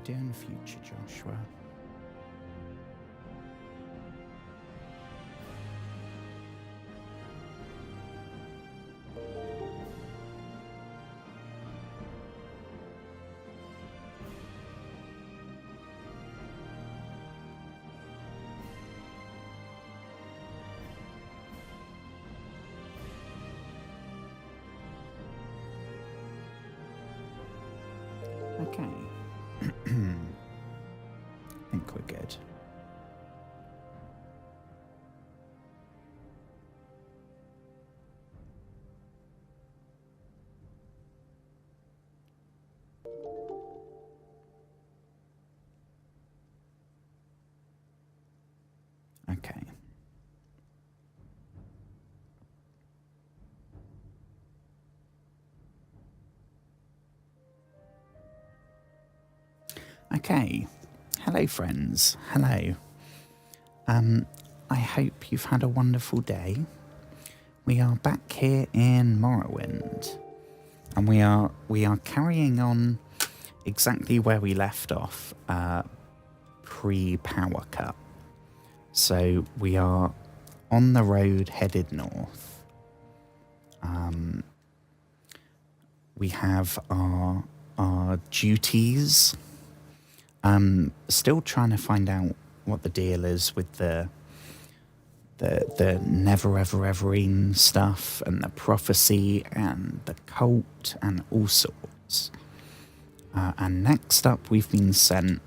doing, future Joshua? Okay. I think we're good. Okay. Okay. Hello, friends. Hello. I hope you've had a wonderful day. We are back here in Morrowind, and we are carrying on exactly where we left off, pre-power cut. So we are on the road headed north. We have our duties. Still trying to find out what the deal is with the never ever everine stuff and the prophecy and the cult and all sorts. And next up, we've been sent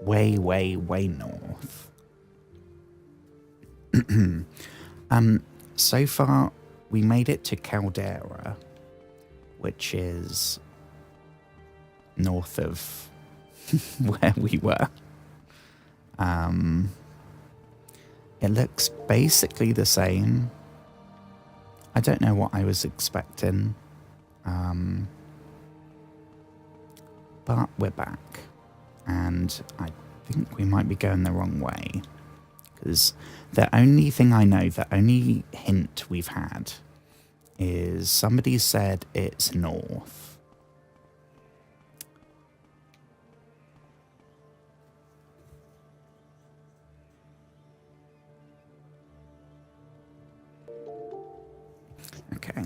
way, way, way north. So far, we made it to Caldera, which is north of where we were. It looks basically the same. I don't know what I was expecting. But we're back. And I think we might be going the wrong way. Because the only thing I know, the only hint we've had is somebody said it's north. Okay.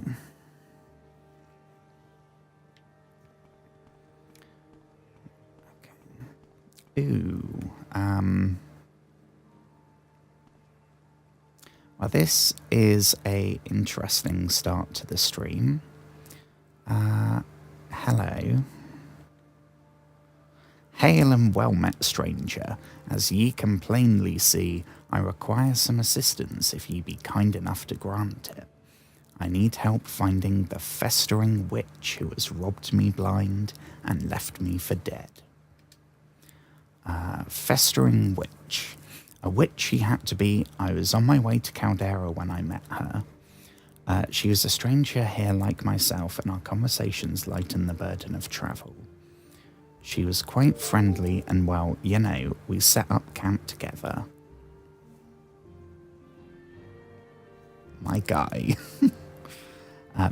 Ooh. Well, this is a interesting start to the stream. Hello. Hail and well met, stranger. As ye can plainly see, I require some assistance if ye be kind enough to grant it. I need help finding the festering witch who has robbed me blind and left me for dead. Festering witch. A witch she had to be. I was on my way to Caldera when I met her. She was a stranger here like myself, and our conversations lightened the burden of travel. She was quite friendly, and well, you know, we set up camp together. My guy.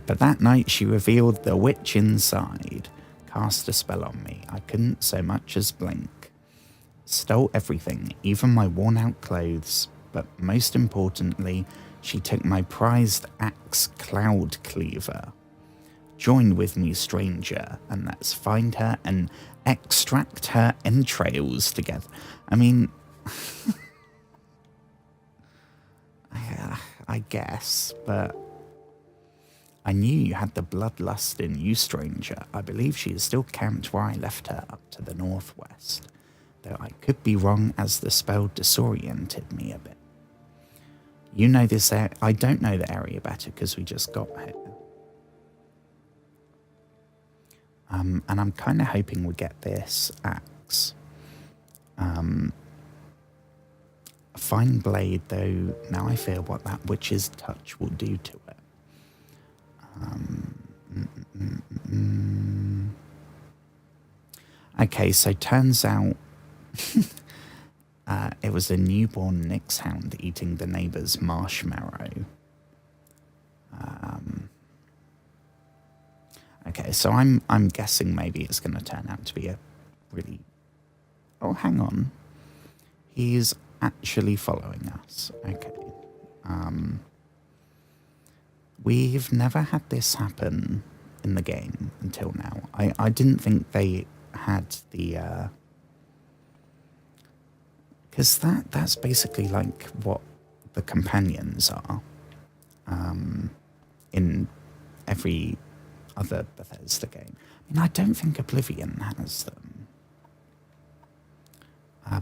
But that night she revealed the witch inside, cast a spell on me. I couldn't so much as blink. Stole everything, even my worn-out clothes, but most importantly, she took my prized axe Cloud Cleaver. Join with me, stranger, and let's find her and extract her entrails together. I mean, I guess, but I knew you had the bloodlust in you, stranger. I believe she is still camped where I left her up to the northwest, though I could be wrong as the spell disoriented me a bit. You know this area. I don't know the area better because we just got here. And I'm kind of hoping we get this axe. A fine blade, though, now I fear what that witch's touch will do to it. Okay, so turns out it was a newborn Nyx hound eating the neighbour's marshmallow. Okay, so I'm guessing maybe it's going to turn out to be a really Oh, hang on. He's actually following us. Okay. We've never had this happen in the game until now. I didn't think they had the... Because that's basically like what the companions are in every other Bethesda game. I mean, I don't think Oblivion has them.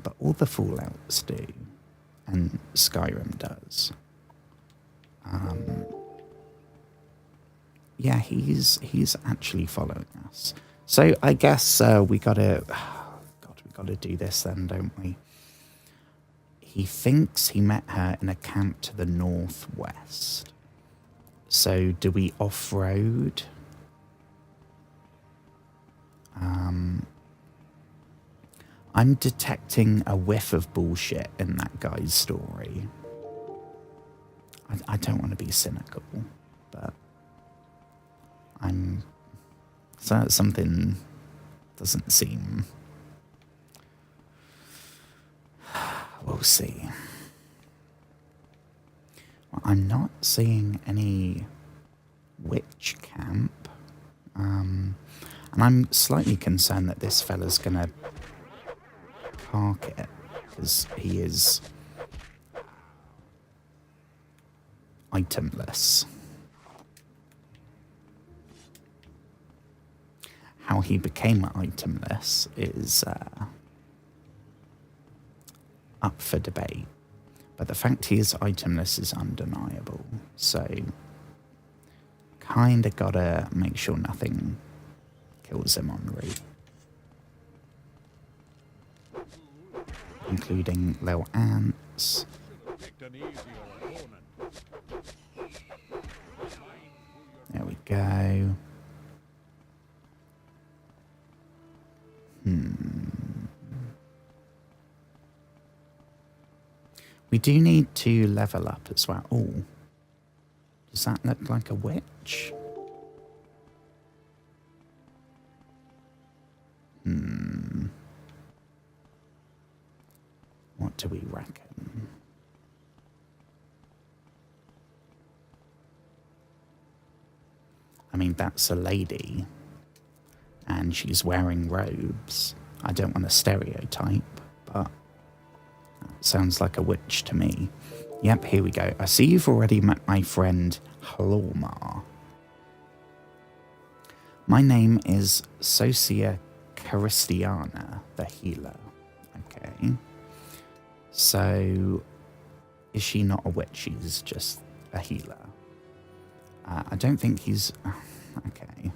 But all the Fallouts do. And Skyrim does. Yeah, he's actually following us. So I guess we gotta... God, we gotta do this then, don't we? He thinks he met her in a camp to the northwest. So do we off-road? I'm detecting a whiff of bullshit in that guy's story. I don't want to be cynical, but something doesn't seem... We'll see. Well, I'm not seeing any witch camp. And I'm slightly concerned that this fella's gonna park it, because he is itemless. How he became itemless is up for debate. But the fact he is itemless is undeniable. So, kinda gotta make sure nothing kills him en route. Including little ants. There we go. We do need to level up as well. Oh, does that look like a witch? What do we reckon? I mean, that's a lady, and she's wearing robes. I don't want to stereotype, but that sounds like a witch to me. Yep, here we go. I see you've already met my friend Hlormar. My name is Socia Caristiana, the healer. Okay. So, is she not a witch? She's just a healer. I don't think he's... Okay.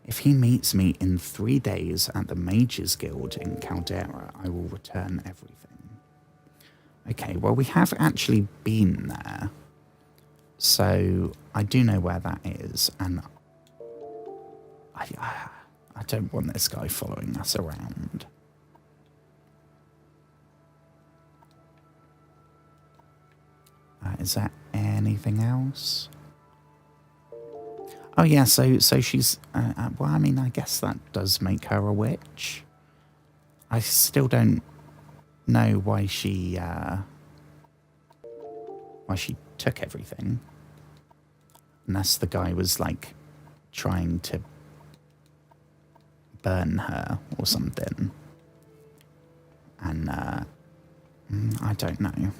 If he meets me in 3 days at the Mages Guild in Caldera, I will return everything. Okay, well, we have actually been there. So, I do know where that is, and I don't want this guy following us around. Is there anything else? Oh yeah, so she's... well, I mean, I guess that does make her a witch. I still don't know why she took everything. Unless the guy was, like, trying to burn her or something. And, I don't know.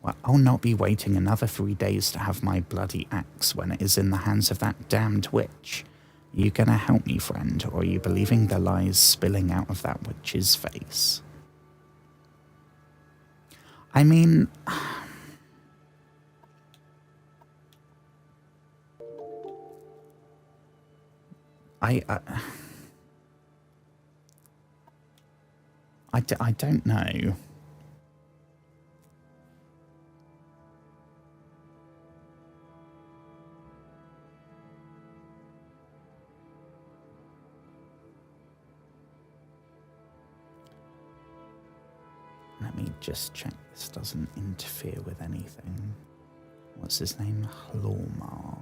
Well, I'll not be waiting another 3 days to have my bloody axe when it is in the hands of that damned witch. You gonna help me, friend, or are you believing the lies spilling out of that witch's face? I mean... I don't know. Let me just check this doesn't interfere with anything. What's his name? Hlormar.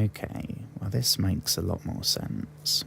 Okay, well this makes a lot more sense.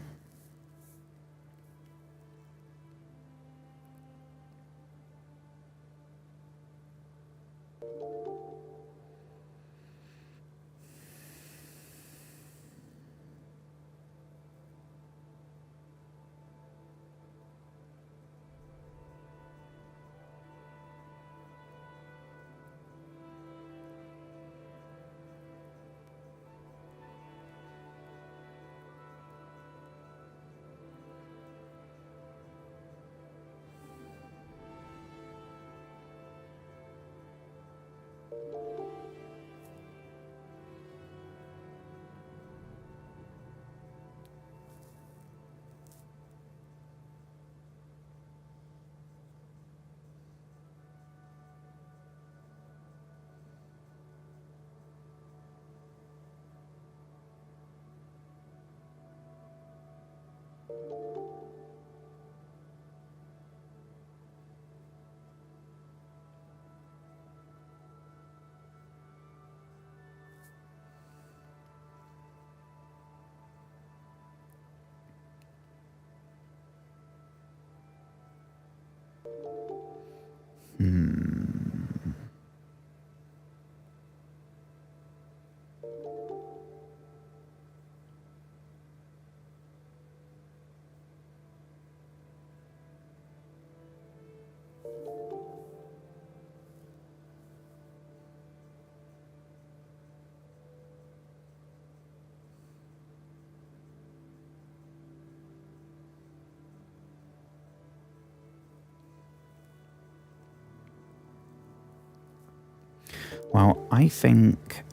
Well, I think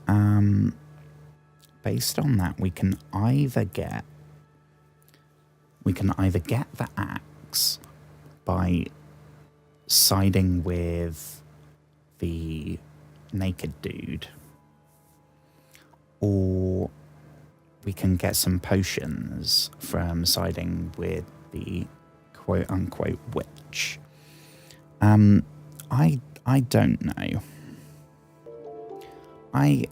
based on that, we can either get the axe by siding with the naked dude, or we can get some potions from siding with the quote unquote witch. I don't know. I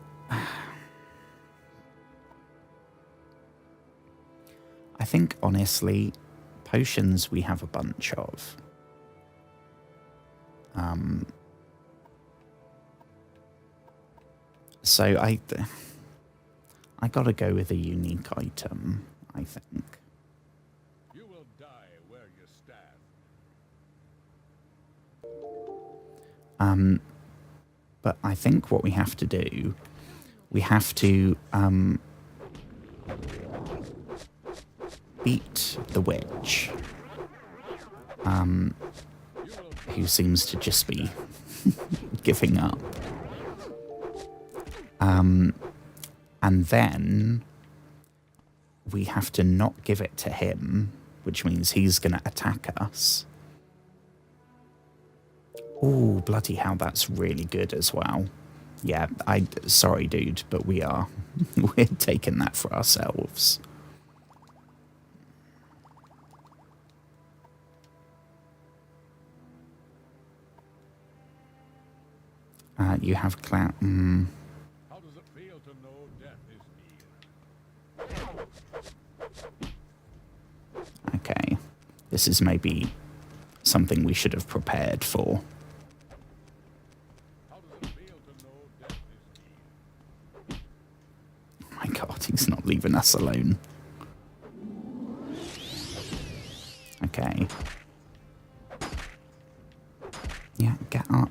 think, honestly, potions we have a bunch of. So I gotta go with a unique item, I think. You will die where you stand. But I think what we have to do, we have to beat the witch, who seems to just be giving up. And then we have to not give it to him, which means he's going to attack us. Oh, bloody hell, that's really good as well. Yeah, sorry, dude, but we're taking that for ourselves. You have clout. How does it feel to know death is near? Okay, this is maybe something we should have prepared for. How does it feel to know death is near? Oh my god, he's not leaving us alone. Okay. Yeah, get up.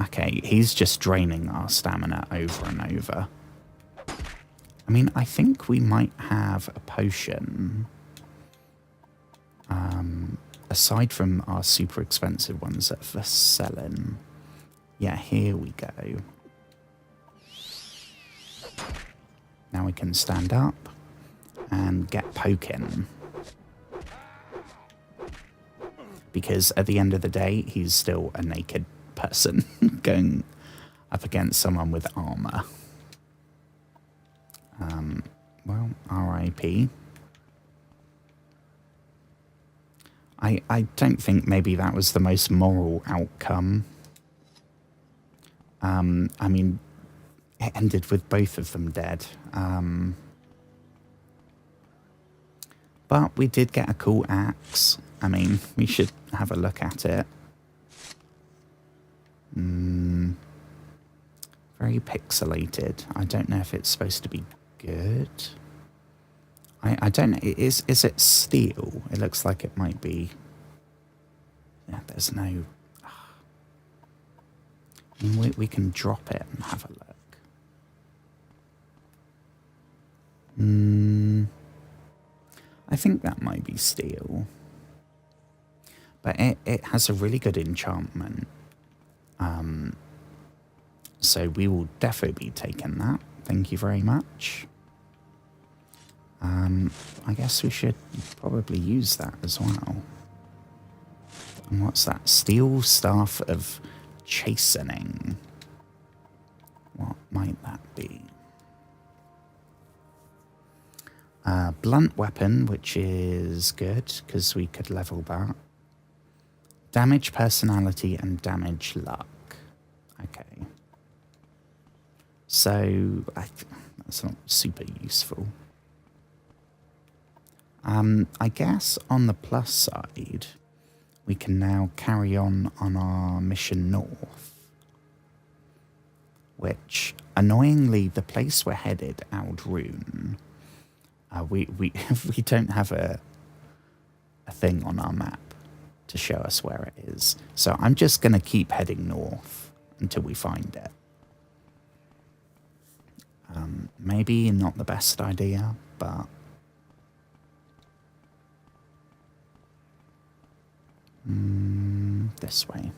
Okay, he's just draining our stamina over and over. I mean, I think we might have a potion. Aside from our super expensive ones that are selling. Yeah, here we go. Now we can stand up and get poking. Because at the end of the day, he's still a naked person going up against someone with armor. Well, RIP. I don't think maybe that was the most moral outcome. I mean, it ended with both of them dead. But we did get a cool axe. I mean, we should have a look at it. Very pixelated. I don't know if it's supposed to be good. I don't know. Is it steel? It looks like it might be. Yeah, there's no. I mean, we can drop it and have a look. I think that might be steel. But it has a really good enchantment. So we will definitely be taking that. Thank you very much. I guess we should probably use that as well. And what's that? Steel Staff of Chastening. What might that be? Blunt Weapon, which is good because we could level that. Damage Personality and Damage Luck. Okay. So, that's not super useful. I guess on the plus side, we can now carry on our mission north. Which, annoyingly, the place we're headed, Aldrune, we don't have a thing on our map to show us where it is. So I'm just going to keep heading north until we find it. Maybe not the best idea, but this way.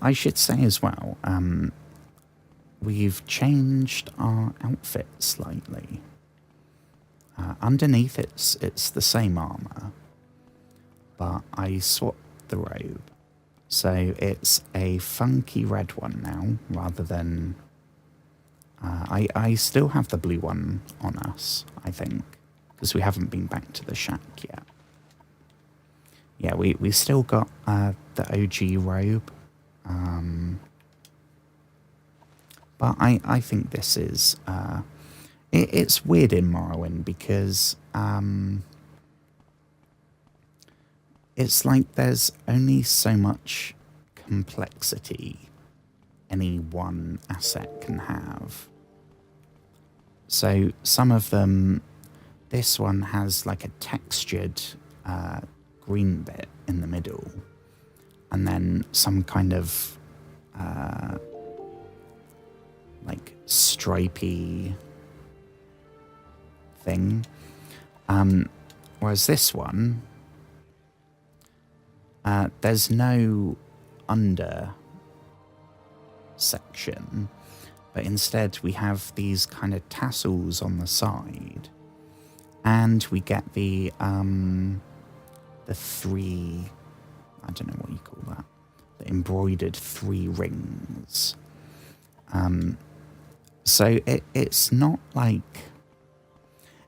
I should say as well, we've changed our outfit slightly. Underneath it's the same armor, but I swapped the robe. So it's a funky red one now, rather than... I still have the blue one on us, I think, because we haven't been back to the shack yet. Yeah, we still got the OG robe. But I think this is... it's weird in Morrowind because it's like there's only so much complexity any one asset can have. So some of them, this one has like a textured green bit in the middle, and then some kind of like stripy thing. Whereas this one, there's no under section, but instead we have these kind of tassels on the side, and we get the three, I don't know what you call that, the embroidered 3 rings. So it's not like,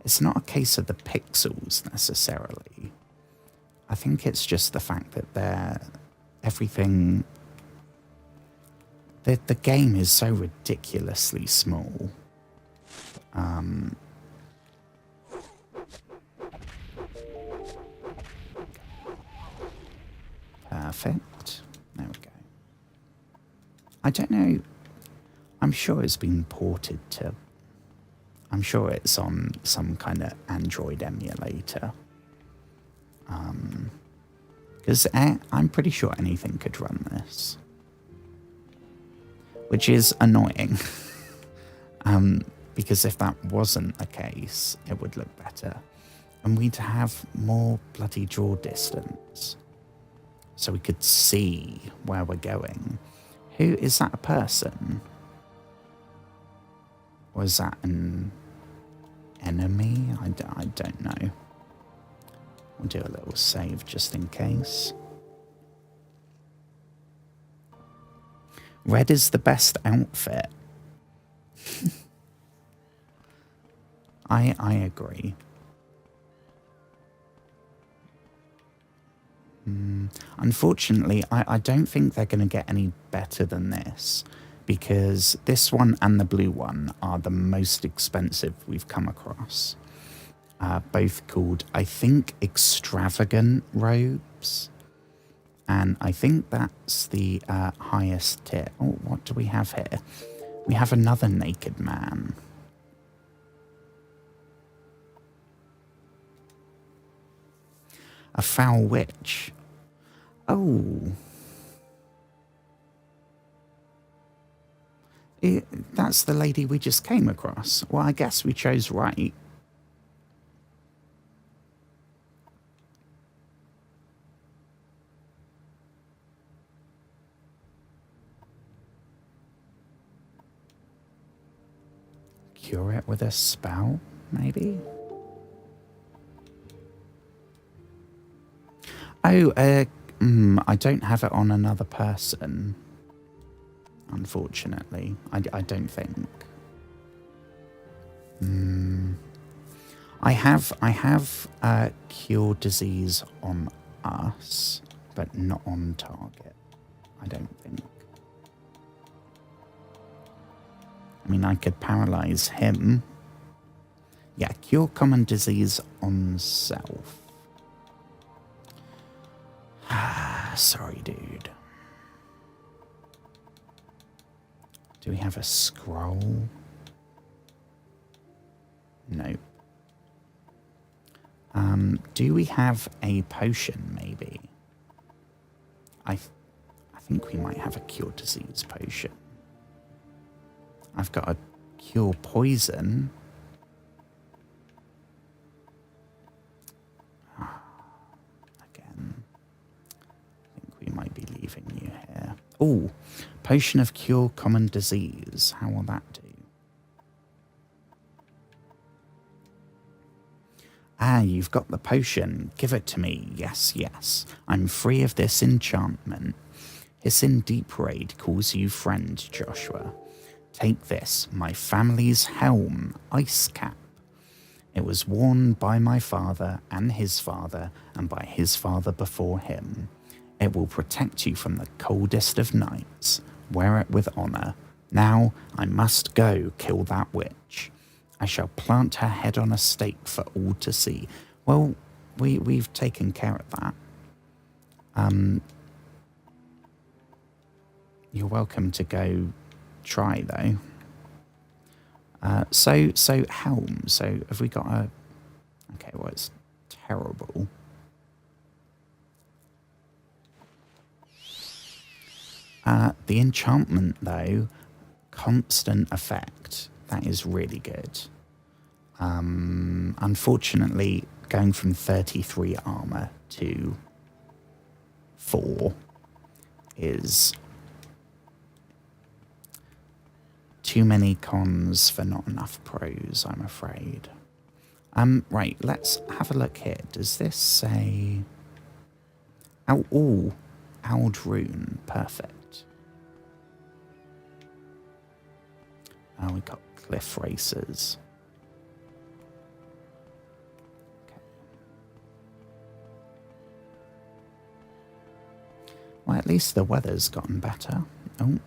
it's not a case of the pixels necessarily. I think it's just the fact that everything, the game is so ridiculously small. Perfect. There we go. I don't know. I'm sure it's been ported to... I'm sure it's on some kind of Android emulator. Because I'm pretty sure anything could run this. Which is annoying. Because if that wasn't the case, it would look better. And we'd have more bloody draw distance. So we could see where we're going. Who is that, a person? Or is that an enemy? I don't know. We'll do a little save just in case. Red is the best outfit. I agree. Unfortunately, I don't think they're going to get any better than this, because this one and the blue one are the most expensive we've come across. Both called, I think, extravagant robes. And I think that's the highest tier. Oh, what do we have here? We have another naked man. A foul witch. Oh. That's the lady we just came across. Well, I guess we chose right. Cure it with a spell, maybe? Oh, I don't have it on another person. Unfortunately, I don't think. I have cure disease on us, but not on target. I don't think. I mean, I could paralyze him. Yeah, cure common disease on self. Sorry, dude. Do we have a scroll? Nope. Do we have a potion, maybe? I think we might have a cure disease potion. I've got a cure poison. Again, I think we might be leaving you here. Oh, potion of cure common disease. How will that do? Ah, you've got the potion. Give it to me. Yes, yes. I'm free of this enchantment. Hissin Deep Raid calls you friend, Joshua. Take this, my family's helm, ice cap. It was worn by my father and his father and by his father before him. It will protect you from the coldest of nights. Wear it with honor. Now I must go kill that witch. I shall plant her head on a stake for all to see. Well, we've taken care of that. You're welcome to go try, though. So helm. So have we got a... Okay, well, it's terrible. The enchantment, though, constant effect. That is really good. Unfortunately, going from 33 armor to 4 is too many cons for not enough pros, I'm afraid. Right, let's have a look here. Does this say... Oh, Aldrune. Perfect. Oh, we got cliff racers. Okay. Well, at least the weather's gotten better. Oh,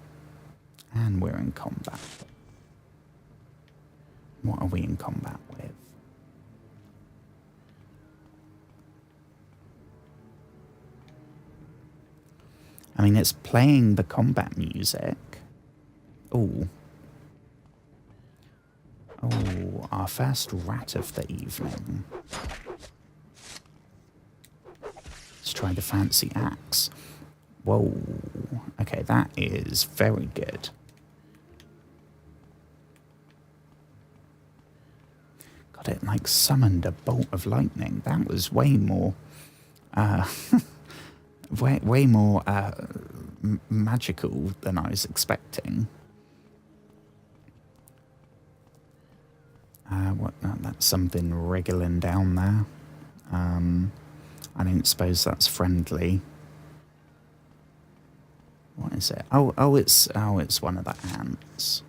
and we're in combat. What are we in combat with? I mean, it's playing the combat music. Oh. Oh, our first rat of the evening. Let's try the fancy axe. Whoa. Okay, that is very good. God, it like summoned a bolt of lightning. That was way more... way more magical than I was expecting. That's something wriggling down there. I don't suppose that's friendly. What is it? Oh, it's one of the ants.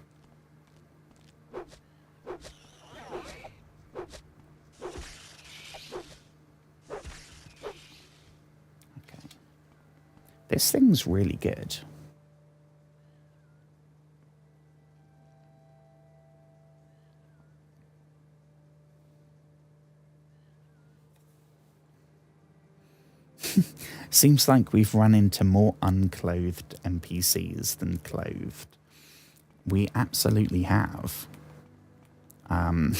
This thing's really good. Seems like we've run into more unclothed NPCs than clothed. We absolutely have. I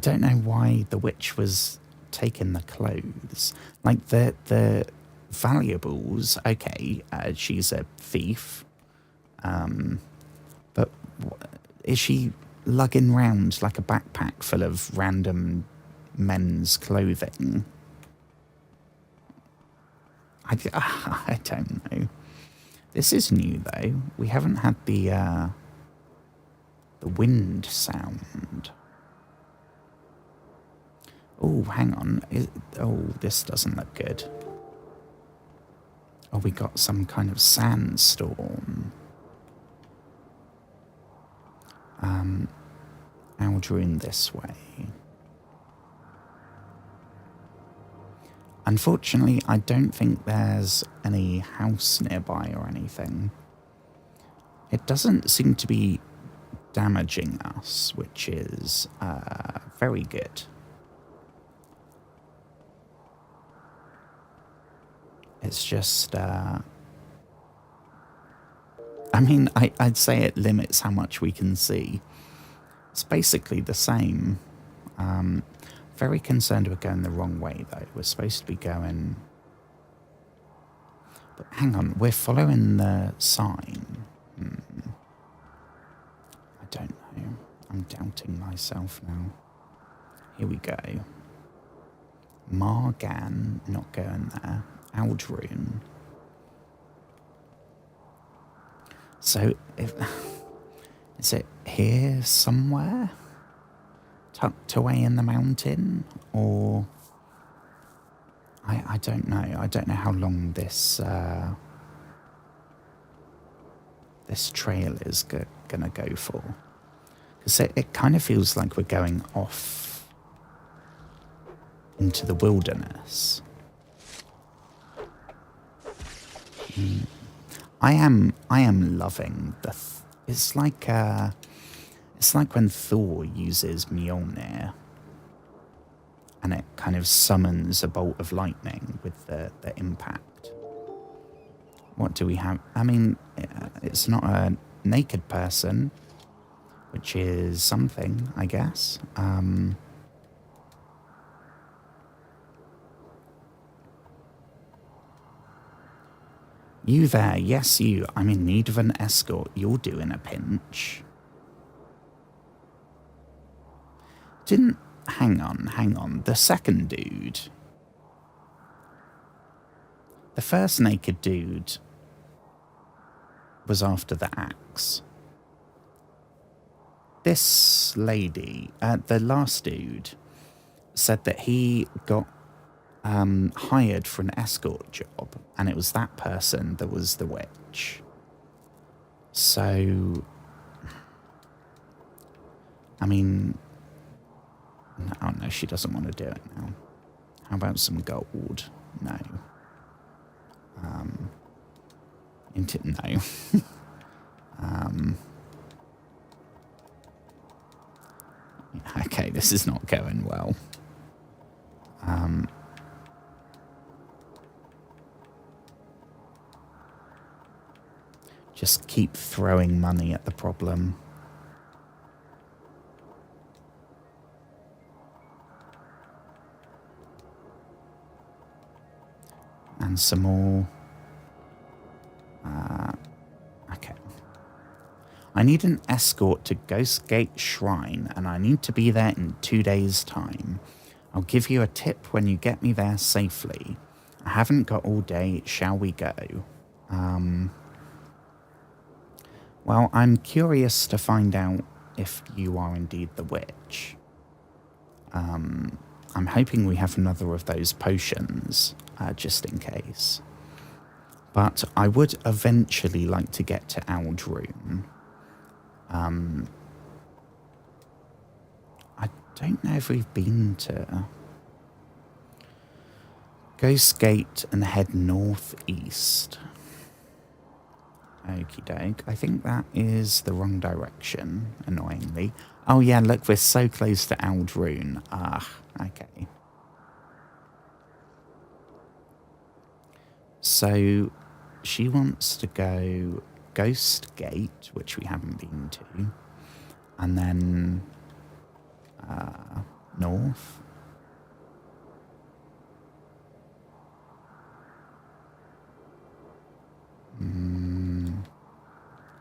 don't know why the witch was taking the clothes. Like, the valuables, okay, she's a thief. But is she lugging round like a backpack full of random men's clothing? I don't know. This is new, though. We haven't had the wind sound. Oh, hang on. This doesn't look good. Oh, we got some kind of sandstorm. Aldrin this way. Unfortunately, I don't think there's any house nearby or anything. It doesn't seem to be damaging us, which is very good. It's just, I mean, I'd say it limits how much we can see. It's basically the same. Very concerned we're going the wrong way, though. We're supposed to be going... But hang on, we're following the sign. I don't know. I'm doubting myself now. Here we go. Margan, not going there. Aldrun. So, is it here somewhere? Tucked away in the mountain? Or... I don't know. I don't know how long this this trail is gonna go for. Because it kind of feels like we're going off into the wilderness. I am loving it's like when Thor uses Mjolnir and it kind of summons a bolt of lightning with the impact. What do we have? I mean, it's not a naked person, which is something, I guess. You there, yes you. I'm in need of an escort. You'll do in a pinch. Hang on. The second dude. The first naked dude was after the axe. This lady, the last dude, said that he got hired for an escort job, and it was that person that was the witch. So, I mean, oh no, she doesn't want to do it now. How about some gold? No. No. Okay, this is not going well. Just keep throwing money at the problem. And some more. Okay. I need an escort to Ghost Gate Shrine, and I need to be there in 2 days' time. I'll give you a tip when you get me there safely. I haven't got all day. Shall we go? Well, I'm curious to find out if you are indeed the witch. I'm hoping we have another of those potions, just in case. But I would eventually like to get to Aldrun. I don't know if we've been to Ghost Gate and head northeast. Okie doke. I think that is the wrong direction, annoyingly. Oh yeah, look, we're so close to Aldrune. Ah, okay. So she wants to go Ghost Gate, which we haven't been to, and then north.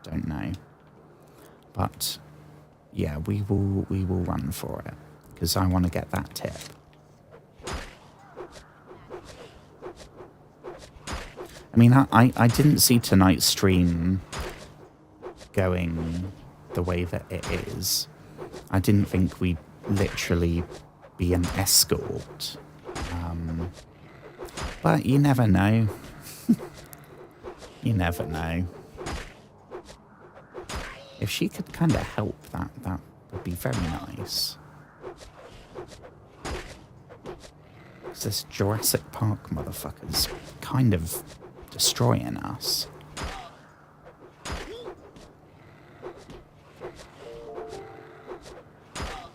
Don't know, but yeah, we will run for it because I want to get that tip. I mean, I didn't see tonight's stream going the way that it is. I didn't think we'd literally be an escort. But you never know. You never know. If she could kind of help, that would be very nice. Because this Jurassic Park motherfucker's kind of destroying us.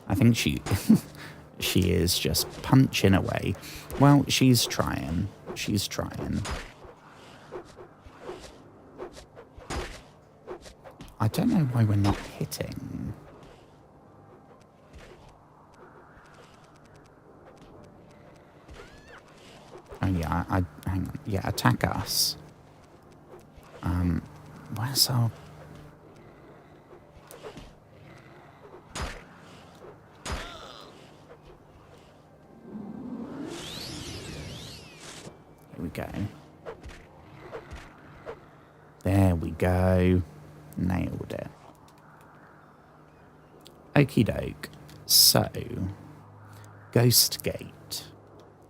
I think she she is just punching away. Well, she's trying. She's trying. I don't know why we're not hitting. Oh yeah, hang on. Yeah, attack us. Where's our... Here we go. There we go. Nailed it. Okie doke. So, Ghost Gate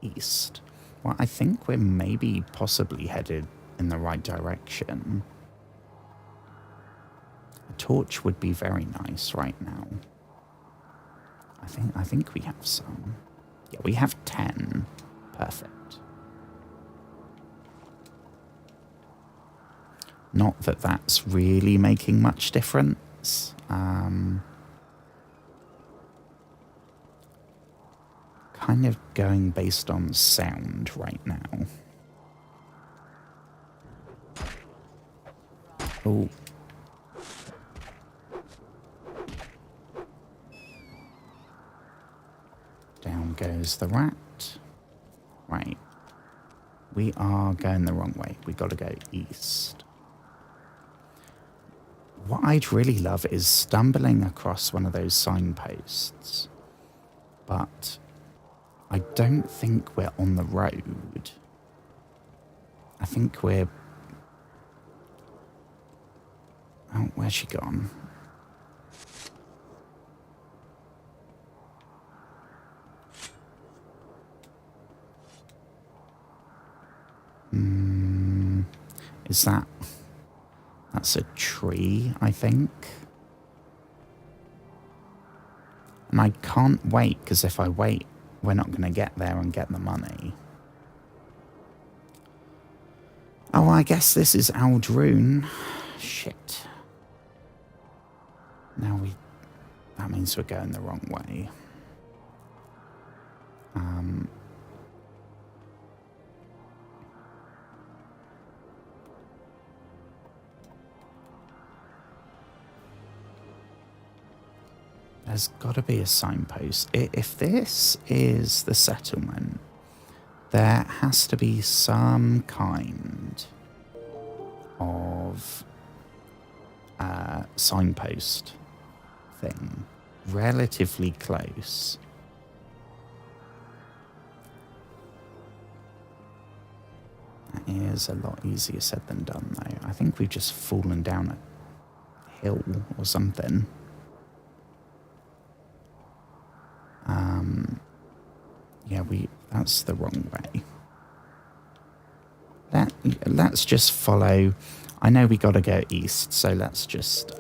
east. Well, I think we're maybe possibly headed in the right direction. A torch would be very nice right now. I think we have some. Yeah, we have 10. Perfect. Not that that's really making much difference. Kind of going based on sound right now. Oh. Down goes the rat. Right. We are going the wrong way. We got to go east. What I'd really love is stumbling across one of those signposts. But I don't think we're on the road. I think we're... Oh, where's she gone? Is that... That's a tree, I think. And I can't wait, because if I wait, we're not going to get there and get the money. Oh, I guess this is Aldrune. Shit. Now that means we're going the wrong way. There's got to be a signpost. If this is the settlement, there has to be some kind of signpost thing relatively close. That is a lot easier said than done, though. I think we've just fallen down a hill or something. Yeah, that's the wrong way. Let's just follow. I know we got to go east, so let's just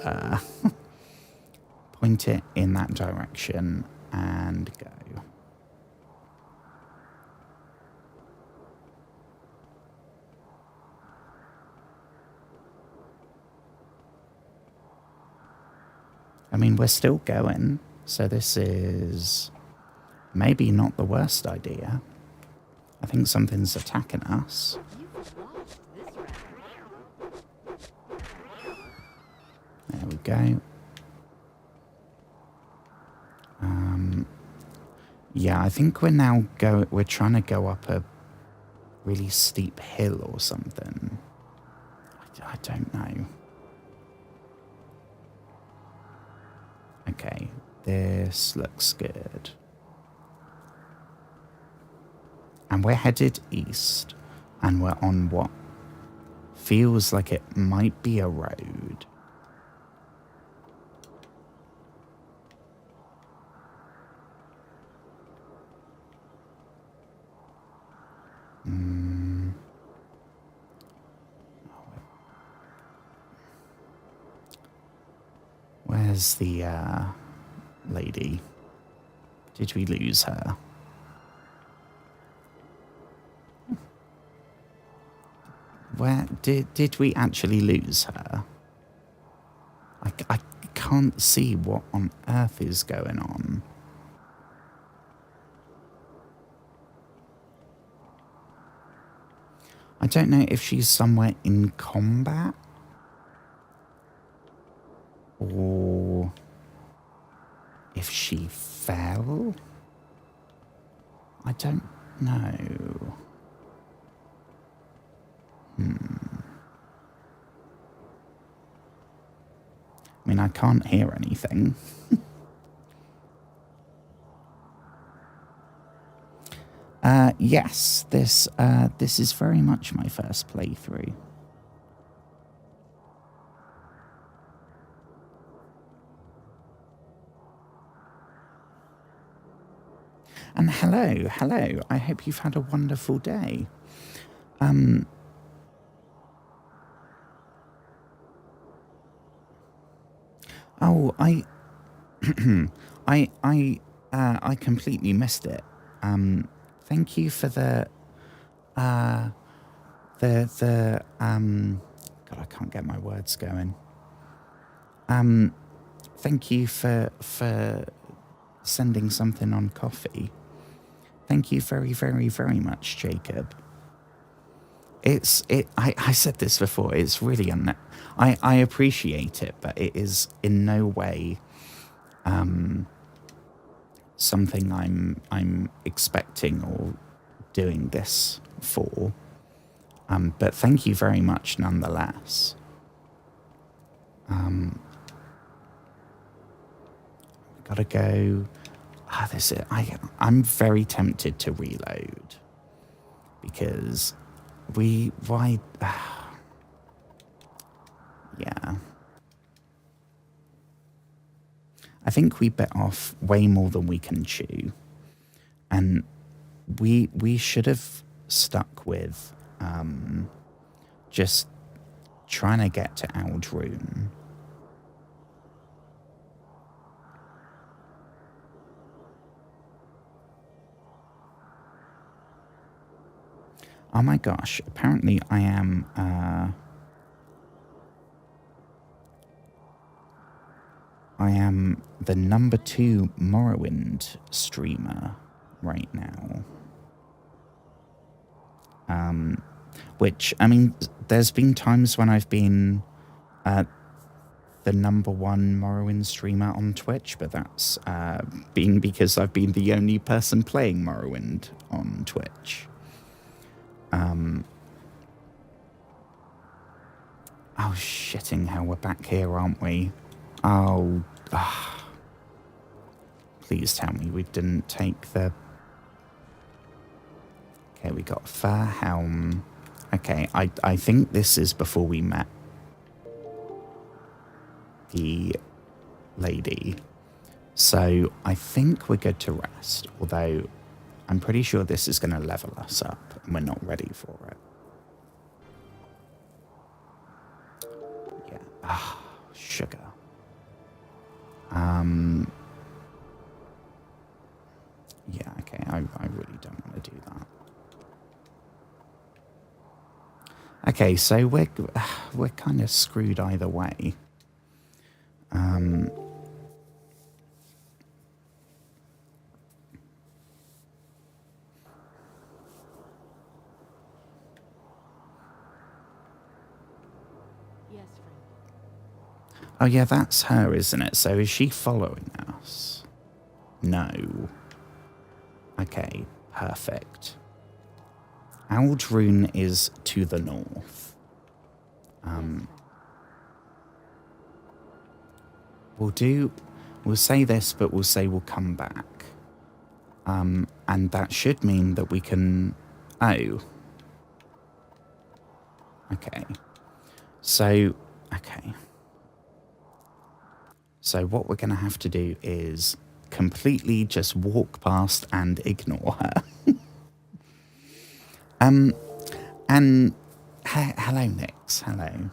point it in that direction and go. I mean, we're still going, so this is maybe not the worst idea. I think something's attacking us. There we go. Yeah, I think we're trying to go up a really steep hill or something. I don't know. Okay, this looks good. And we're headed east, and we're on what feels like it might be a road. Where's the lady? Did we lose her? Where did we actually lose her? I can't see what on earth is going on. I don't know if she's somewhere in combat or if she fell. I don't know. I mean, I can't hear anything. Yes, this is very much my first playthrough. And hello. I hope you've had a wonderful day. Oh, I completely missed it. Thank you for the God, I can't get my words going. Thank you for sending something on coffee. Thank you very, very, very much, Jacob. I said this before, it's really I appreciate it, but it is in no way something I'm expecting or doing this for. But thank you very much nonetheless. Gotta go. This is it. I'm very tempted to reload because yeah. I think we bit off way more than we can chew, and we should have stuck with just trying to get to Aldroon. Oh my gosh, apparently I am the #2 Morrowind streamer right now. Which, I mean, there's been times when I've been the #1 Morrowind streamer on Twitch, but that's been because I've been the only person playing Morrowind on Twitch. Oh, shitting hell, we're back here, aren't we? Oh, please tell me we didn't take the... Okay, we got Fur Helm. Okay, I think this is before we met the lady. So I think we're good to rest, although I'm pretty sure this is going to level us up and we're not ready for it. Yeah. Sugar. Yeah, okay, I really don't want to do that. Okay, so we're kind of screwed either way. Oh yeah, that's her, isn't it? So is she following us? No. Okay, perfect. Aldrune is to the north. We'll say this, but we'll say we'll come back. And that should mean that we can, oh. Okay. So, okay. So what we're going to have to do is completely just walk past and ignore her. And hello, Nix. Hello.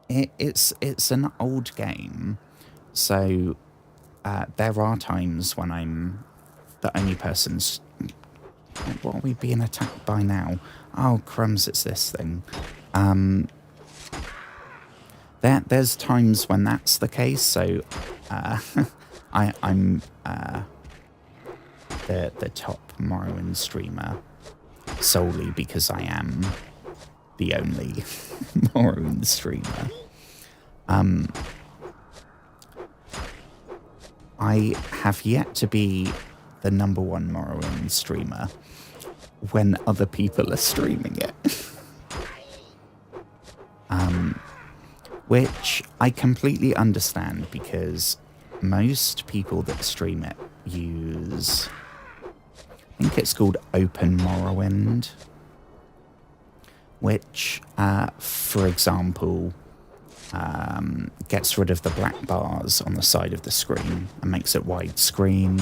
It's an old game, so there are times when I'm the only person's. What are we being attacked by now? Oh crumbs! It's this thing. There's times when that's the case. So I'm the top Morrowind streamer solely because I am the only Morrowind streamer. I have yet to be the number one Morrowind streamer when other people are streaming it. Which I completely understand because most people that stream it use, I think it's called Open Morrowind, which, for example, gets rid of the black bars on the side of the screen and makes it widescreen.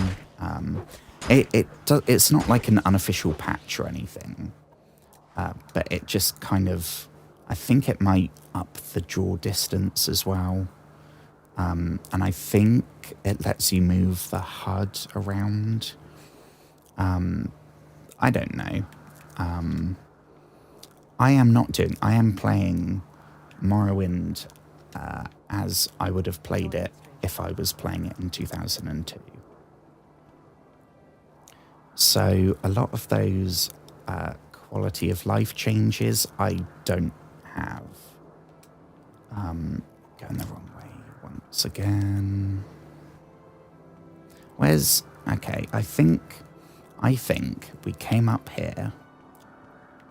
It's not like an unofficial patch or anything, but it just kind of, I think it might up the draw distance as well. And I think it lets you move the HUD around. I don't know. I am playing Morrowind as I would have played it if I was playing it in 2002. So a lot of those quality of life changes I don't have. Going the wrong way once again. Where's... Okay, I think we came up here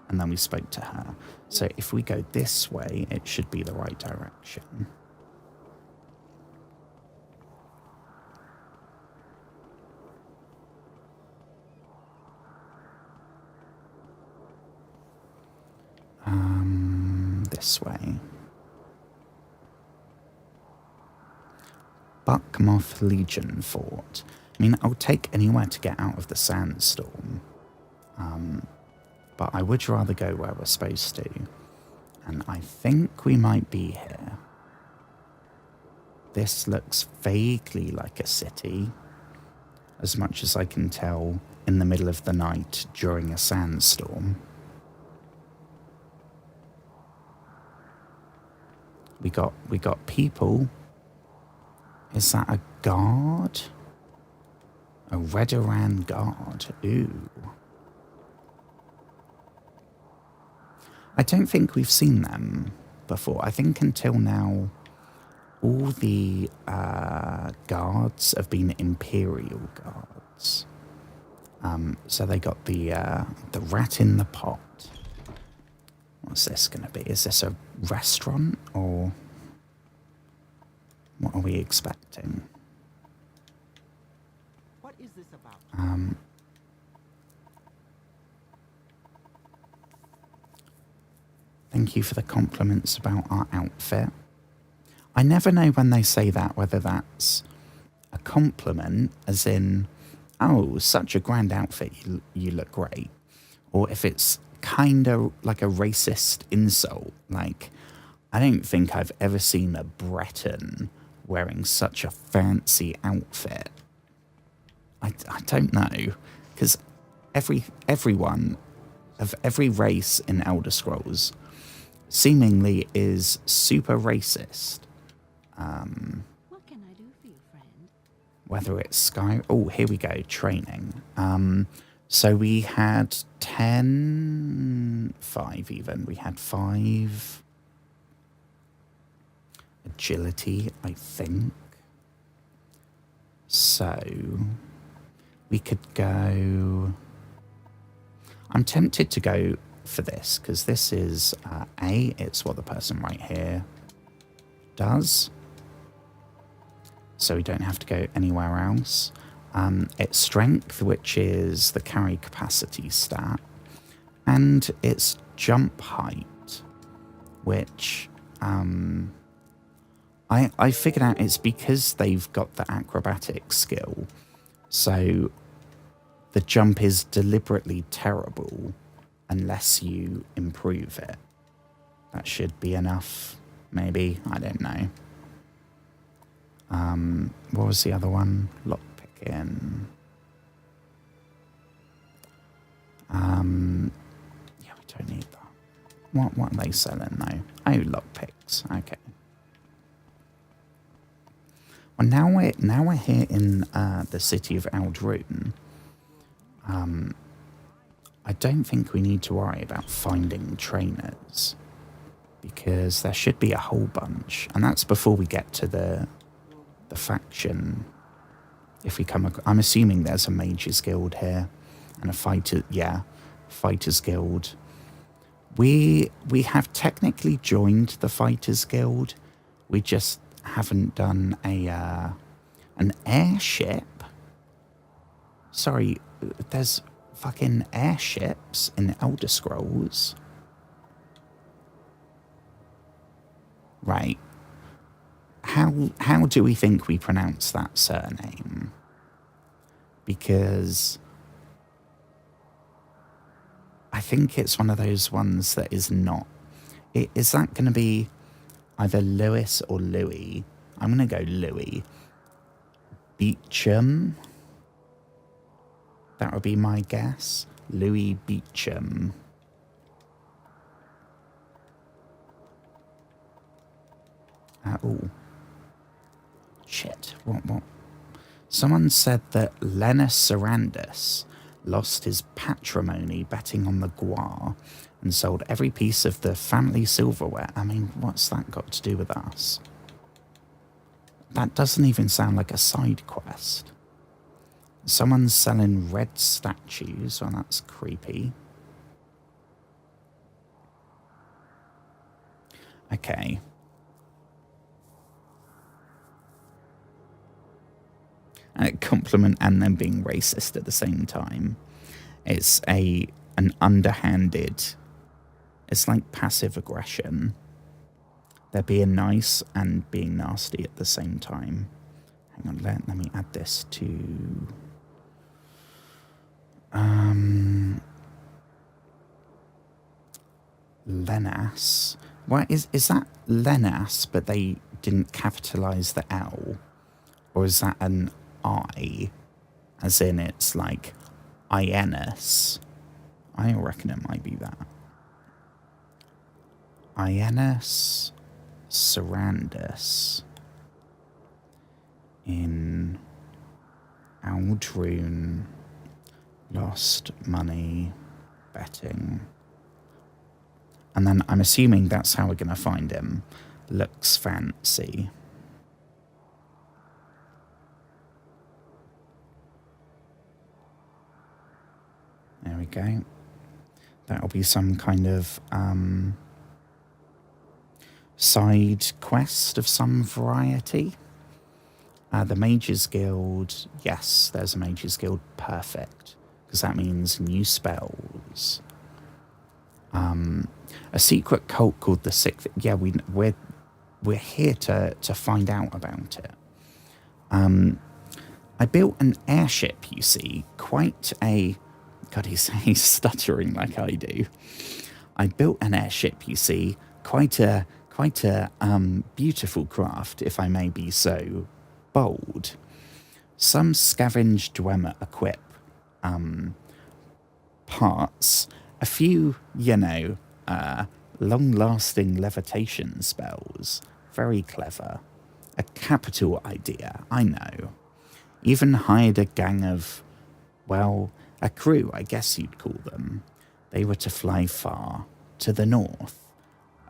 and then we spoke to her. So if we go this way, it should be the right direction. This way. Buckmoth Legion Fort. I mean, I'll take anywhere to get out of the sandstorm. But I would rather go where we're supposed to. And I think we might be here. This looks vaguely like a city, as much as I can tell in the middle of the night during a sandstorm. We got people. Is that a guard? A Redoran guard. Ooh. I don't think we've seen them before. I think until now, all the guards have been Imperial guards. So they got the rat in the pot. What's this going to be? Is this a restaurant or what are we expecting? What is this about? Thank you for the compliments about our outfit. I never know when they say that, whether that's a compliment, as in, oh, such a grand outfit, you look great, or if it's kind of like a racist insult, like, I don't think I've ever seen a Breton wearing such a fancy outfit. I don't know, because everyone of every race in Elder Scrolls seemingly is super racist. What can I do for you, friend? Whether it's Sky... Oh, here we go, training. So we had 5 even. We had 5 agility, I think. So we could go... I'm tempted to go for this because this is it's what the person right here does. So we don't have to go anywhere else. It's strength, which is the carry capacity stat, and it's jump height, which I figured out it's because they've got the acrobatic skill. So the jump is deliberately terrible unless you improve it. That should be enough, maybe. I don't know. What was the other one? Lockpicking. Yeah, we don't need that. What are they selling though? Oh, lockpicks. Okay. Well, now we're here in the city of Aldrune. I don't think we need to worry about finding trainers because there should be a whole bunch, and that's before we get to the faction. If we come, I'm assuming there's a mages guild here and a fighters guild. We have technically joined the fighters guild. We just haven't done an airship. Sorry, there's fucking airships in the Elder Scrolls. Right. How do we think we pronounce that surname? Because I think it's one of those ones that is not. Is that going to be either Lewis or Louis? I'm going to go Louis. Beecham. That would be my guess. Louis Beecham. Oh. Shit. What? Someone said that Lenus Sarandus lost his patrimony betting on the Guar and sold every piece of the family silverware. I mean, what's that got to do with us? That doesn't even sound like a side quest. Someone's selling red statues. Well, that's creepy. Okay. Compliment and then being racist at the same time. It's an underhanded... It's like passive aggression. They're being nice and being nasty at the same time. Hang on, let me add this to... Lenas. What is that Lenas, but they didn't capitalize the L? Or is that an I? As in it's like Ienus. I reckon it might be that. Ienus Sarandus in Aldrune lost money betting. And then I'm assuming that's how we're going to find him. Looks fancy. There we go. That'll be some kind of side quest of some variety. The Mages Guild, yes, there's a Mages Guild, perfect, because that means new spells. A secret cult called the Sixth. Yeah, we're here to find out about it. I built an airship. You see, quite a. God, he's stuttering like I do. I built an airship. You see, quite a beautiful craft, if I may be so bold. Some scavenged Dwemer equip parts. A few, long-lasting levitation spells. Very clever. A capital idea, I know. Even hired a gang of, well, a crew, I guess you'd call them. They were to fly far, to the north,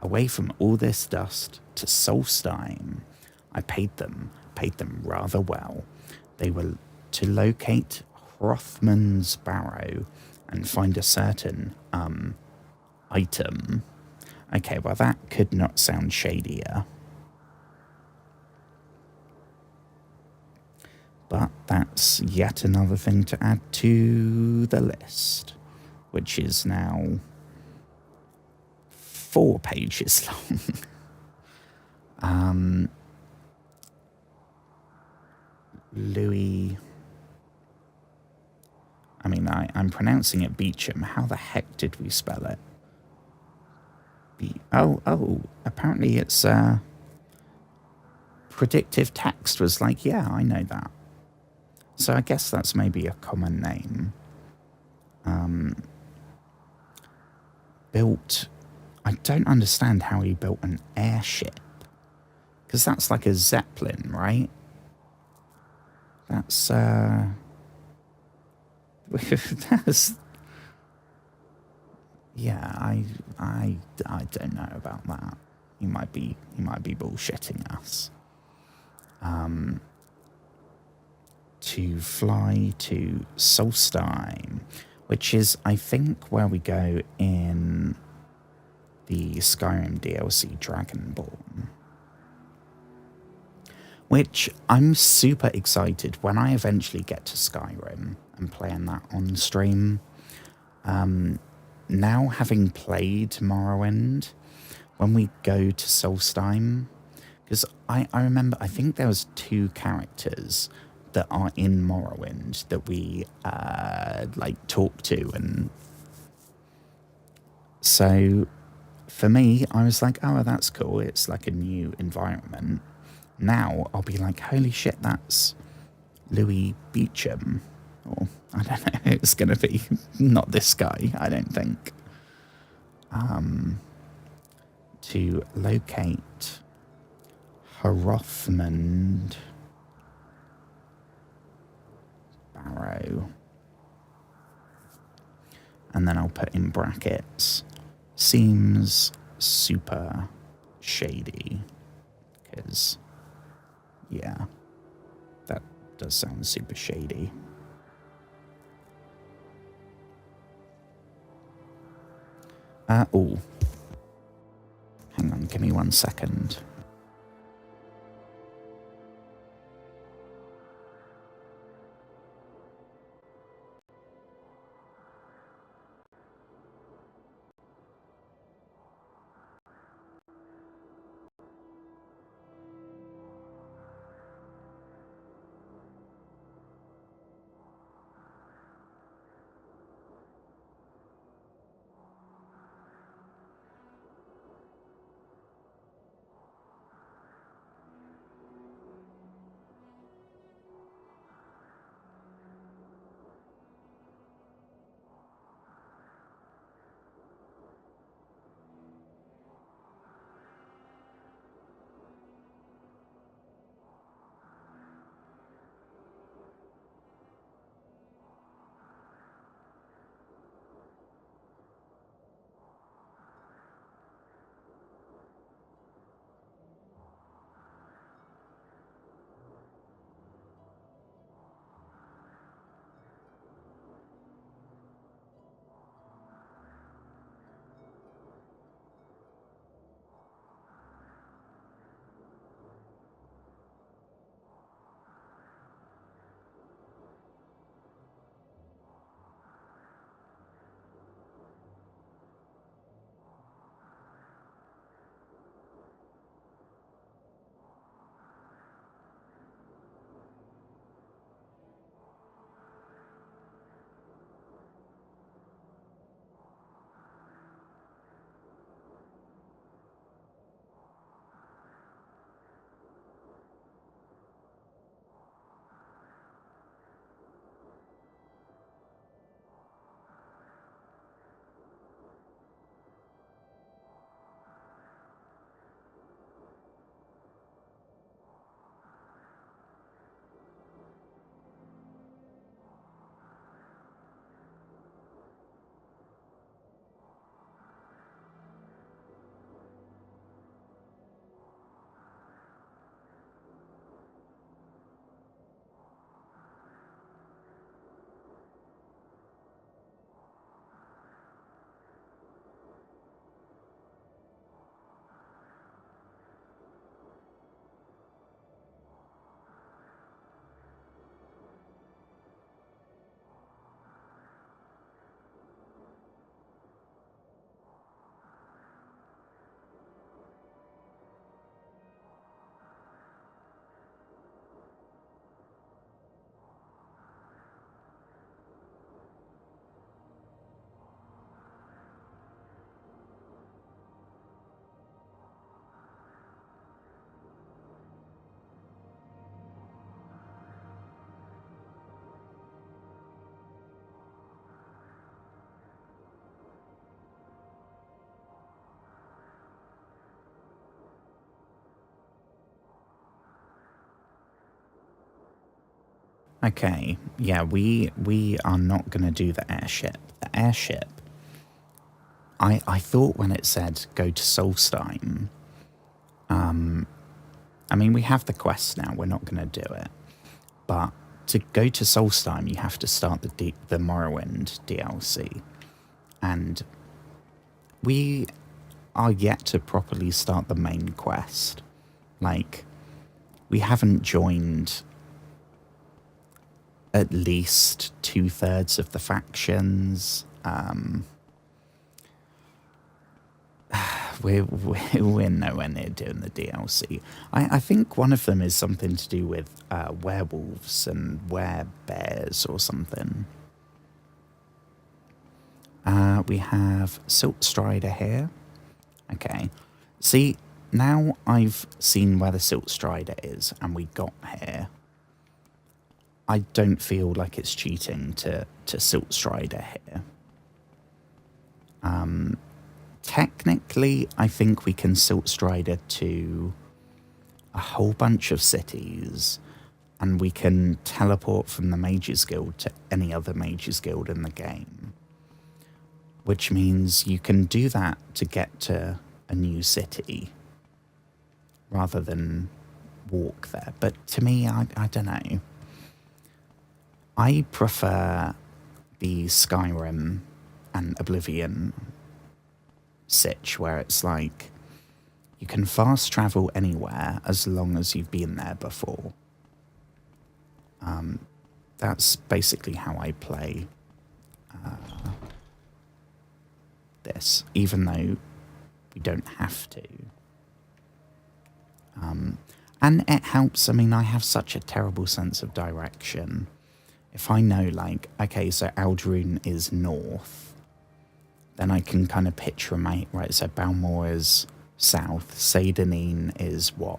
away from all this dust to Solstheim. I paid them rather well. They were to locate Hrothmund's barrow and find a certain item. Okay, well that could not sound shadier. But that's yet another thing to add to the list, which is now 4 pages long. Louis... I mean, I'm pronouncing it Beecham. How the heck did we spell it? Oh, apparently it's... predictive text was like, yeah, I know that. So I guess that's maybe a common name. Built... I don't understand how he built an airship. Because that's like a Zeppelin, right? That's, that's... Yeah, I don't know about that. He might be bullshitting us. To fly to Solstheim, which is, I think, where we go in the Skyrim DLC Dragonborn. Which I'm super excited when I eventually get to Skyrim and playing that on stream. Now having played Morrowind, when we go to Solstheim, because I remember, I think there was 2 characters that are in Morrowind that we like talk to, and so for me I was like, oh, that's cool, it's like a new environment. Now I'll be like, holy shit, that's Louis Beecham, or I don't know, it's gonna be not this guy, I don't think. To locate Hrothmund barrow, and then I'll put in brackets, seems super shady, because yeah, that does sound super shady. Oh, hang on, give me 1 second. Okay, yeah, we are not going to do the airship. The airship, I thought when it said go to Solstheim, I mean, we have the quest now, we're not going to do it. But to go to Solstheim, you have to start the Morrowind DLC. And we are yet to properly start the main quest. Like, we haven't joined at least 2/3 of the factions. We're nowhere near doing the DLC. I think one of them is something to do with werewolves and werebears or something. We have Siltstrider here. Okay. See, now I've seen where the Siltstrider is and we got here. I don't feel like it's cheating to Siltstrider here. Technically, I think we can Siltstrider to a whole bunch of cities, and we can teleport from the Mages Guild to any other Mages Guild in the game. Which means you can do that to get to a new city, rather than walk there. But to me, I don't know. I prefer the Skyrim and Oblivion sitch, where it's like you can fast travel anywhere as long as you've been there before. That's basically how I play this, even though we don't have to. And it helps. I mean, I have such a terrible sense of direction. If I know, like, okay, so Aldrune is north, then I can kind of picture right, so Balmor is south, Seydanine is what?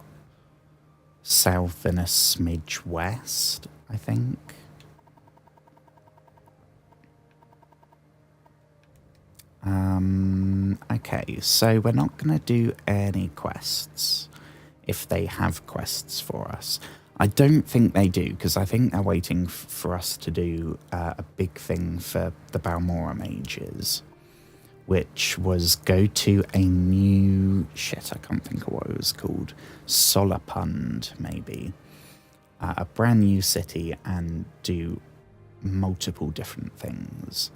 South and a smidge west, I think. Okay, so we're not going to do any quests if they have quests for us. I don't think they do, because I think they're waiting for us to do a big thing for the Balmora mages, which was go to a new... Shit, I can't think of what it was called. Solapund, maybe. A brand new city and do multiple different things.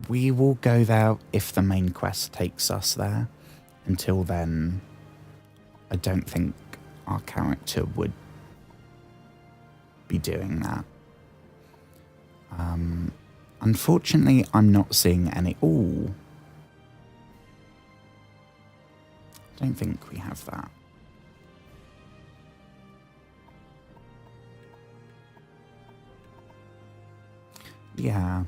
We will go there if the main quest takes us there. Until then, I don't think our character would be doing that. Unfortunately, I'm not seeing any... Ooh. I don't think we have that. Yeah.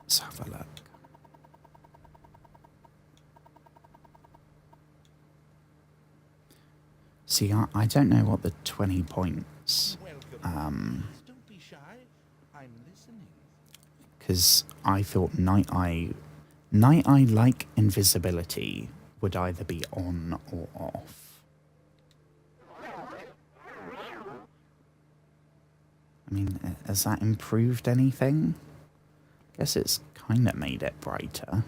Let's have a look. See, I don't know what the 20 points... Don't be shy. I'm listening. Because I thought Night Eye like invisibility would either be on or off. I mean, has that improved anything? Guess it's kind of made it brighter.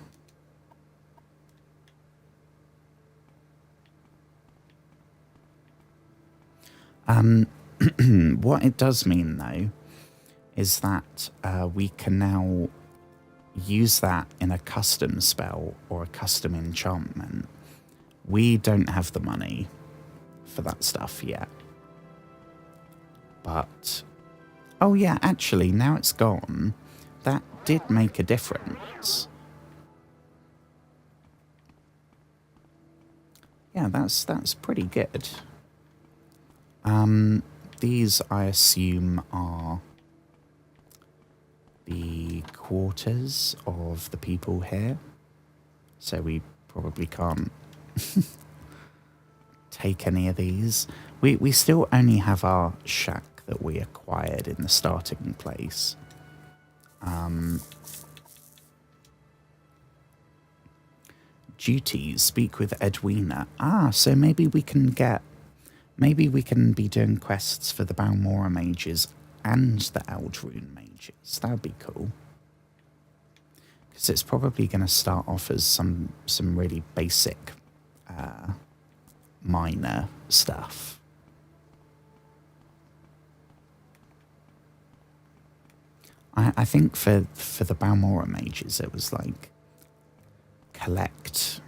What it does mean, though, is that we can now use that in a custom spell or a custom enchantment. We don't have the money for that stuff yet. But, oh yeah, actually, now it's gone. That did make a difference. Yeah, that's pretty good. These, I assume, are the quarters of the people here. So we probably can't take any of these. We still only have our shack that we acquired in the starting place. Duties, speak with Edwina. Ah, so maybe we can be doing quests for the Balmora mages and the Eldrune mages. That would be cool. Because it's probably going to start off as some really basic minor stuff. I think for the Balmora mages it was like collect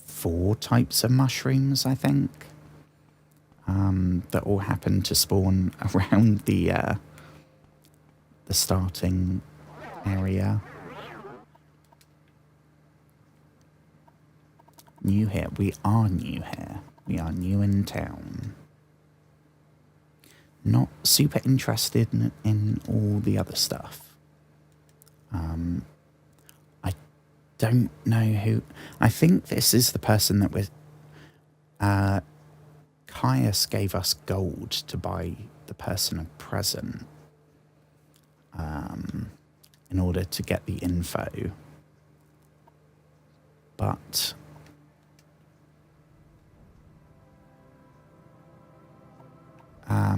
4 types of mushrooms, I think, that all happen to spawn around the starting area. New here. We are new here. We are new in town. Not super interested in all the other stuff. I don't know who. I think this is the person that was. Caius gave us gold to buy the person a present. In order to get the info. But I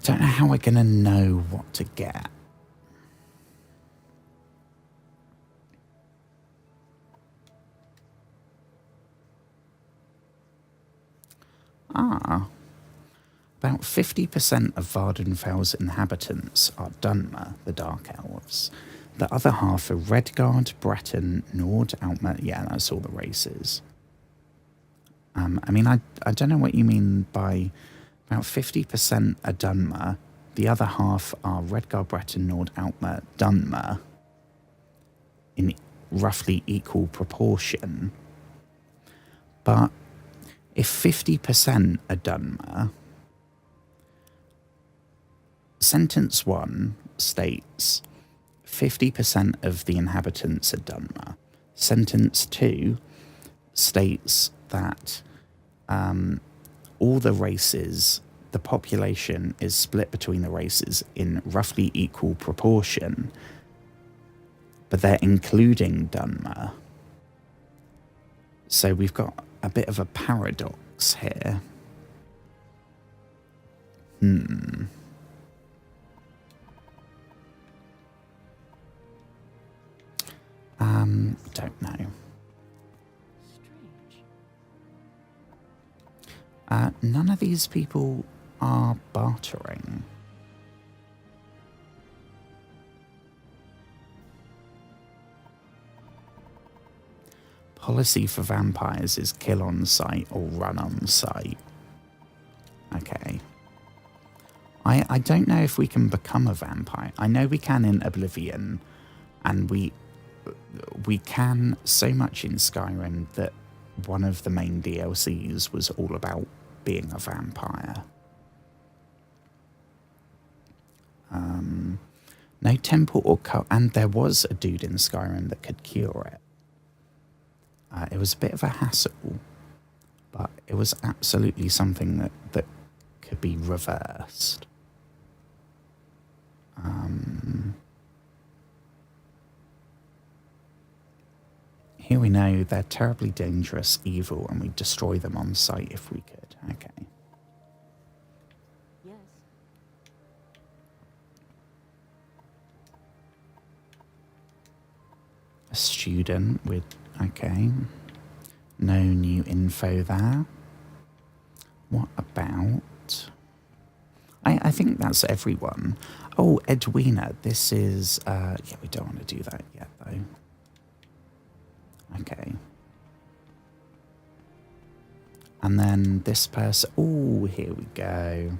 don't know how we're going to know what to get. About 50% of Vardenfell's inhabitants are Dunmer, the Dark Elves. The other half are Redguard, Breton, Nord, Outmer. Yeah, that's all the races. I mean, I don't know what you mean by about 50% are Dunmer. The other half are Redguard, Breton, Nord, Outmer, Dunmer in roughly equal proportion. But if 50% are Dunmer, Sentence 1 states 50% of the inhabitants are Dunmer. Sentence 2 states that all the races, the population is split between the races in roughly equal proportion, but they're including Dunmer. So we've got a bit of a paradox here. Don't know. Strange. None of these people are bartering. Policy for vampires is kill on sight or run on sight. Okay. I don't know if we can become a vampire. I know we can in Oblivion, and we can so much in Skyrim that one of the main DLCs was all about being a vampire. No temple or cult, and there was a dude in Skyrim that could cure it. It was a bit of a hassle, but it was absolutely something that could be reversed. Here we know they're terribly dangerous, evil, and we'd destroy them on sight if we could. Okay. Yes. A student with... Okay. No new info there. What about... I think that's everyone. Oh, Edwina. This is... yeah, we don't want to do that yet, though. Okay. And then this person... Oh, here we go.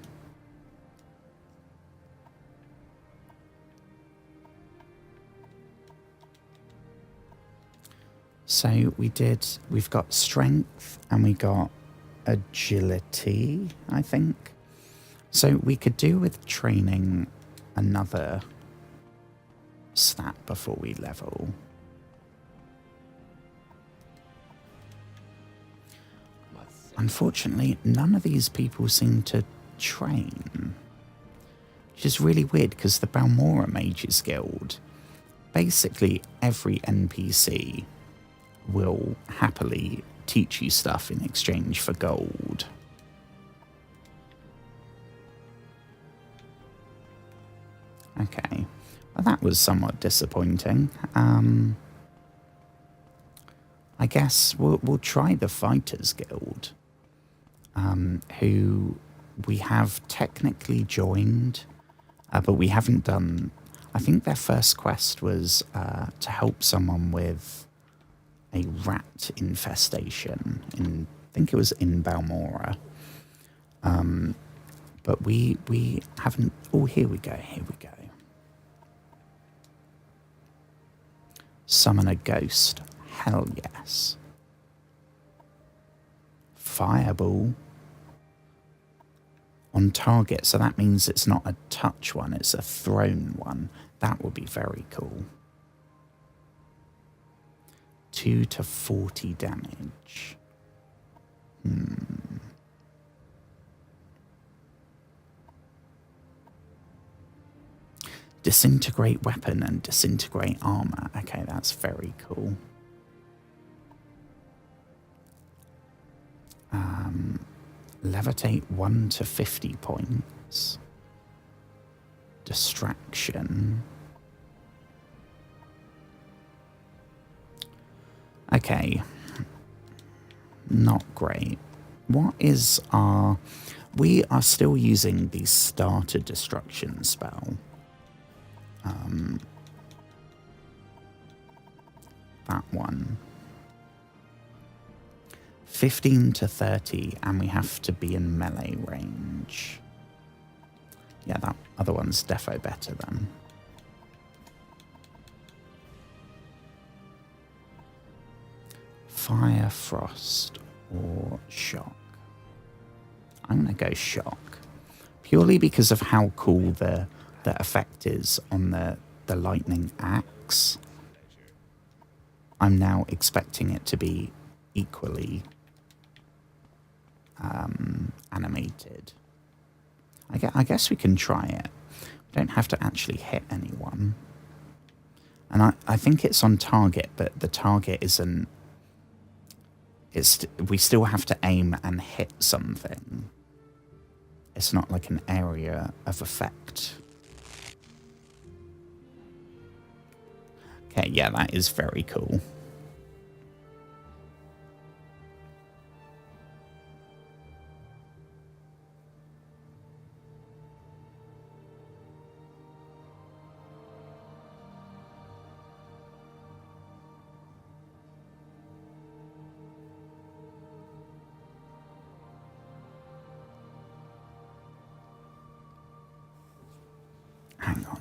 So we've got strength and we got agility, I think. So we could do with training another stat before we level. Unfortunately, none of these people seem to train. Which is really weird because the Balmora Mages Guild basically every NPC will happily teach you stuff in exchange for gold. Okay, well, that was somewhat disappointing. I guess we'll try the Fighters Guild, who we have technically joined, but we haven't done. I think their first quest was to help someone with a rat infestation in, I think it was in Balmora. But we haven't. Oh, here we go. Here we go. Summon a ghost. Hell yes. Fireball. On target, so that means it's not a touch one, it's a thrown one. That would be very cool. 2 to 40 damage. Disintegrate weapon and disintegrate armor. Okay, that's very cool. Levitate 1 to 50 points. Distraction. Okay. Not great. What is our... We are still using the starter destruction spell. That one. 15 to 30, and we have to be in melee range. Yeah, that other one's defo better then. Fire, frost, or shock. I'm going to go shock. Purely because of how cool the effect is on the lightning axe. I'm now expecting it to be equally animated. I guess we can try it. We don't have to actually hit anyone. And I think it's on target, but the target isn't... we still have to aim and hit something. It's not like an area of effect. Okay, yeah, that is very cool. Hang on.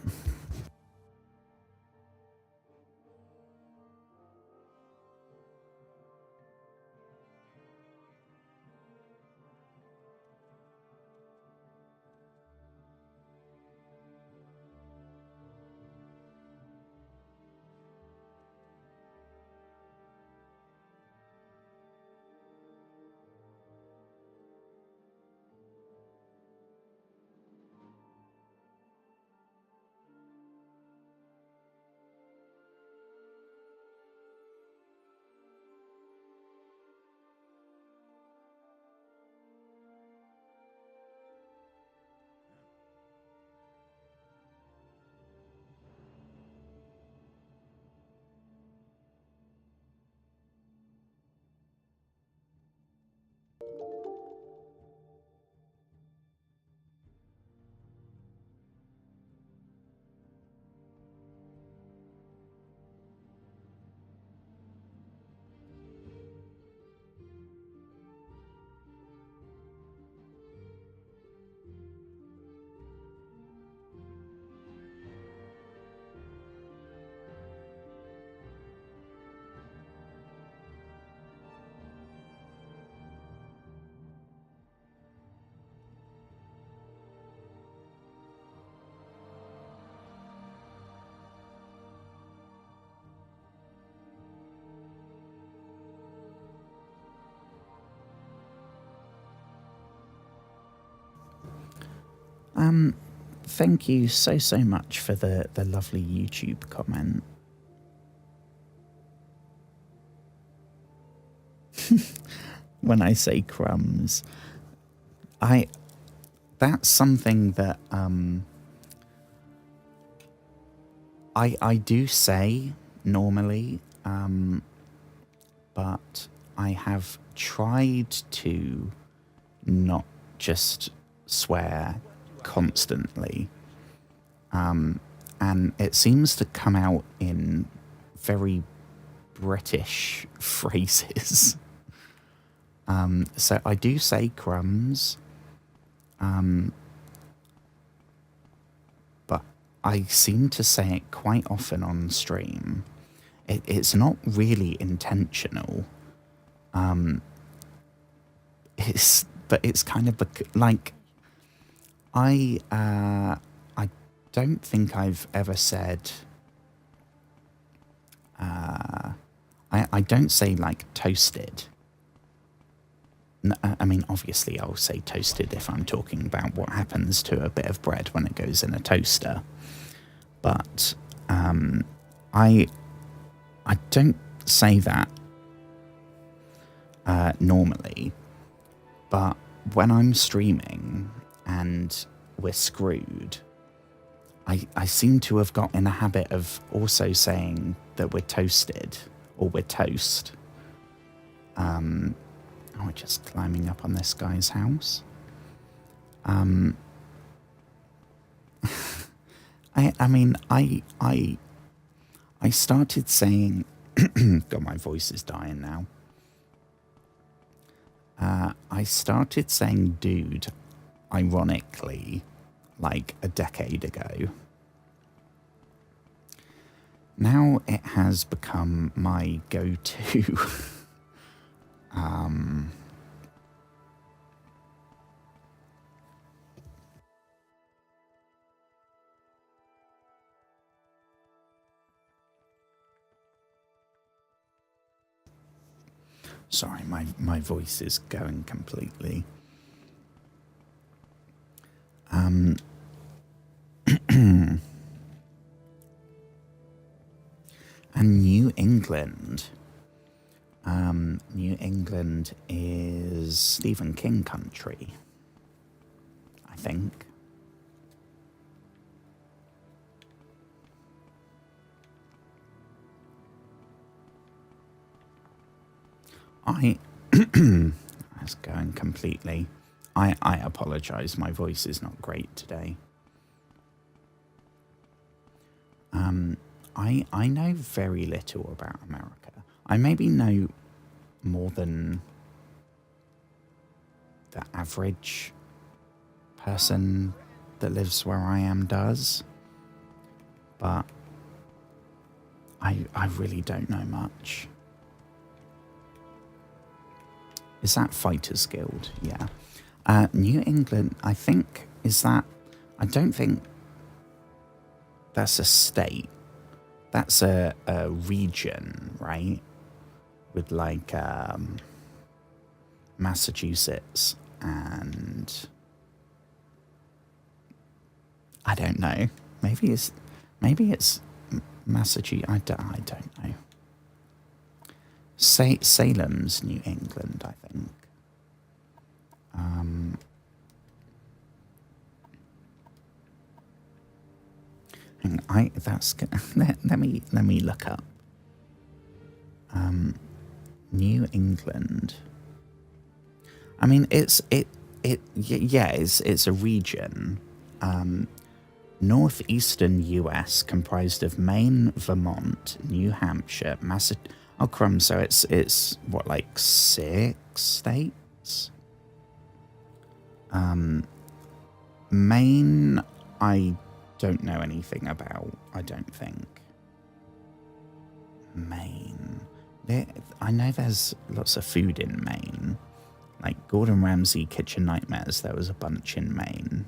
Thank you so much for the lovely YouTube comment. when I say crumbs. That's something that I do say normally, but I have tried to not just swear constantly. And it seems to come out in very British phrases. So I do say crumbs, but I seem to say it quite often on stream. It's not really intentional. But it's kind of like I don't think I've ever said. I don't say like toasted. I mean, obviously, I'll say toasted if I'm talking about what happens to a bit of bread when it goes in a toaster. But I don't say that normally. But when I'm streaming and we're screwed, I seem to have got in a habit of also saying that we're toasted or we're toast. We're just climbing up on this guy's house. I mean, I started saying, God, my voice is dying now. I started saying dude, ironically, like a decade ago. Now it has become my go-to. Sorry, my voice is going completely. And New England. New England is Stephen King country, I think. That's going completely. I apologize. My voice is not great today. I know very little about America. I maybe know more than the average person that lives where I am does. But I really don't know much. Is that Fighters Guild? Yeah. New England, I think, is that... I don't think that's a state. That's a region, right? With like Massachusetts and... I don't know. Maybe it's Massachusetts. I don't know. Salem's New England, I think. Let me look up. New England. I mean, it's a region. Northeastern US, comprised of Maine, Vermont, New Hampshire, Massachusetts. Oh, crumbs. So it's what, like 6 states? Maine, I don't know anything about, I don't think. Maine. I know there's lots of food in Maine. Like Gordon Ramsay Kitchen Nightmares, there was a bunch in Maine.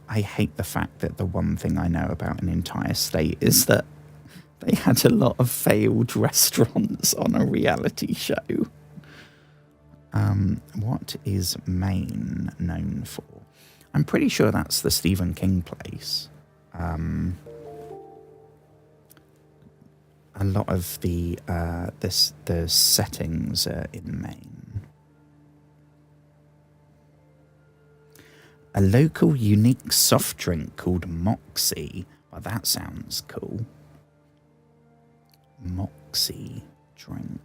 I hate the fact that the one thing I know about an entire state is that they had a lot of failed restaurants on a reality show. What is Maine known for? I'm pretty sure that's the Stephen King place. A lot of the settings are in Maine. A local unique soft drink called Moxie. Well, that sounds cool. Moxie drink.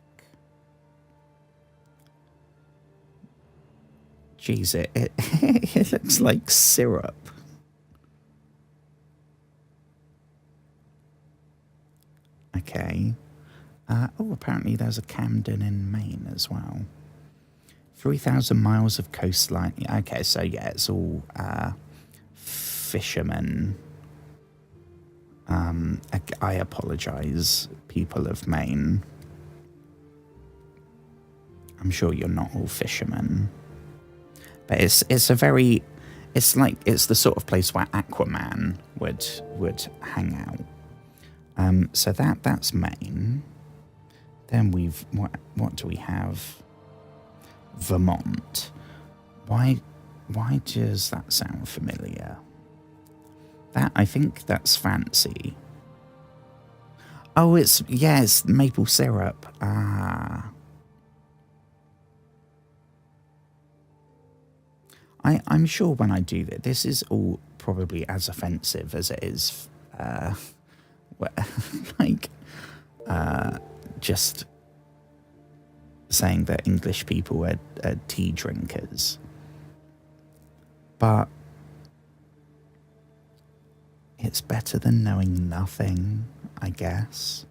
Jeez, it looks like syrup. Okay. Oh, apparently there's a Camden in Maine as well. 3,000 miles of coastline. Okay, so yeah, it's all fishermen. I apologise, people of Maine. I'm sure you're not all fishermen. But it's the sort of place where Aquaman would hang out. So that's Maine. Then what do we have? Vermont. Why does that sound familiar? I think that's fancy. Oh, it's maple syrup. Ah. I'm sure when I do that, this is all probably as offensive as it is, just saying that English people are tea drinkers. But it's better than knowing nothing, I guess.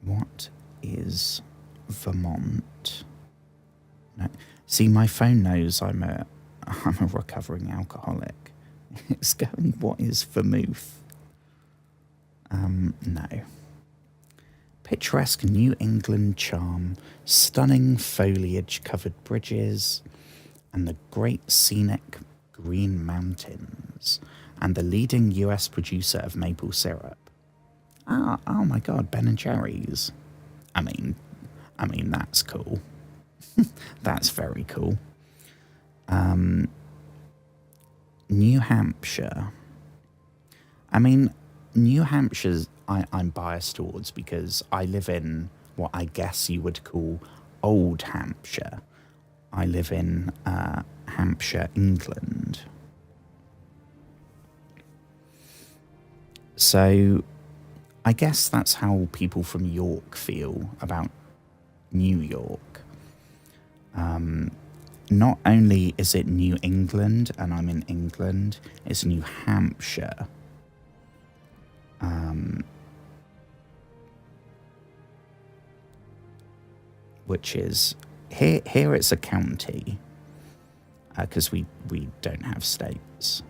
What is Vermont? No. See, my phone knows I'm a recovering alcoholic. It's going, what is vermouth? No. Picturesque New England charm, stunning foliage-covered bridges, and the great scenic Green Mountains, and the leading US producer of maple syrup. Oh my God, Ben and Jerry's. I mean, that's cool. That's very cool. New Hampshire. I mean, New Hampshire's I'm biased towards because I live in what I guess you would call Old Hampshire. I live in Hampshire, England. So I guess that's how people from York feel about New York. Not only is it New England and I'm in England, it's New Hampshire. Which is here it's a county because we don't have states.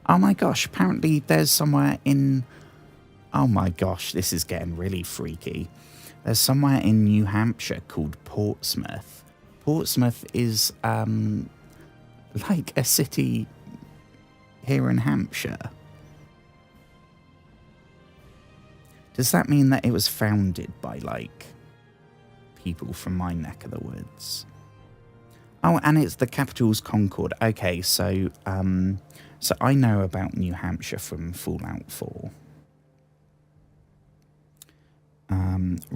Oh my gosh, apparently there's somewhere in, oh my gosh, this is getting really freaky. There's somewhere in New Hampshire called Portsmouth. Portsmouth is like a city here in Hampshire. Does that mean that it was founded by like people from my neck of the woods? Oh, and it's the capital's Concord. Okay, so I know about New Hampshire from Fallout 4.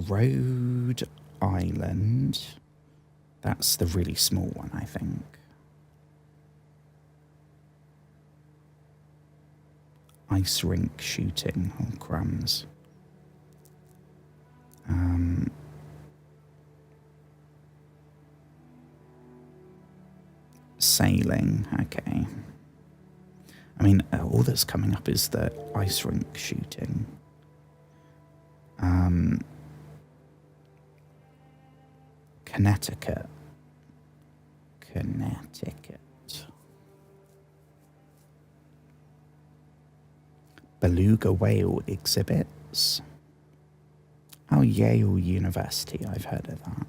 Rhode Island. That's the really small one, I think. Ice rink shooting. Oh, crumbs. Sailing, okay. I mean, all that's coming up is the ice rink shooting. Connecticut. Beluga whale exhibits. Oh, Yale University, I've heard of that.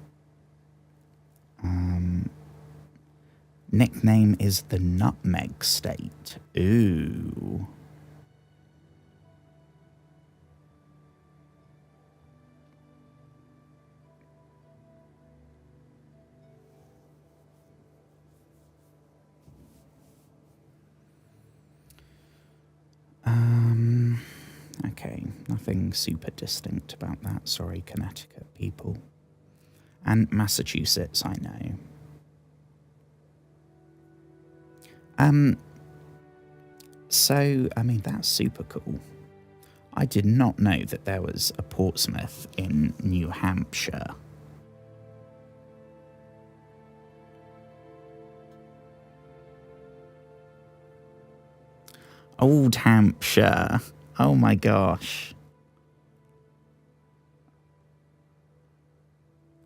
Nickname is the Nutmeg State. Ooh. Nothing super distinct about that. Sorry, Connecticut people. And Massachusetts, I know. So, I mean, that's super cool. I did not know that there was a Portsmouth in New Hampshire. Old Hampshire. Oh my gosh.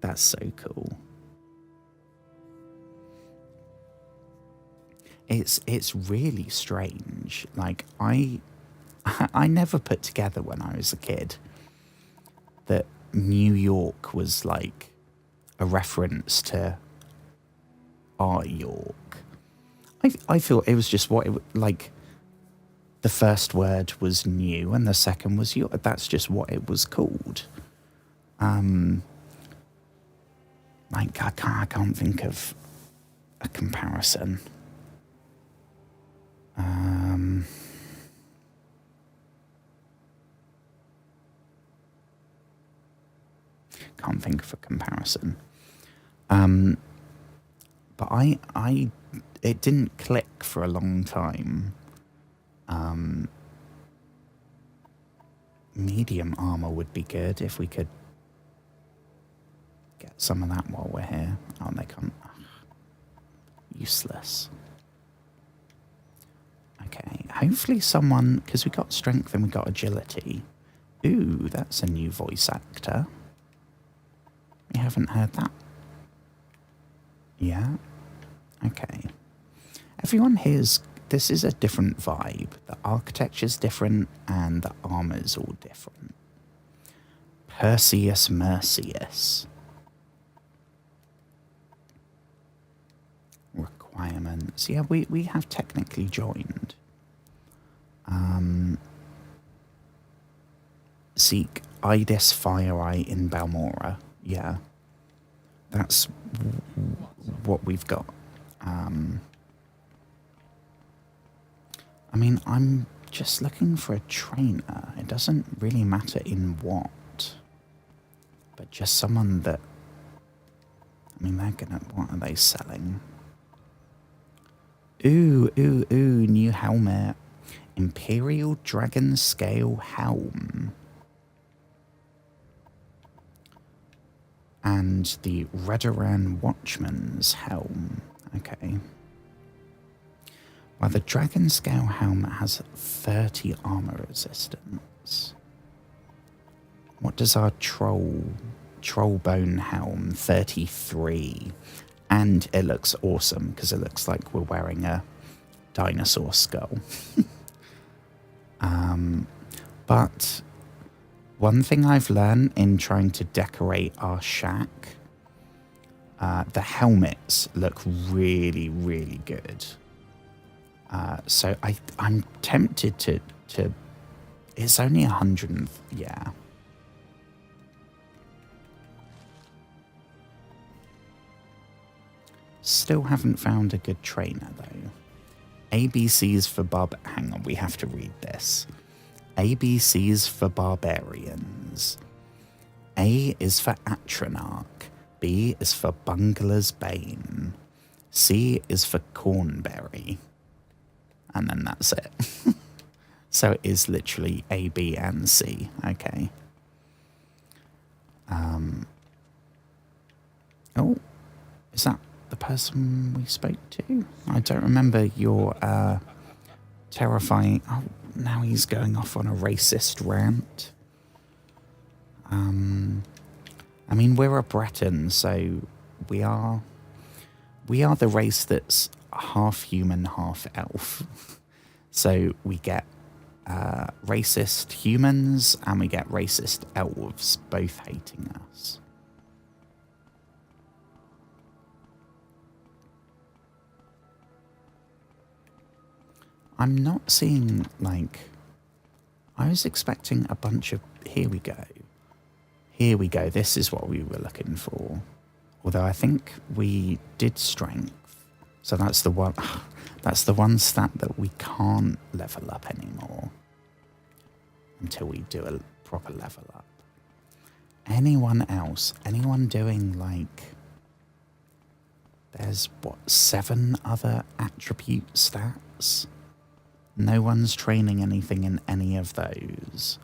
That's so cool. It's really strange. Like I never put together when I was a kid that New York was like a reference to our York. I thought it was just what it like. The first word was new and the second was York. That's just what it was called. Like I can't think of a comparison. Can't think of a comparison. But it didn't click for a long time. Medium armor would be good if we could get some of that while we're here. Oh, they can't. Useless. Okay, hopefully someone, because we got strength and we got agility. Ooh, that's a new voice actor. We haven't heard that. Yeah. Okay. Everyone here's, this is a different vibe. The architecture's different and the armor's all different. Perseus Mercius. Requirements. Yeah, we have technically joined. Seek Idis Fire Eye in Balmora. Yeah. That's what we've got. I mean, I'm just looking for a trainer. It doesn't really matter in what. But just someone that... I mean, they're gonna... What are they selling? Ooh, new helmet. Imperial Dragon Scale Helm. And the Redoran Watchman's Helm. Okay. Well, the Dragon Scale Helm has 30 armor resistance. What does our Trollbone Helm? 33. And it looks awesome because it looks like we're wearing a dinosaur skull. But one thing I've learned in trying to decorate our shack, the helmets look really, really good. So I'm tempted to it's only 100, yeah. Still haven't found a good trainer though. ABCs for hang on, we have to read this. ABCs for barbarians. A is for Atronach. B is for Bungler's Bane. C is for Cornberry. And then that's it. So it is literally A, B, and C. Okay. Oh, is that the person we spoke to? I don't remember your terrifying... Oh, now he's going off on a racist rant. I mean, we're a Breton, so we are the race that's half human, half elf. So we get racist humans and we get racist elves, both hating us. I'm not seeing, like... I was expecting a bunch of... Here we go. Here we go. This is what we were looking for. Although I think we did strength. So that's the one... That's the one stat that we can't level up anymore. Until we do proper level up. Anyone else? Anyone doing like... There's, what, 7 other attribute stats? No one's training anything in any of those.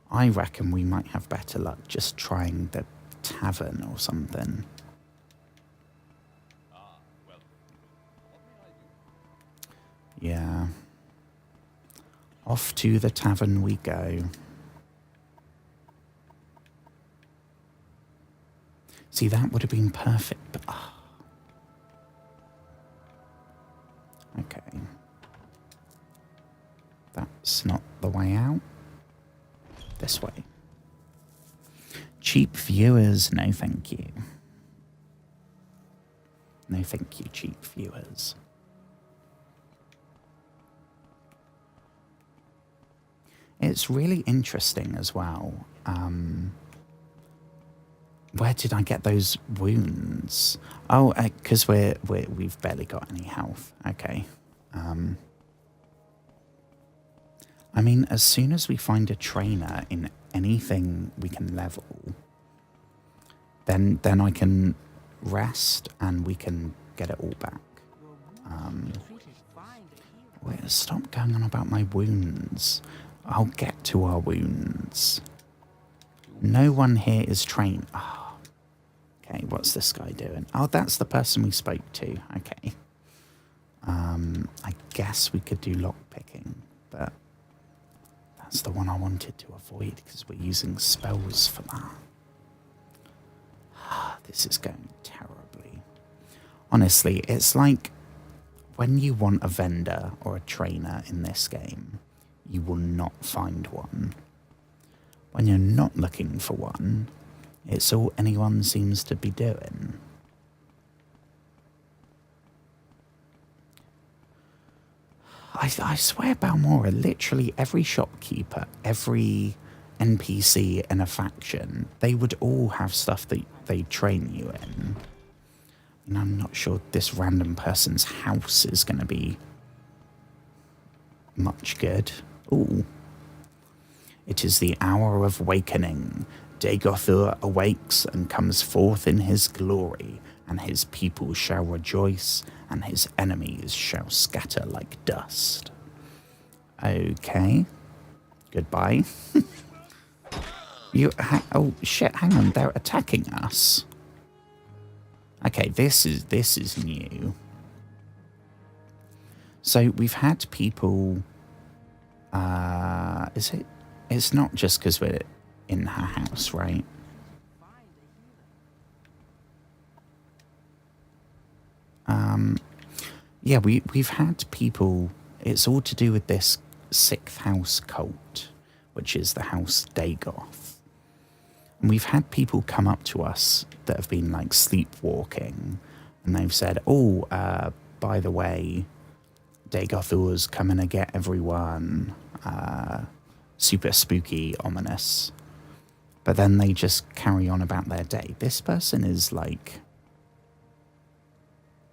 I reckon we might have better luck just trying the tavern or something. Yeah. Off to the tavern we go. See, that would have been perfect, but... Okay. That's not the way out. This way. Cheap viewers, no thank you. No thank you, cheap viewers. It's really interesting as well. Where did I get those wounds? Oh, because we've barely got any health. Okay. I mean, as soon as we find a trainer in anything we can level, then I can rest and we can get it all back. Wait, stop going on about my wounds. I'll get to our wounds. No one here is trained. Oh, okay, what's this guy doing? Oh, that's the person we spoke to. Okay. I guess we could do lockpicking, but that's the one I wanted to avoid because we're using spells for that. This is going terribly. Honestly, it's like when you want a vendor or a trainer in this game, you will not find one. When you're not looking for one, it's all anyone seems to be doing. I swear, Balmora, literally every shopkeeper, every NPC in a faction, they would all have stuff that they train you in. And I'm not sure this random person's house is going to be much good. Ooh. It is the hour of awakening. Dagothur awakes and comes forth in his glory, and his people shall rejoice, and his enemies shall scatter like dust. Okay. Goodbye. Oh shit, hang on, they're attacking us. Okay, this is new. So we've had people... is it? It's not just because we're in her house, right? Yeah, we've had people... It's all to do with this 6th house cult, which is the house Dagoth. And we've had people come up to us that have been like sleepwalking, and they've said, oh, by the way, Dagothur's coming to get everyone. Super spooky, ominous. But then they just carry on about their day. This person is like...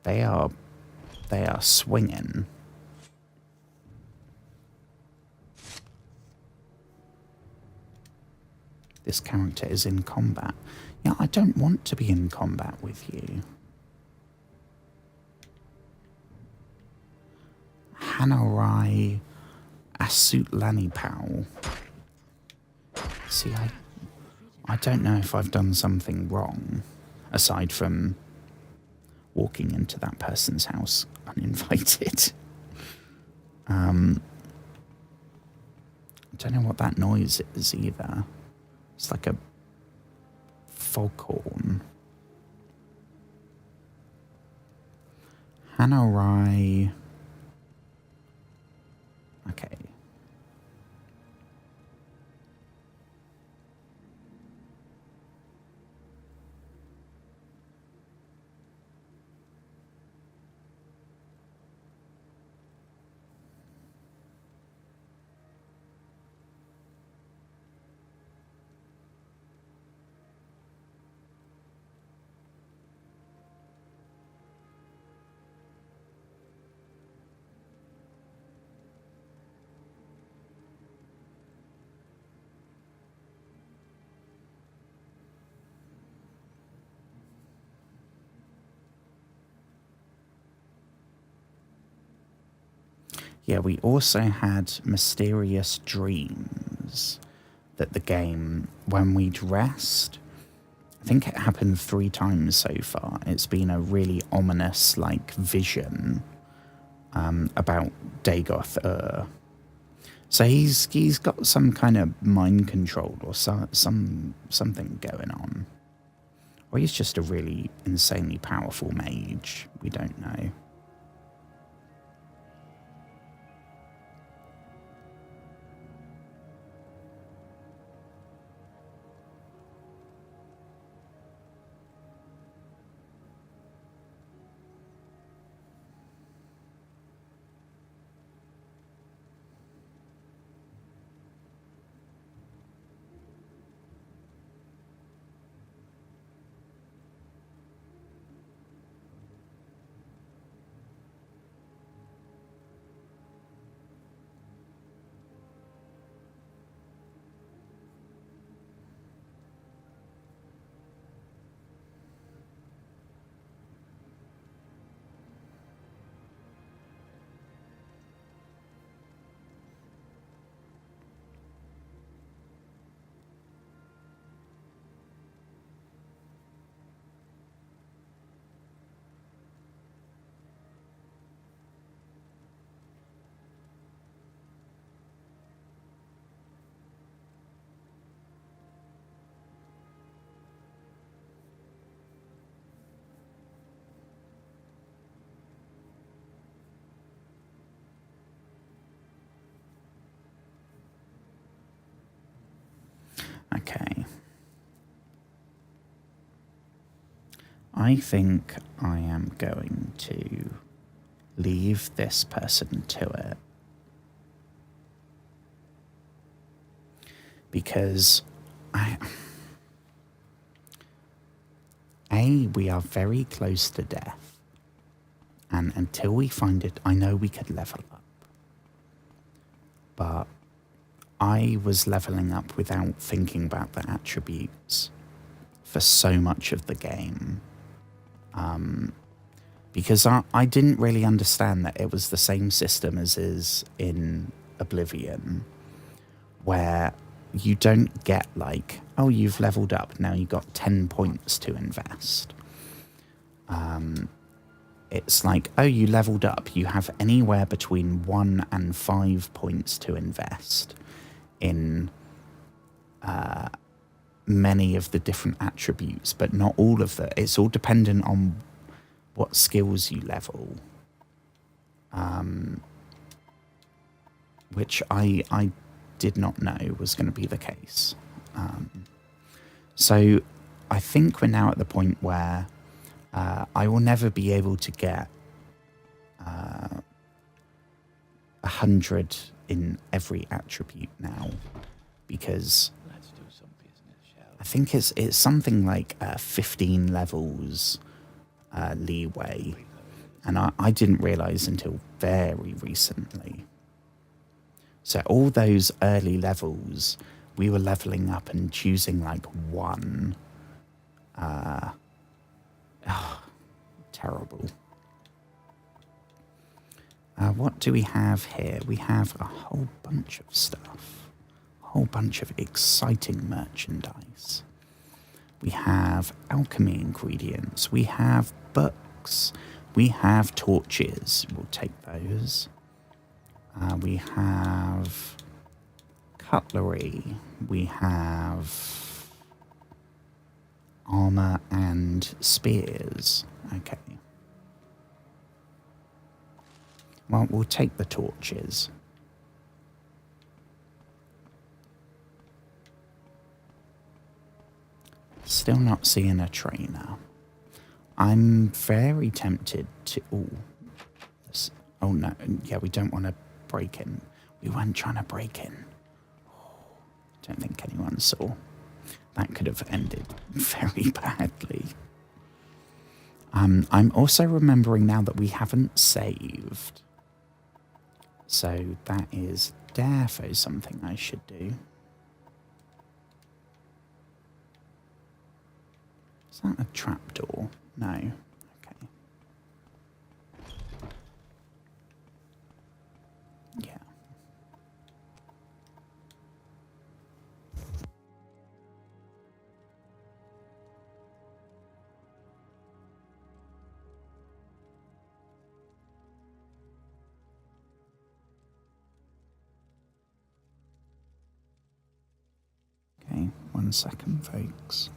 They are swinging. This character is in combat. Yeah, I don't want to be in combat with you. Hanarai Asutlanipau. See, I don't know if I've done something wrong, aside from walking into that person's house uninvited. I don't know what that noise is either. It's like a foghorn. Hanarai. Okay. Yeah, we also had mysterious dreams that the game, when we'd rest, I think it happened 3 times so far. It's been a really ominous, like, vision about Dagoth. So he's got some kind of mind control or something going on. Or he's just a really insanely powerful mage. We don't know. Okay. I think I am going to leave this person to it. Because we are very close to death. And until we find it, I know we could level up. But I was leveling up without thinking about the attributes for so much of the game. Because I didn't really understand that it was the same system as is in Oblivion, where you don't get like, oh, you've leveled up, now you've got 10 points to invest. It's like, oh, you leveled up, you have anywhere between 1 and 5 points to invest in many of the different attributes, but not all of them. It's all dependent on what skills you level, which I did not know was going to be the case. So I think we're now at the point where I will never be able to get 100 in every attribute now, because Let's do some business, shall we? I think it's something like 15 levels leeway, and I didn't realize until very recently. So all those early levels, we were leveling up and choosing like one. Terrible. What do we have here? We have a whole bunch of stuff. A whole bunch of exciting merchandise. We have alchemy ingredients. We have books. We have torches. We'll take those. We have cutlery. We have armor and spears. Okay. Well, we'll take the torches. Still not seeing a trainer. I'm very tempted to... Oh, no. Yeah, we don't want to break in. We weren't trying to break in. Don't think anyone saw. That could have ended very badly. I'm also remembering now that we haven't saved. So that is defo something I should do. Is that a trapdoor? No. Okay. 1 second, folks.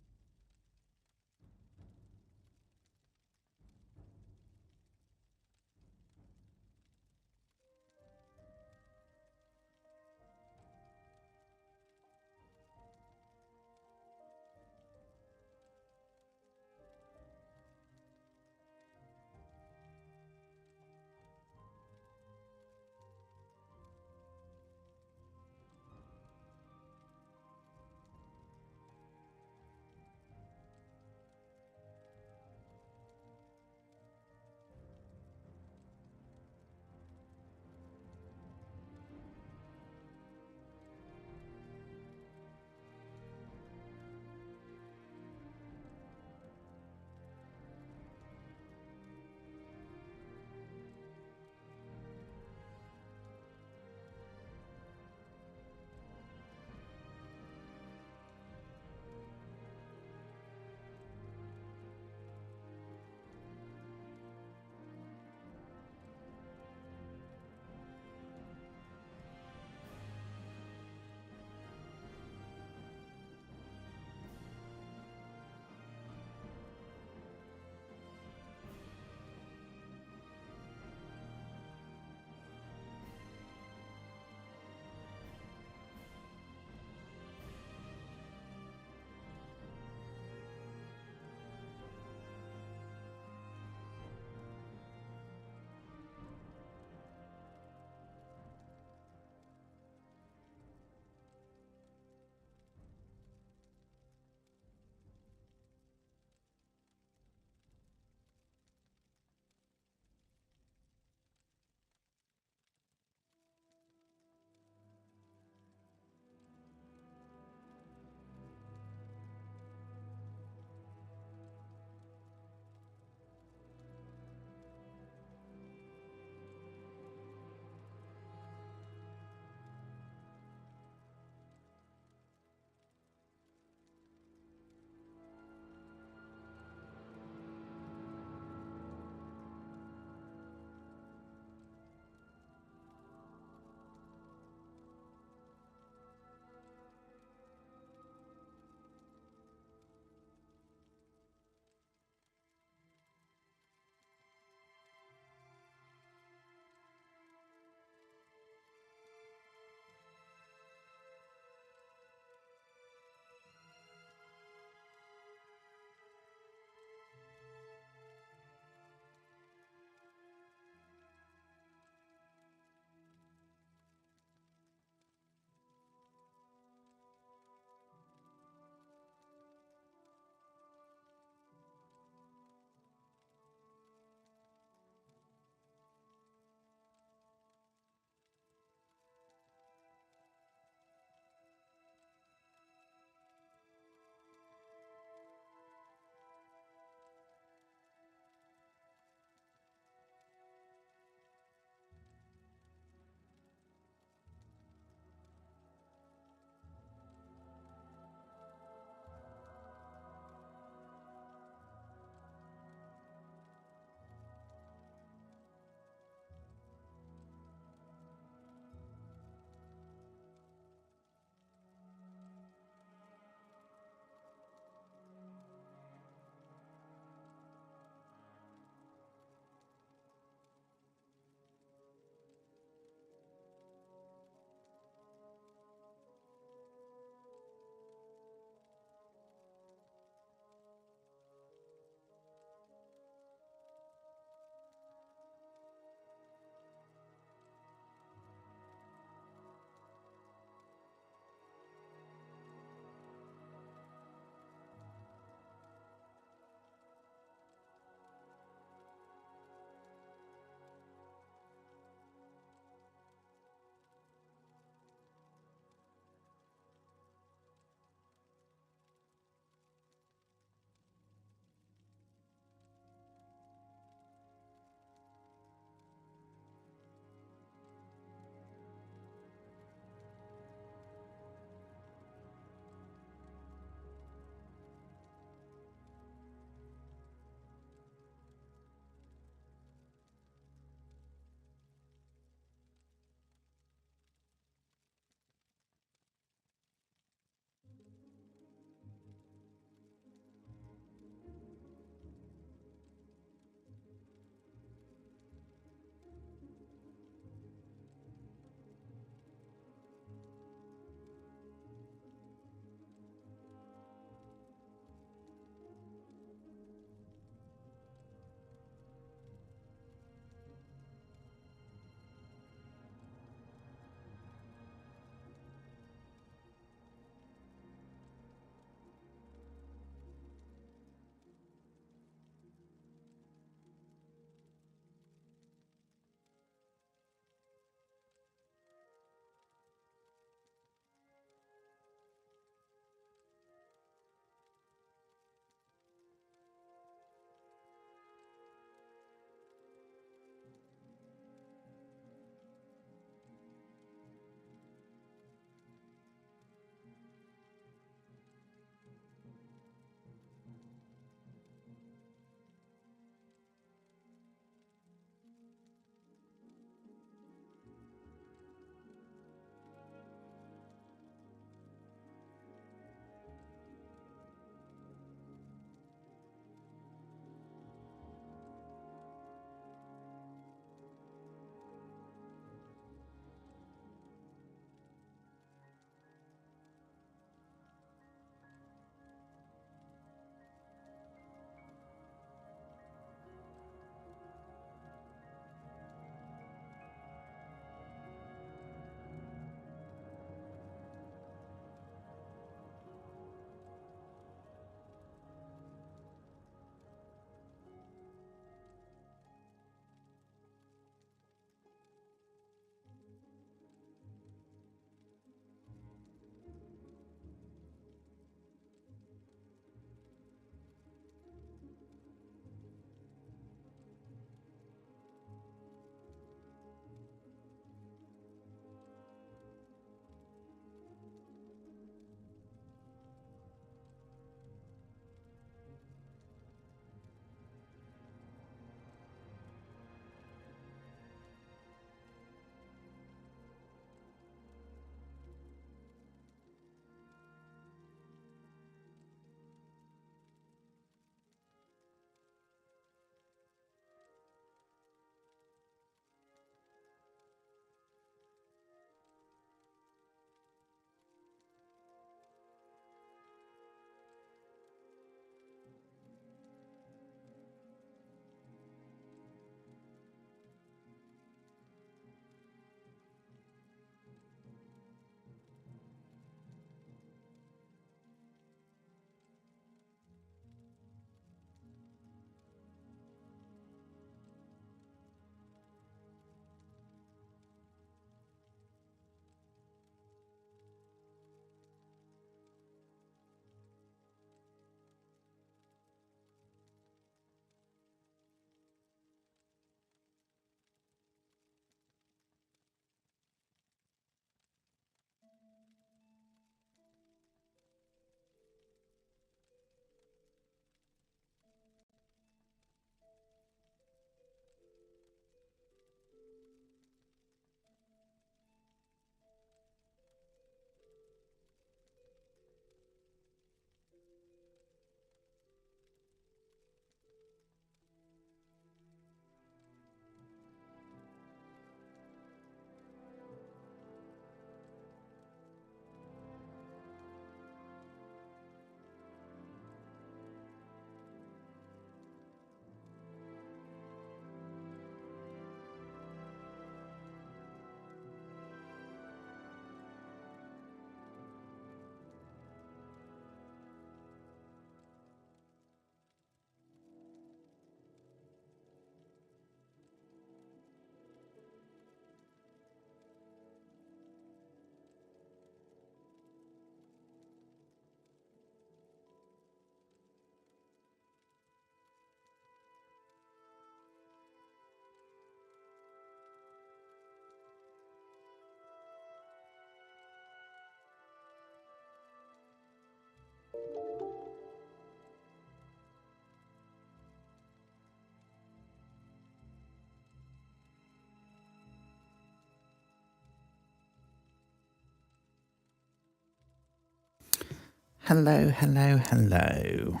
Hello, hello, hello.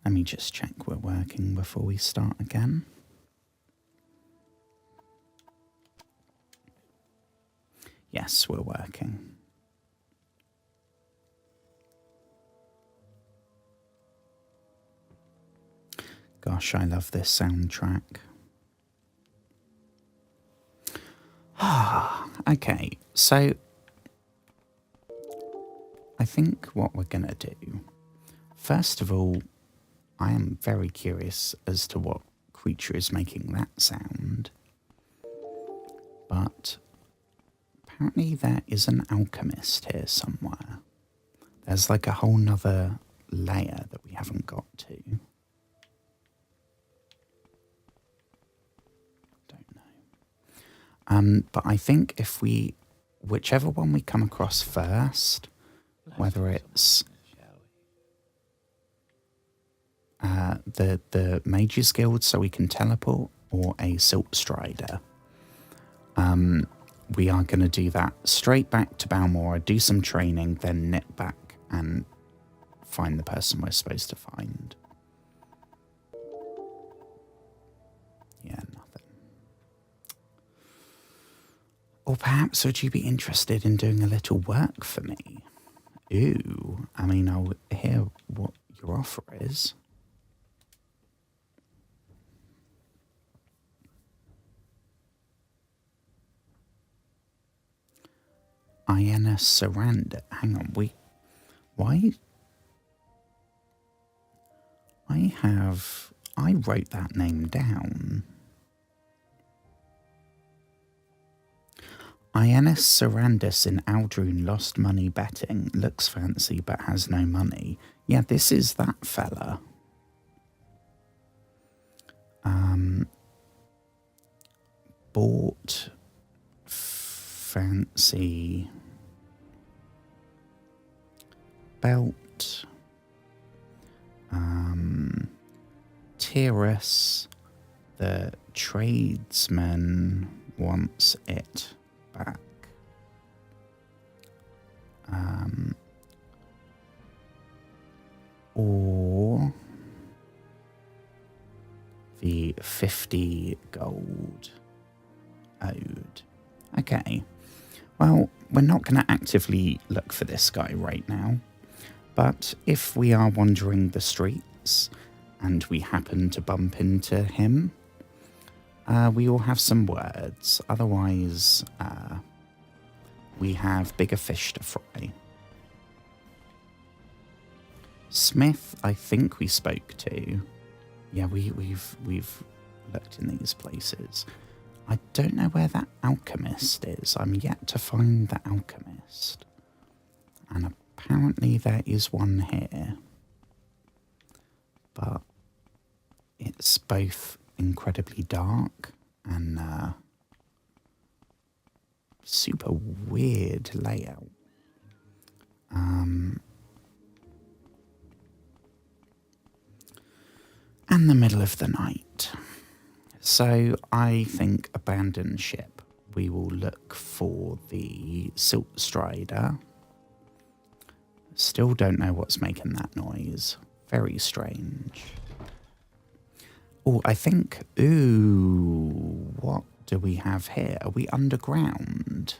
Let me just check we're working before we start again. Yes, we're working. Gosh, I love this soundtrack. Okay, so I think what we're going to do, first of all, I am very curious as to what creature is making that sound. But apparently there is an alchemist here somewhere. There's like a whole nother layer that we haven't got to. Don't know. But I think if we, whichever one we come across first, whether it's the Mages Guild so we can teleport, or a Silt Strider, we are going to do that straight back to Balmora, do some training, then nip back and find the person we're supposed to find. Yeah, nothing. Or perhaps would you be interested in doing a little work for me? Ooh, I mean, I'll hear what your offer is. Iena Saranda. Hang on, why? I wrote that name down. Ionis Sarandis in Aldrune lost money betting. Looks fancy but has no money. Yeah, this is that fella. Bought fancy belt. Tyrus, the tradesman, wants it back. Or the 50 gold owed. Okay. Well, we're not going to actively look for this guy right now. But if we are wandering the streets and we happen to bump into him, we will have some words. Otherwise, we have bigger fish to fry. Smith, I think we spoke to. Yeah, we've looked in these places. I don't know where that alchemist is. I'm yet to find the alchemist. And apparently there is one here. But it's both incredibly dark and super weird layout. And the middle of the night. So I think abandoned ship. We will look for the Silt Strider. Still don't know what's making that noise. Very strange. Oh, I think... Ooh, what do we have here? Are we underground?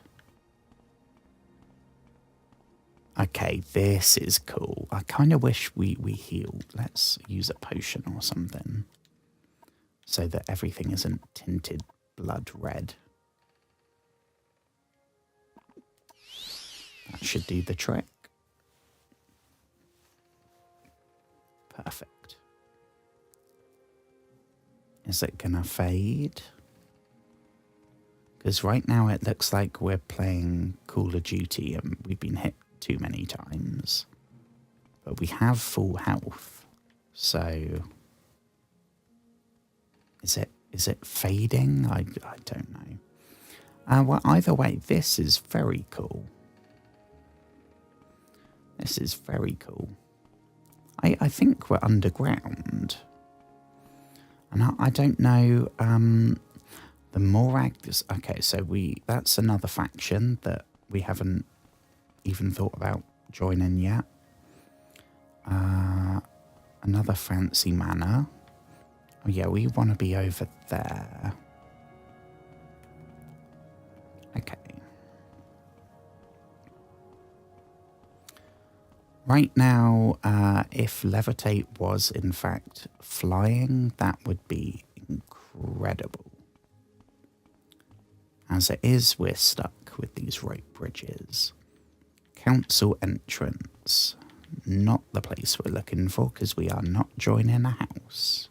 Okay, this is cool. I kind of wish we healed. Let's use a potion or something. So that everything isn't tinted blood red. That should do the trick. Perfect. Is it gonna fade? Because right now it looks like we're playing Call of Duty and we've been hit too many times. But we have full health. So is it fading? I don't know. Well, either way, this is very cool. This is very cool. I think we're underground. And I don't know, the Morag... Okay, so that's another faction that we haven't even thought about joining yet. Another fancy manor. Oh yeah, we want to be over there. Okay. Right now, if levitate was in fact flying, that would be incredible. As it is, we're stuck with these rope bridges. Council entrance. Not the place we're looking for, because we are not joining a house.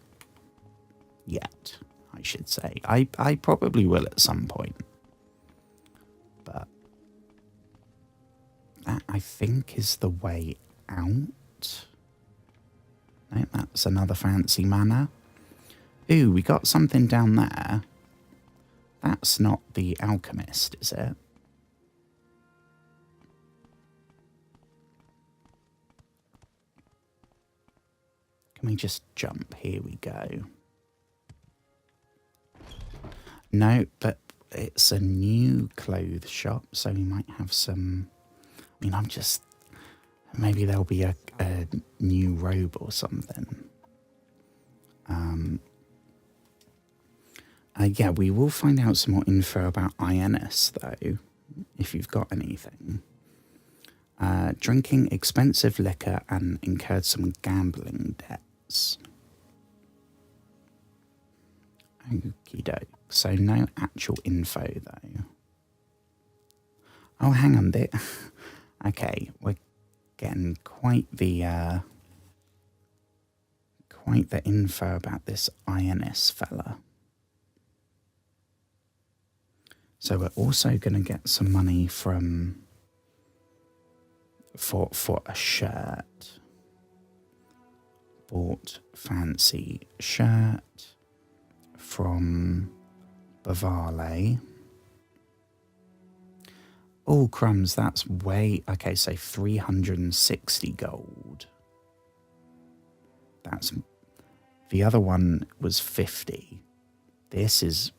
Yet, I should say. I probably will at some point. But that, I think, is the way out. No, that's another fancy manor. Ooh, we got something down there. That's not the alchemist, is it? Can we just jump? Here we go. No, but it's a new clothes shop, so we might have some... I mean, I'm just... Maybe there'll be a new robe or something. Yeah, we will find out some more info about Ionis, though, if you've got anything. Drinking expensive liquor and incurred some gambling debts. Okie doke. So no actual info, though. Oh, hang on, okay, we're getting quite the info about this Ionis fella. So we're also going to get some money from for a shirt. Bought fancy shirt from Bavale. Oh, crumbs, that's way... Okay, so 360 gold. That's... The other one was 50. This is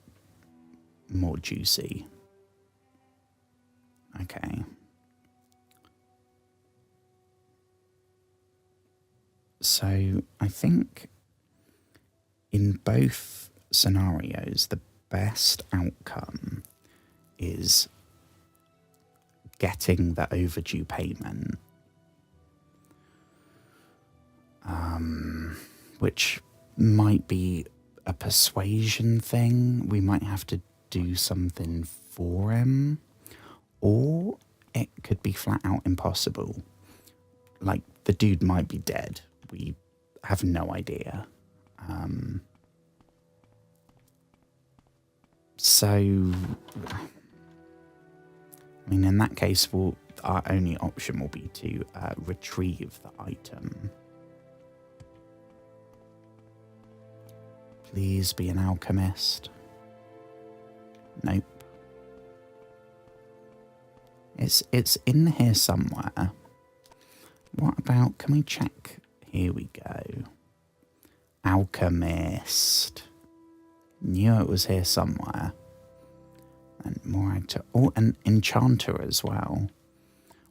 more juicy. Okay. So, I think in both scenarios, the best outcome is getting the overdue payment, which might be a persuasion thing. We might have to do something for him, or it could be flat out impossible. Like, the dude might be dead. We have no idea. So, I mean, in that case, our only option will be to retrieve the item. Please be an alchemist. Nope. It's in here somewhere. What about, can we check? Here we go. Alchemist. Knew it was here somewhere. And more actor. Oh, an enchanter as well.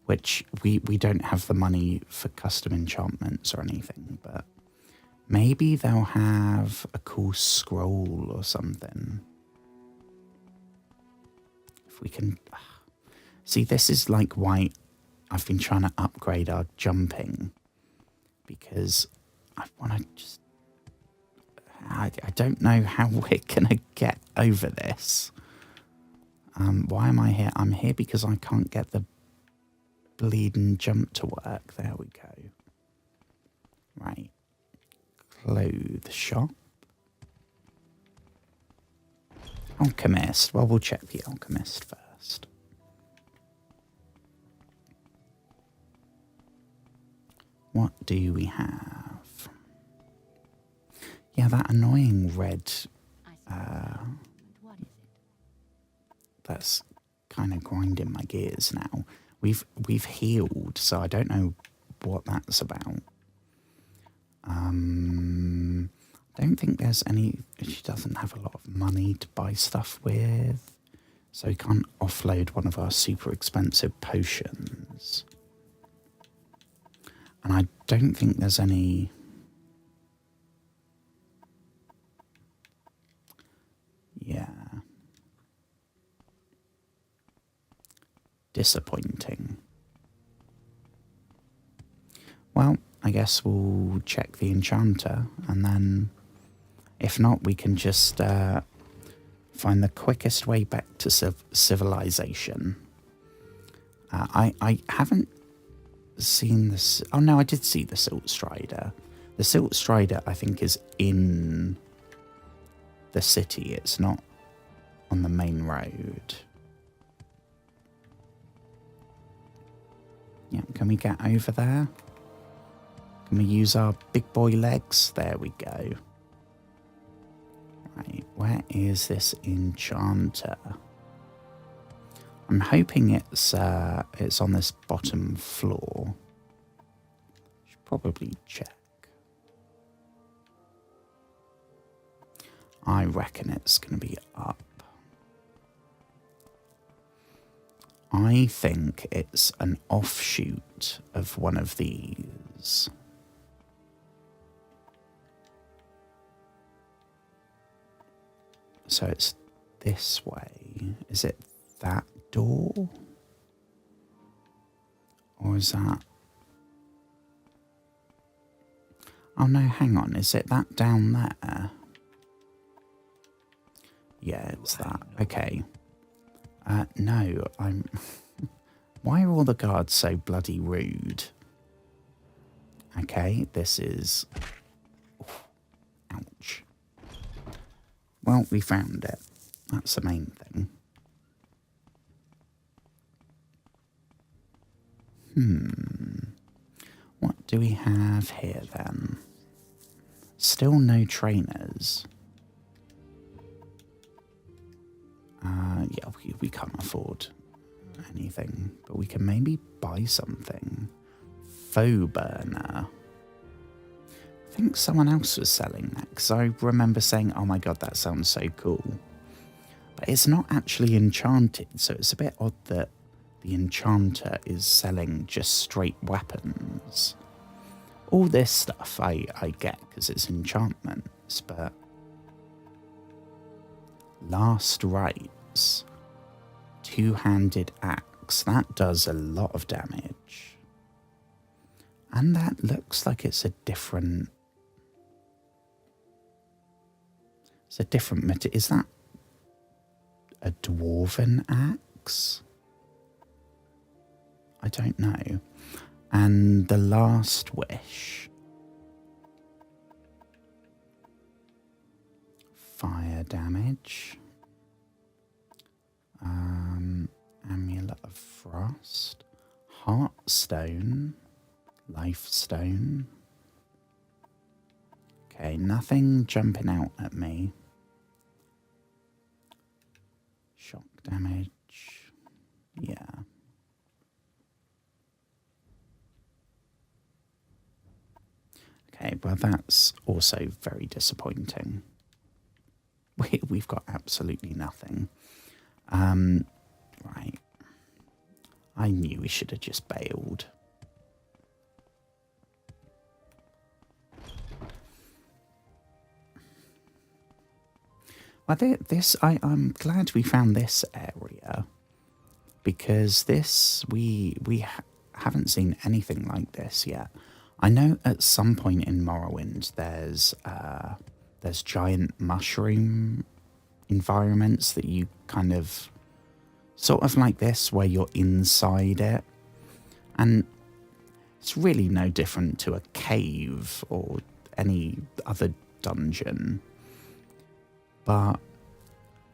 Which we don't have the money for custom enchantments or anything, but maybe they'll have a cool scroll or something. If we can... See, this is like why I've been trying to upgrade our jumping. Because I want to just... I don't know how we're going to get over this. Why am I here? I'm here because I can't get the bleeding jump to work. There we go. Right. Clothes shop. Alchemist. Well, we'll check the alchemist first. What do we have? Yeah, that annoying red... What is it? That's kind of grinding my gears now. We've healed, so I don't know what that's about. Don't think there's any... She doesn't have a lot of money to buy stuff with, so we can't offload one of our super expensive potions. And I don't think there's any... Yeah. Disappointing. Well, I guess we'll check the enchanter, and then if not, we can just find the quickest way back to civilization. I haven't seen this. Oh no, I did see the Silt Strider. The Silt Strider, I think, is in the city. It's not on the main road. Yeah, can we get over there? Can we use our big boy legs? There we go. Right, where is this enchanter? I'm hoping it's on this bottom floor. Should probably check. I reckon it's going to be up. I think it's an offshoot of one of these. So it's this way. Is it that door? Or is that... Oh no, hang on. Is it that down there? Yeah, it's that. Okay. No, I'm... Why are all the guards so bloody rude? Okay, this is... Ouch. Well, we found it. That's the main thing. What do we have here then? Still no trainers. Yeah, we can't afford anything, but we can maybe buy something. Faux burner. I think someone else was selling that because I remember saying, oh my god, that sounds so cool. But it's not actually enchanted, so it's a bit odd that the enchanter is selling just straight weapons. All this stuff I get because it's enchantments, but... Last Rites. Two-handed axe. That does a lot of damage. And that looks like it's a different... It's a different material. Is that a dwarven axe? I don't know. And the Last Wish. Fire damage. Amulet of Frost. Heartstone. Lifestone. Okay, nothing jumping out at me. Shock damage. Yeah. Okay, well that's also very disappointing. We've got absolutely nothing. Right. I knew we should have just bailed. Well, I'm glad we found this area because we haven't seen anything like this yet. I know at some point in Morrowind there's giant mushroom environments that you kind of sort of like this where you're inside it, and it's really no different to a cave or any other dungeon, but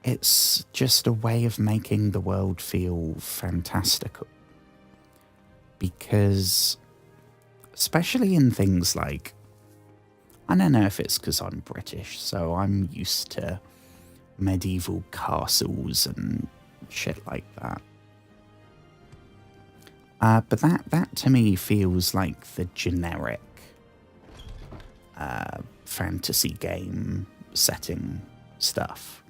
it's just a way of making the world feel fantastical, because especially in things like, I don't know if it's because I'm British, so I'm used to medieval castles and shit like that. But that to me feels like the generic fantasy game setting stuff.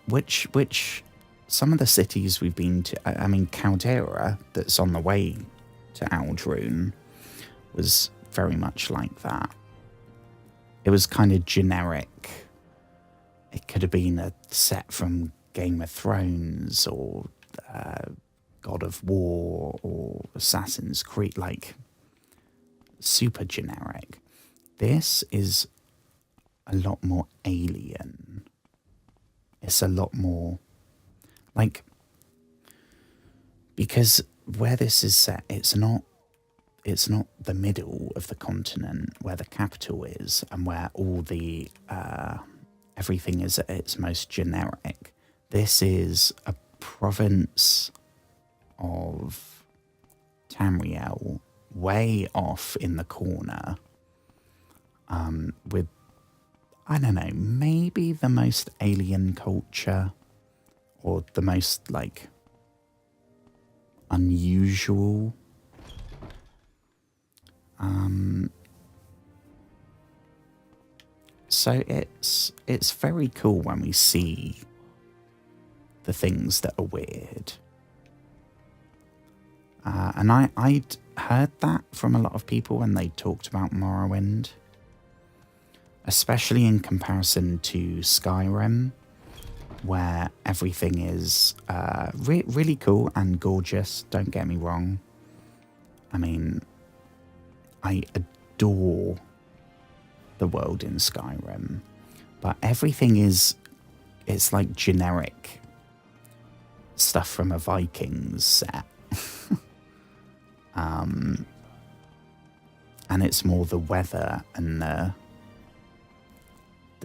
Which some of the cities we've been to, I mean, Caldera, that's on the way to Aldrune was very much like that. It was kind of generic. It could have been a set from Game of Thrones or God of War or Assassin's Creed, like super generic. This is a lot more alien. It's a lot more like, because where this is set, it's not the middle of the continent where the capital is and where all the everything is at its most generic. This is a province of Tamriel, way off in the corner, with, I don't know, maybe the most alien culture, or the most, like, unusual. So it's very cool when we see the things that are weird. And I'd heard that from a lot of people when they talked about Morrowind, especially in comparison to Skyrim, where everything is really cool and gorgeous, don't get me wrong. I mean, I adore the world in Skyrim, but everything it's like generic stuff from a Vikings set. And it's more the weather and the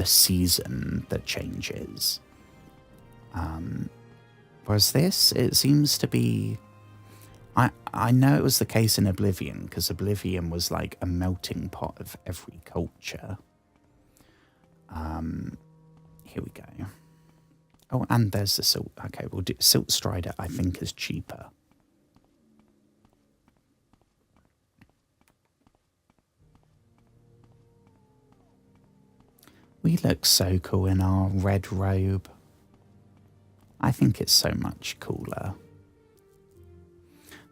season that changes. Whereas this, it seems to be... I know it was the case in Oblivion, because Oblivion was like a melting pot of every culture. Here we go. Oh, and there's the Silt. Okay, we'll do Silt Strider, I think, is cheaper. We look so cool in our red robe. I think it's so much cooler.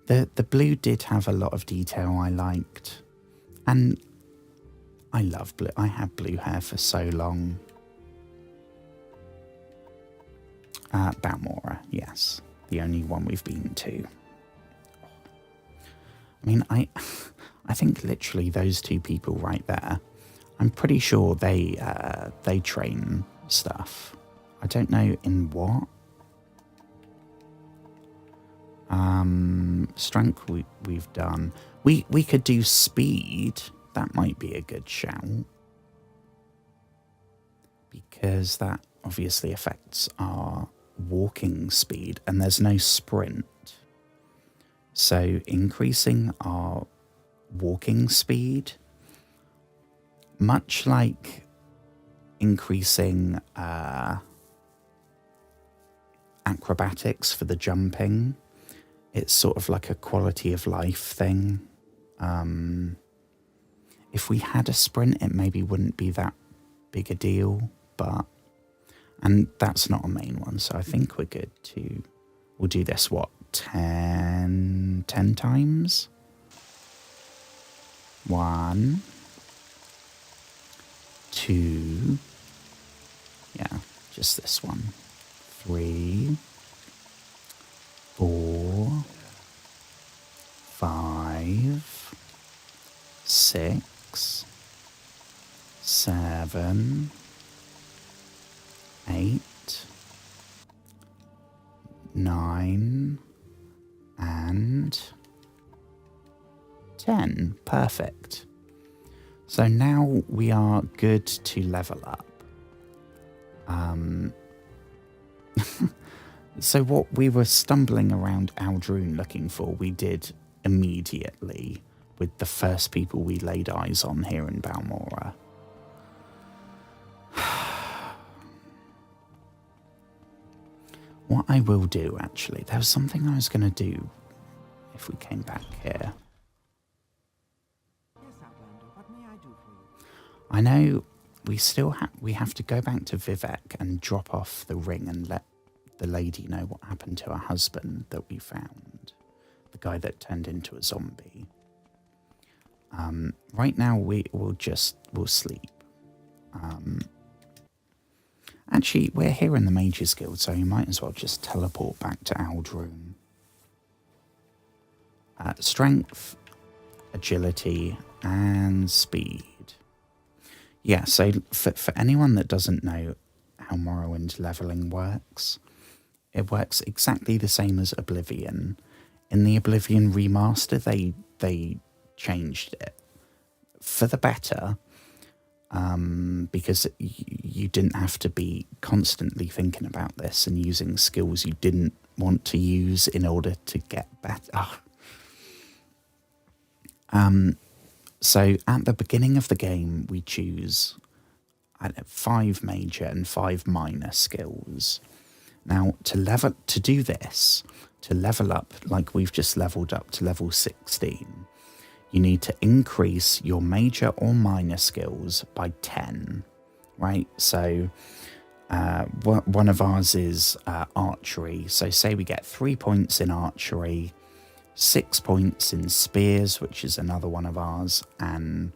The blue did have a lot of detail I liked. And I love blue. I had blue hair for so long. Balmora, yes. The only one we've been to. I mean, I think literally those two people right there, I'm pretty sure they train stuff. I don't know in what. Strength we've done. We could do speed. That might be a good shout. Because that obviously affects our walking speed, and there's no sprint. So increasing our walking speed, much like increasing acrobatics for the jumping, it's sort of like a quality of life thing. If we had a sprint, it maybe wouldn't be that big a deal, but... And that's not a main one, so I think we're good to... We'll do this, what, 10 times? 1, 2... Yeah, just this one. 3... 4, 5, 6, 7, 8, 9, and 10. Perfect. So now we are good to level up. So what we were stumbling around Aldrune looking for, we did immediately with the first people we laid eyes on here in Balmora. What I will do, actually, there was something I was going to do if we came back here. Yes, Outlander, what may I do for you? I know we have to go back to Vivek and drop off the ring and let the lady know what happened to her husband that we found. the guy that turned into a zombie. Right now we'll sleep. Actually, we're here in the Mages Guild, so you might as well just teleport back to Aldroom. Strength, agility, and speed. Yeah, so for anyone that doesn't know how Morrowind leveling works, it works exactly the same as Oblivion. In the Oblivion remaster, they changed it for the better, because you didn't have to be constantly thinking about this and using skills you didn't want to use in order to get better. So at the beginning of the game, we choose 5 major and 5 minor skills. Now, to do this, to level up like we've just leveled up to level 16, you need to increase your major or minor skills by 10, right? So one of ours is archery. So say we get 3 points in archery, 6 points in spears, which is another one of ours, and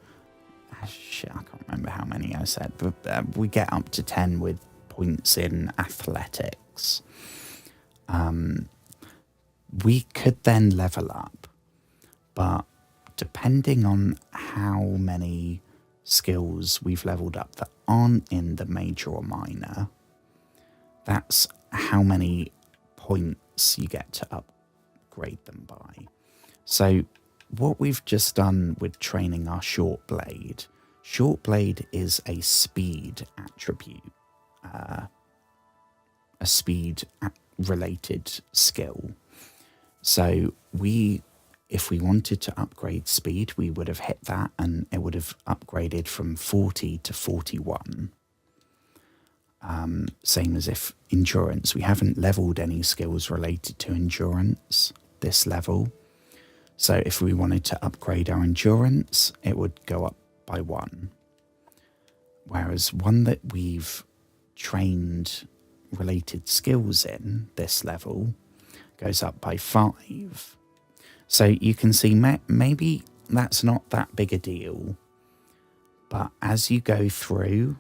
shit, I can't remember how many I said, but we get up to 10 with points in athletics. We could then level up, but depending on how many skills we've leveled up that aren't in the major or minor, that's how many points you get to upgrade them by. So what we've just done with training our short blade is a speed attribute, a speed related skill. So if we wanted to upgrade speed, we would have hit that and it would have upgraded from 40 to 41. Same as if endurance, we haven't leveled any skills related to endurance this level. So if we wanted to upgrade our endurance, it would go up by 1. Whereas one that we've trained related skills in this level goes up by 5. So you can see maybe that's not that big a deal, but as you go through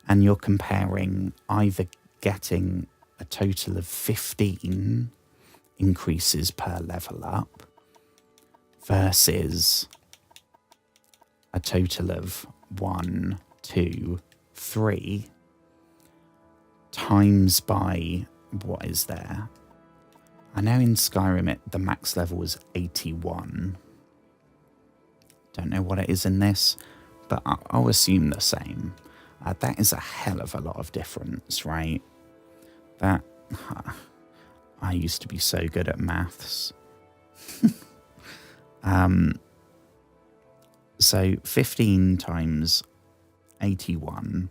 and you're comparing either getting a total of 15 increases per level up versus a total of 1, 2, 3 times by what is there? I know in Skyrim the max level was 81. Don't know what it is in this, but I'll assume the same. That is a hell of a lot of difference, right? That I used to be so good at maths. So 15 times 81,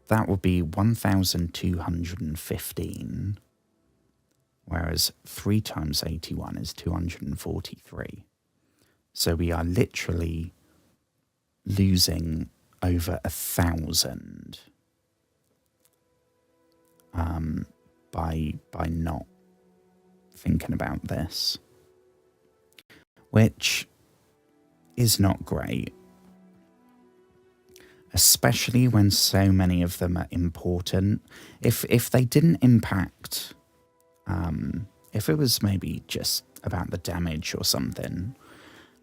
that would be 1,215. Whereas 3 times 81 is 243. So we are literally losing over 1,000 by not thinking about this, which is not great, especially when so many of them are important. If they didn't impact, if it was maybe just about the damage or something,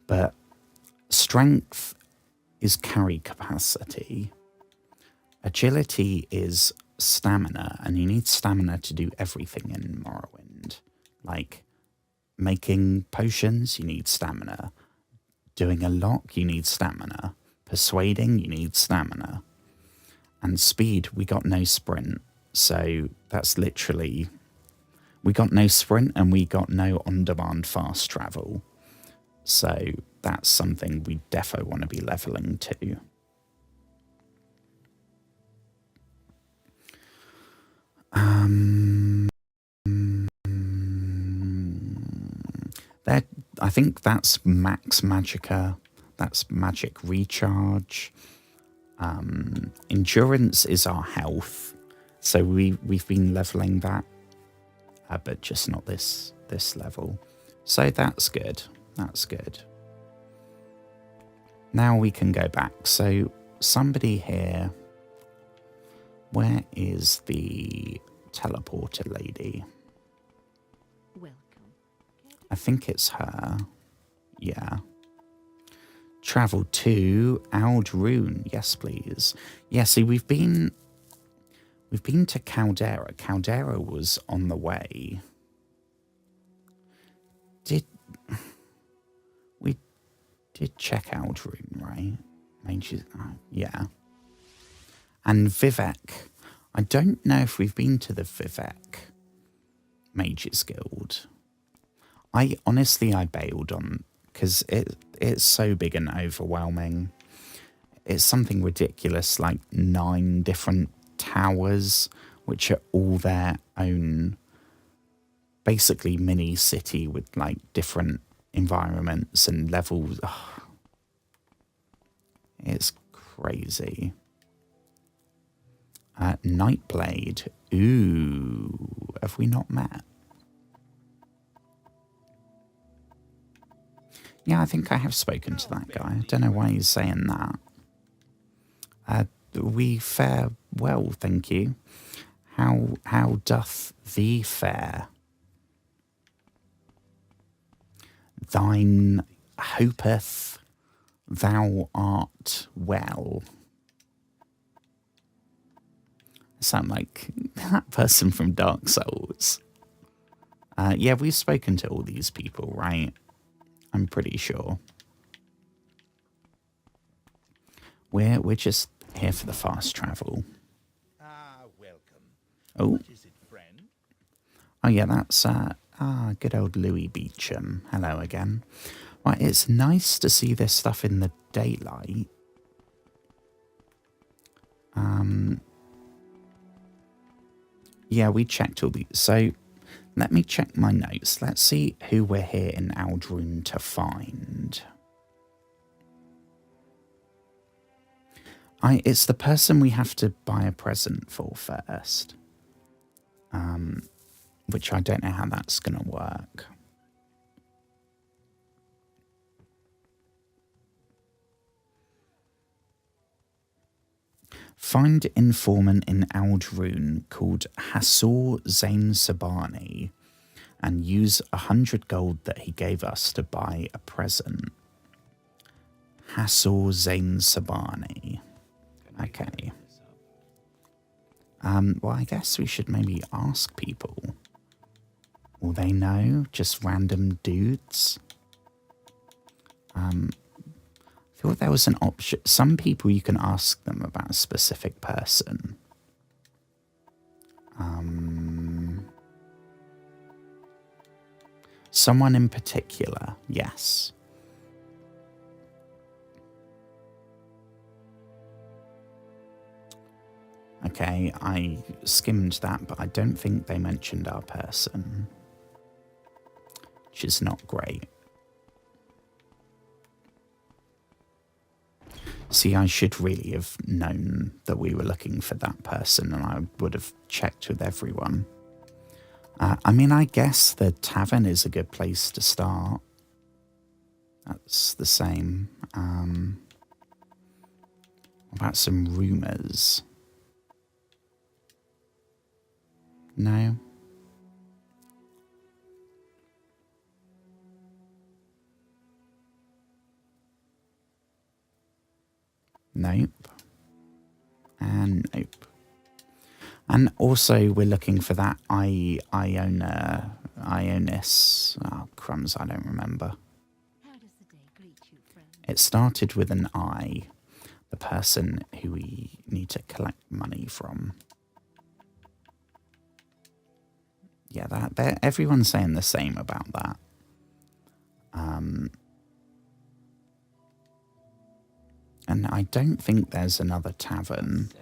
but strength is carry capacity, agility is stamina, and you need stamina to do everything in Morrowind. Like making potions, you need stamina. Doing a lock, you need stamina. Persuading, you need stamina. And speed, we got no sprint. So that's literally, we got no sprint and we got no on-demand fast travel. So that's something we defo want to be leveling to. I think that's max magicka. That's magic recharge. Endurance is our health. So we've been leveling that but just not this level. So that's good. That's good. Now we can go back. So somebody here. Where is the teleporter lady? Welcome. I think it's her. Yeah. Travel to Aldrune. Yes, please. Yeah, see, we've been to Caldera. Caldera was on the way. We did check Aldrune, right? Yeah. And Vivek. I don't know if we've been to the Vivek Mages Guild. I bailed on because it's so big and overwhelming. It's something ridiculous, like 9 different towers, which are all their own, basically mini city with like different environments and levels. Ugh. It's crazy. Nightblade. Ooh, have we not met? Yeah, I think I have spoken to that guy. I don't know why he's saying that. We fare well, thank you. How doth thee fare? Thine hopeth thou art well. I sound like that person from Dark Souls. Yeah, we've spoken to all these people, right? I'm pretty sure. We're just here for the fast travel. Ah, welcome. Oh. What is it, friend? Oh yeah, that's good old Louis Beecham. Hello again. Right, it's nice to see this stuff in the daylight. Yeah, we checked all these. So let me check my notes. Let's see who we're here in Aldrune to find. It's the person we have to buy a present for first. Which I don't know how that's going to work. Find informant in Aldrune called Hassor Zain Sabani and use 100 gold that he gave us to buy a present. Hassor Zain Sabani. Okay. Well, I guess we should maybe ask people. Will they know? Just random dudes? I thought there was an option. Some people you can ask them about a specific person. Someone in particular, yes. Okay, I skimmed that, but I don't think they mentioned our person, which is not great. See, I should really have known that we were looking for that person, and I would have checked with everyone. I mean, I guess the tavern is a good place to start. That's the same. What about some rumours? No? Nope. And nope. And also we're looking for that Ionis. Oh, crumbs, I don't remember. How does the day greet you, friend? It started with an I. The person who we need to collect money from. Yeah, everyone's saying the same about that. And I don't think there's another tavern.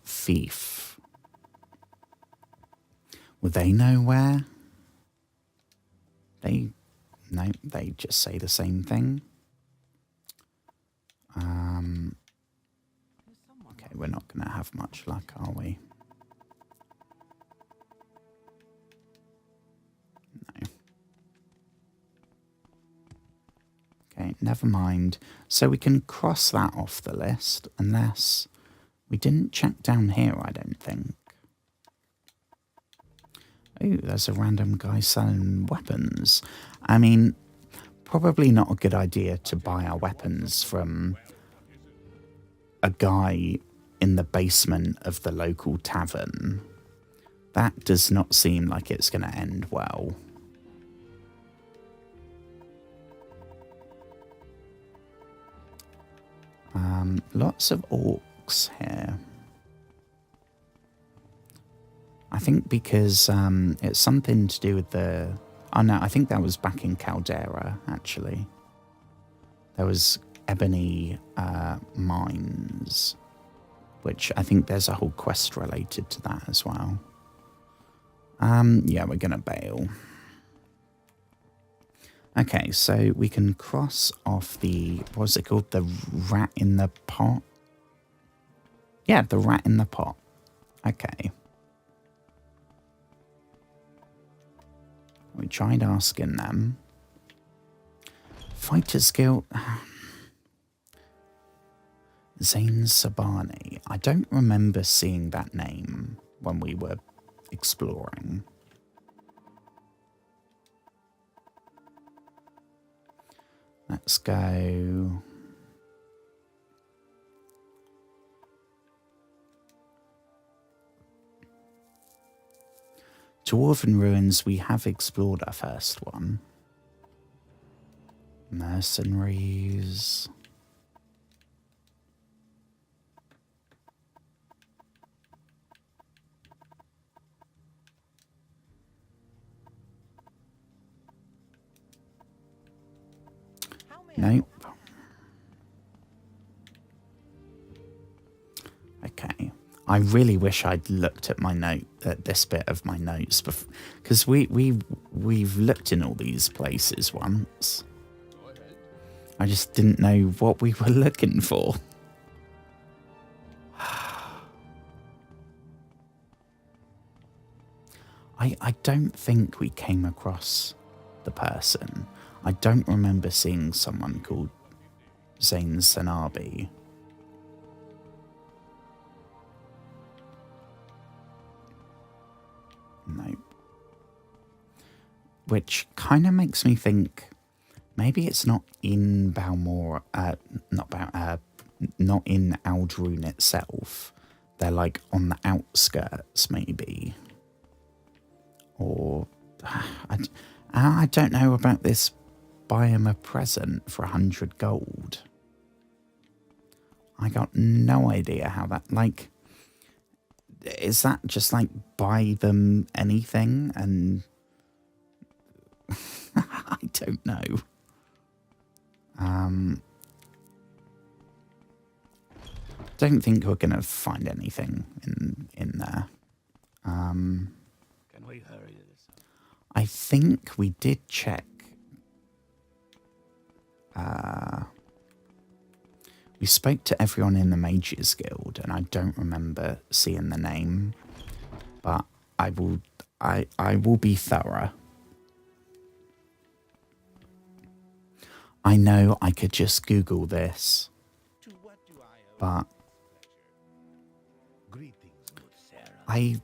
Thief. Will they know where? No, they just say the same thing. Okay, we're not going to have much luck, are we? No. Okay, never mind. So we can cross that off the list, unless we didn't check down here, I don't think. Oh, there's a random guy selling weapons. I mean, probably not a good idea to buy our weapons from a guy in the basement of the local tavern. That does not seem like it's going to end well. Lots of orcs here. I think because it's something to do with the... Oh no, I think that was back in Caldera, actually. There was ebony mines, which I think there's a whole quest related to that as well. Yeah, we're going to bail. Okay, so we can cross off the... What's it called? The rat in the pot? Yeah, the rat in the pot. Okay. We tried asking them. Fighters Guild. Zain Sabani. I don't remember seeing that name when we were exploring. Let's go. Dwarven Ruins, we have explored our first one. Mercenaries. Nope. Okay. I really wish I'd looked at my note, at this bit of my notes, because we've looked in all these places once. I just didn't know what we were looking for. I don't think we came across the person. I don't remember seeing someone called Zain Sanabi. Nope. Which kind of makes me think maybe it's not in Balmor, not in Aldrune itself. They're like on the outskirts, maybe. Or I don't know about this. Buy him a present for 100 gold. I got no idea how that, like, is that just like buy them anything? And I don't know. Don't think we're gonna find anything in there. Can we hurry this up? I think we did check. We spoke to everyone in the Mages Guild, and I don't remember seeing the name, but I will be thorough. I know I could just Google this, but I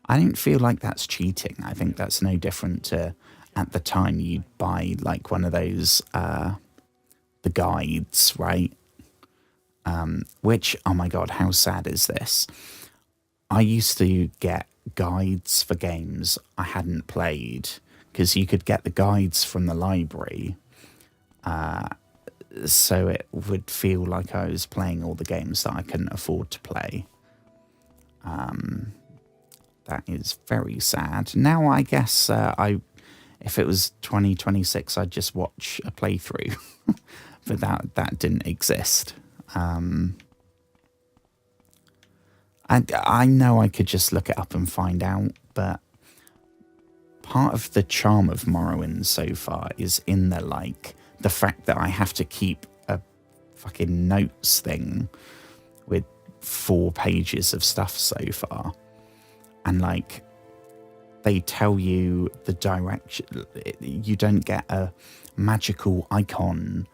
don't feel like that's cheating. I think that's no different to at the time you'd buy like one of those the guides, right? Which, oh my god, how sad is this? I used to get guides for games I hadn't played, because you could get the guides from the library, so it would feel like I was playing all the games that I couldn't afford to play. That is very sad. Now I guess if it was 2026, I'd just watch a playthrough, but that didn't exist. I know I could just look it up and find out, but part of the charm of Morrowind so far is in the fact that I have to keep a fucking notes thing with 4 pages of stuff so far. And like, they tell you the direction. You don't get a magical icon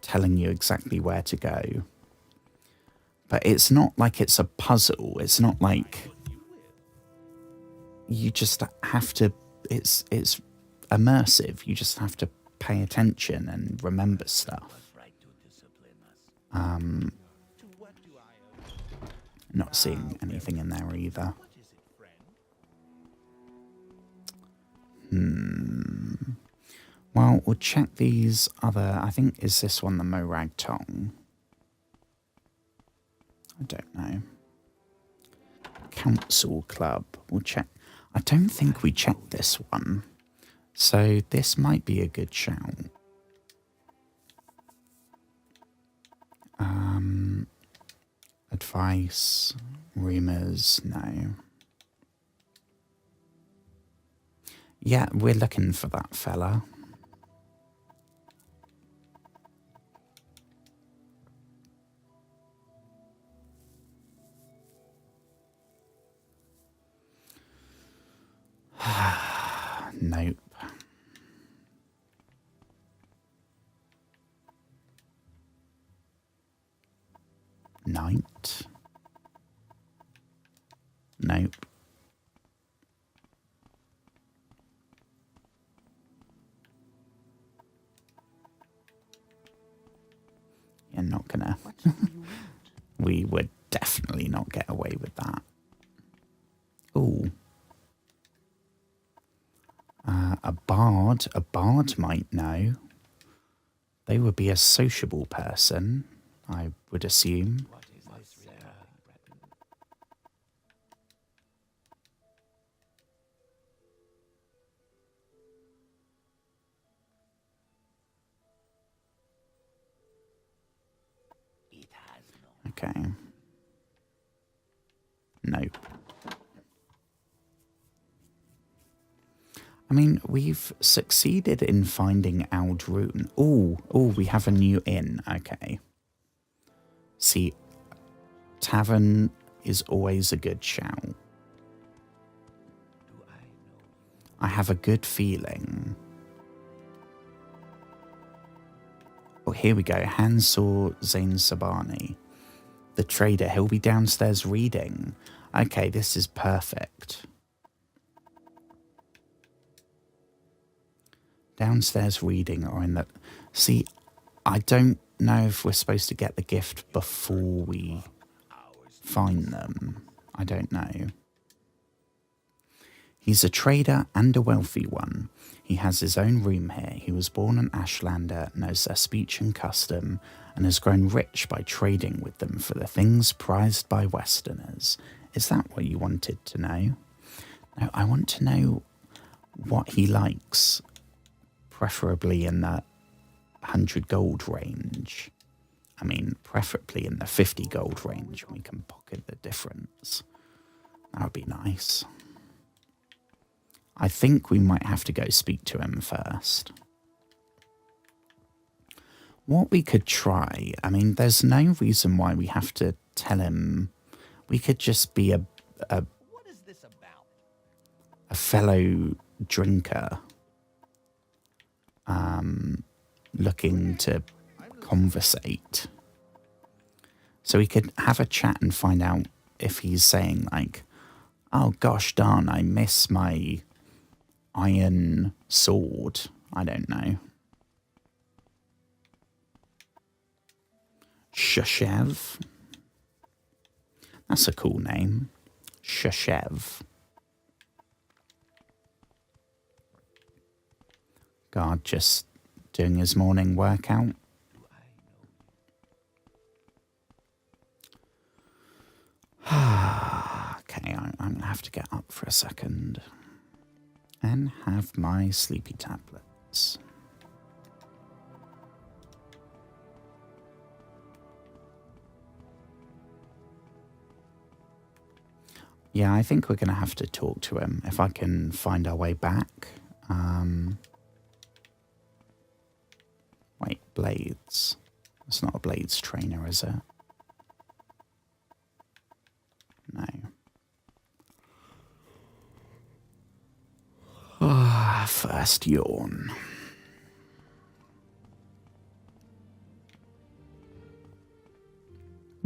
telling you exactly where to go. But it's not like it's a puzzle. It's not like you just have to, it's immersive. You just have to pay attention and remember stuff. Not seeing anything in there either. Well, we'll check these other, I think, is this one the Morag Tong? I don't know. Council Club. We'll check. I don't think we checked this one. So this might be a good shout. Advice, rumours, no. Yeah, we're looking for that fella. Nope. Night. Nope. You're not gonna. We would definitely not get away with that. Ooh. A bard. A bard might know. They would be a sociable person, I would assume. Okay. Nope. I mean, we've succeeded in finding Aldrune. Oh, we have a new inn. Okay. See, tavern is always a good shout. I have a good feeling. Oh, here we go. Hansor Zain Sabani. The trader. He'll be downstairs reading. Okay, this is perfect. Downstairs reading or in the... See, I don't know if we're supposed to get the gift before we find them. I don't know. He's a trader and a wealthy one. He has his own room here. He was born an Ashlander, knows their speech and custom, and has grown rich by trading with them for the things prized by Westerners. Is that what you wanted to know? No, I want to know what he likes, preferably in the 100 gold range. I mean, preferably in the 50 gold range, and we can pocket the difference. That would be nice. I think we might have to go speak to him first. What we could try, I mean, there's no reason why we have to tell him. We could just be a What is this about? a fellow drinker looking to conversate. So we could have a chat and find out if he's saying like, oh gosh darn, I miss my iron sword. I don't know. Shashev. That's a cool name. Shashev. Guard just doing his morning workout. Okay, I'm going to have to get up for a second and have my sleepy tablets. Yeah, I think we're going to have to talk to him if I can find our way back. Wait, blades. It's not a blades trainer, is it? No. Ah, first yawn.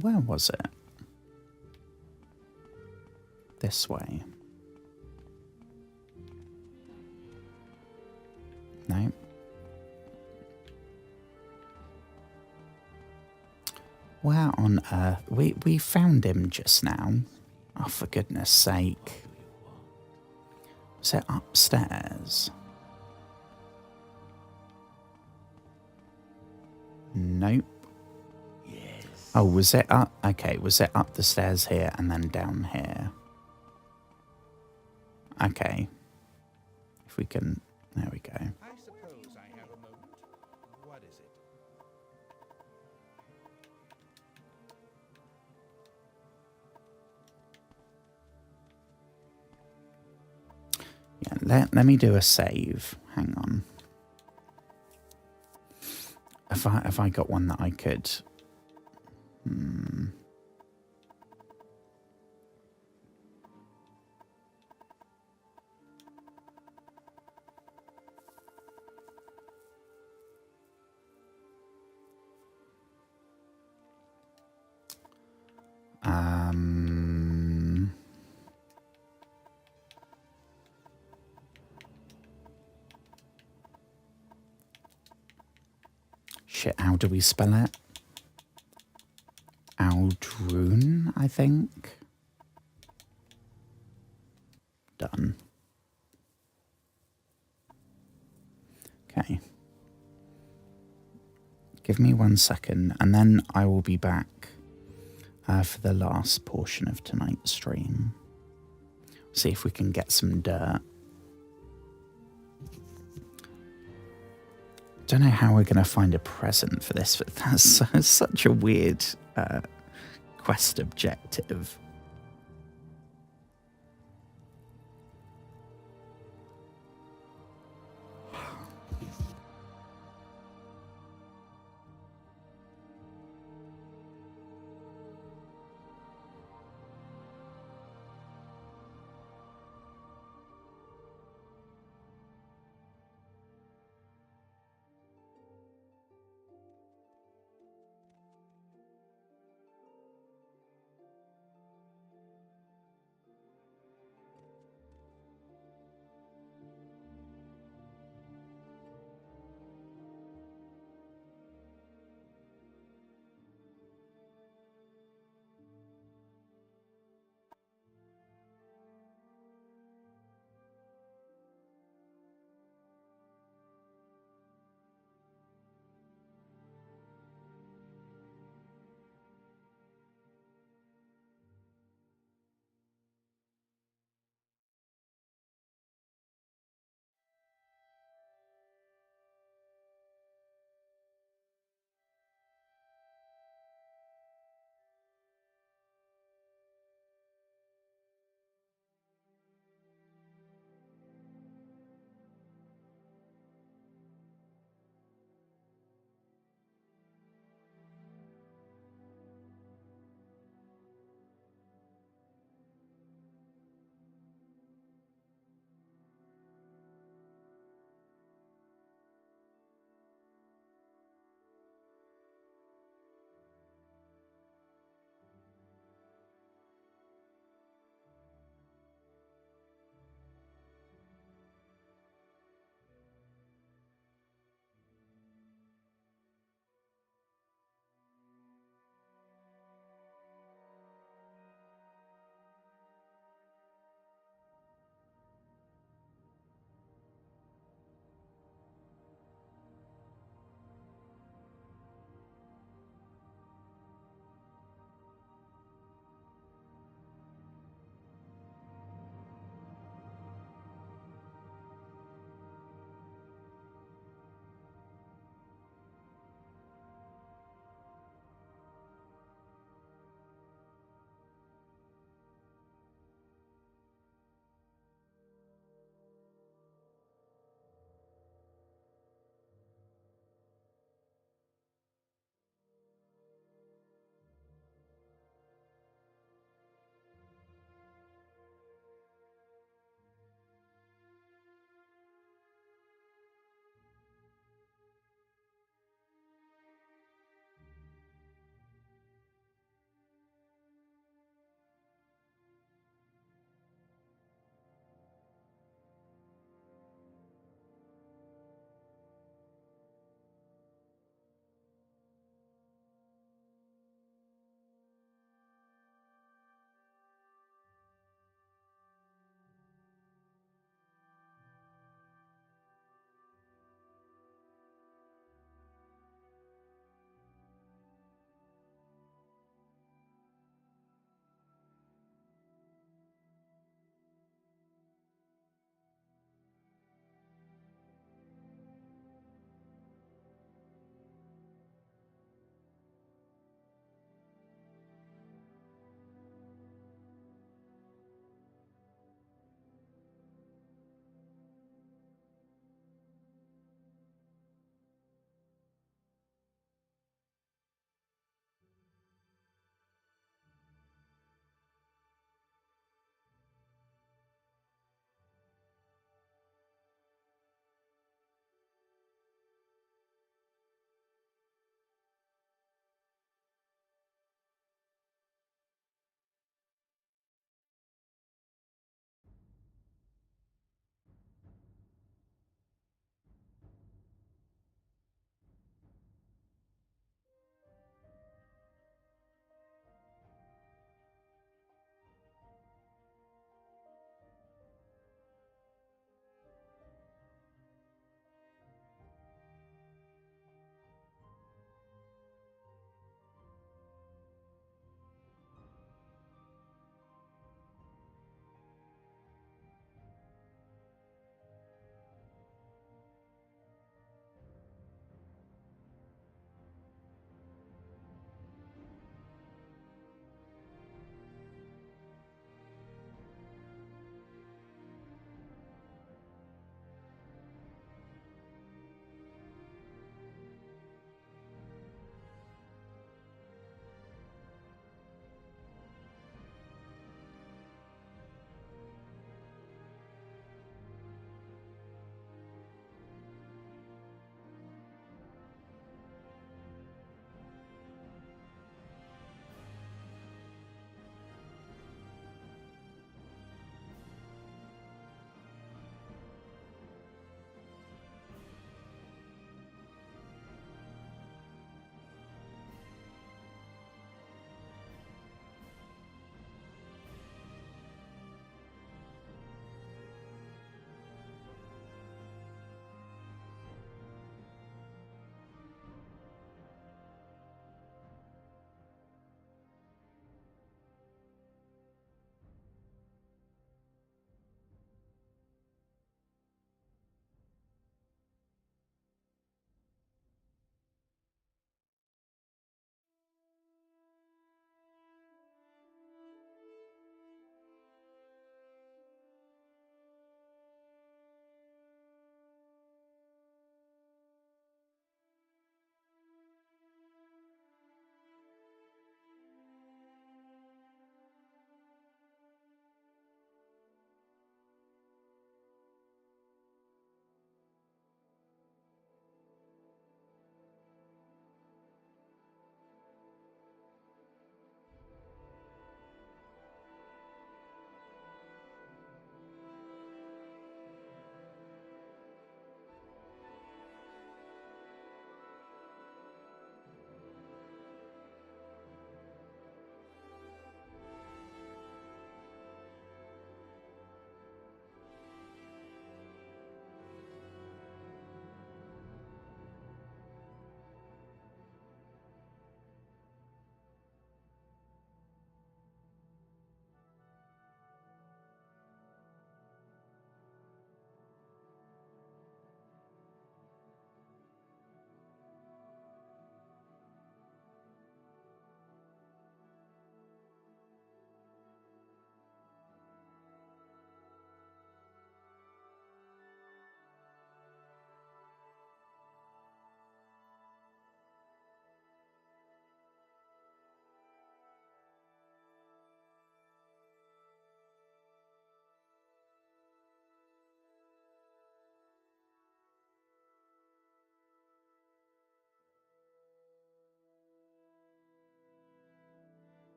Where was it? This way. No. Where on earth? We found him just now. Oh, for goodness sake. Was it upstairs? Nope. Yes. Oh, was it up? Okay, was it up the stairs here and then down here? Okay. If we can... There we go. I suppose I have a moment. What is it? Yeah, let me do a save. Hang on. Have I got one that I could... Shit, how do we spell it? Aldrun, I think. Done. Okay. Give me 1 second, and then I will be back for the last portion of tonight's stream. See if we can get some dirt. Don't know how we're going to find a present for this, but that's such a weird quest objective.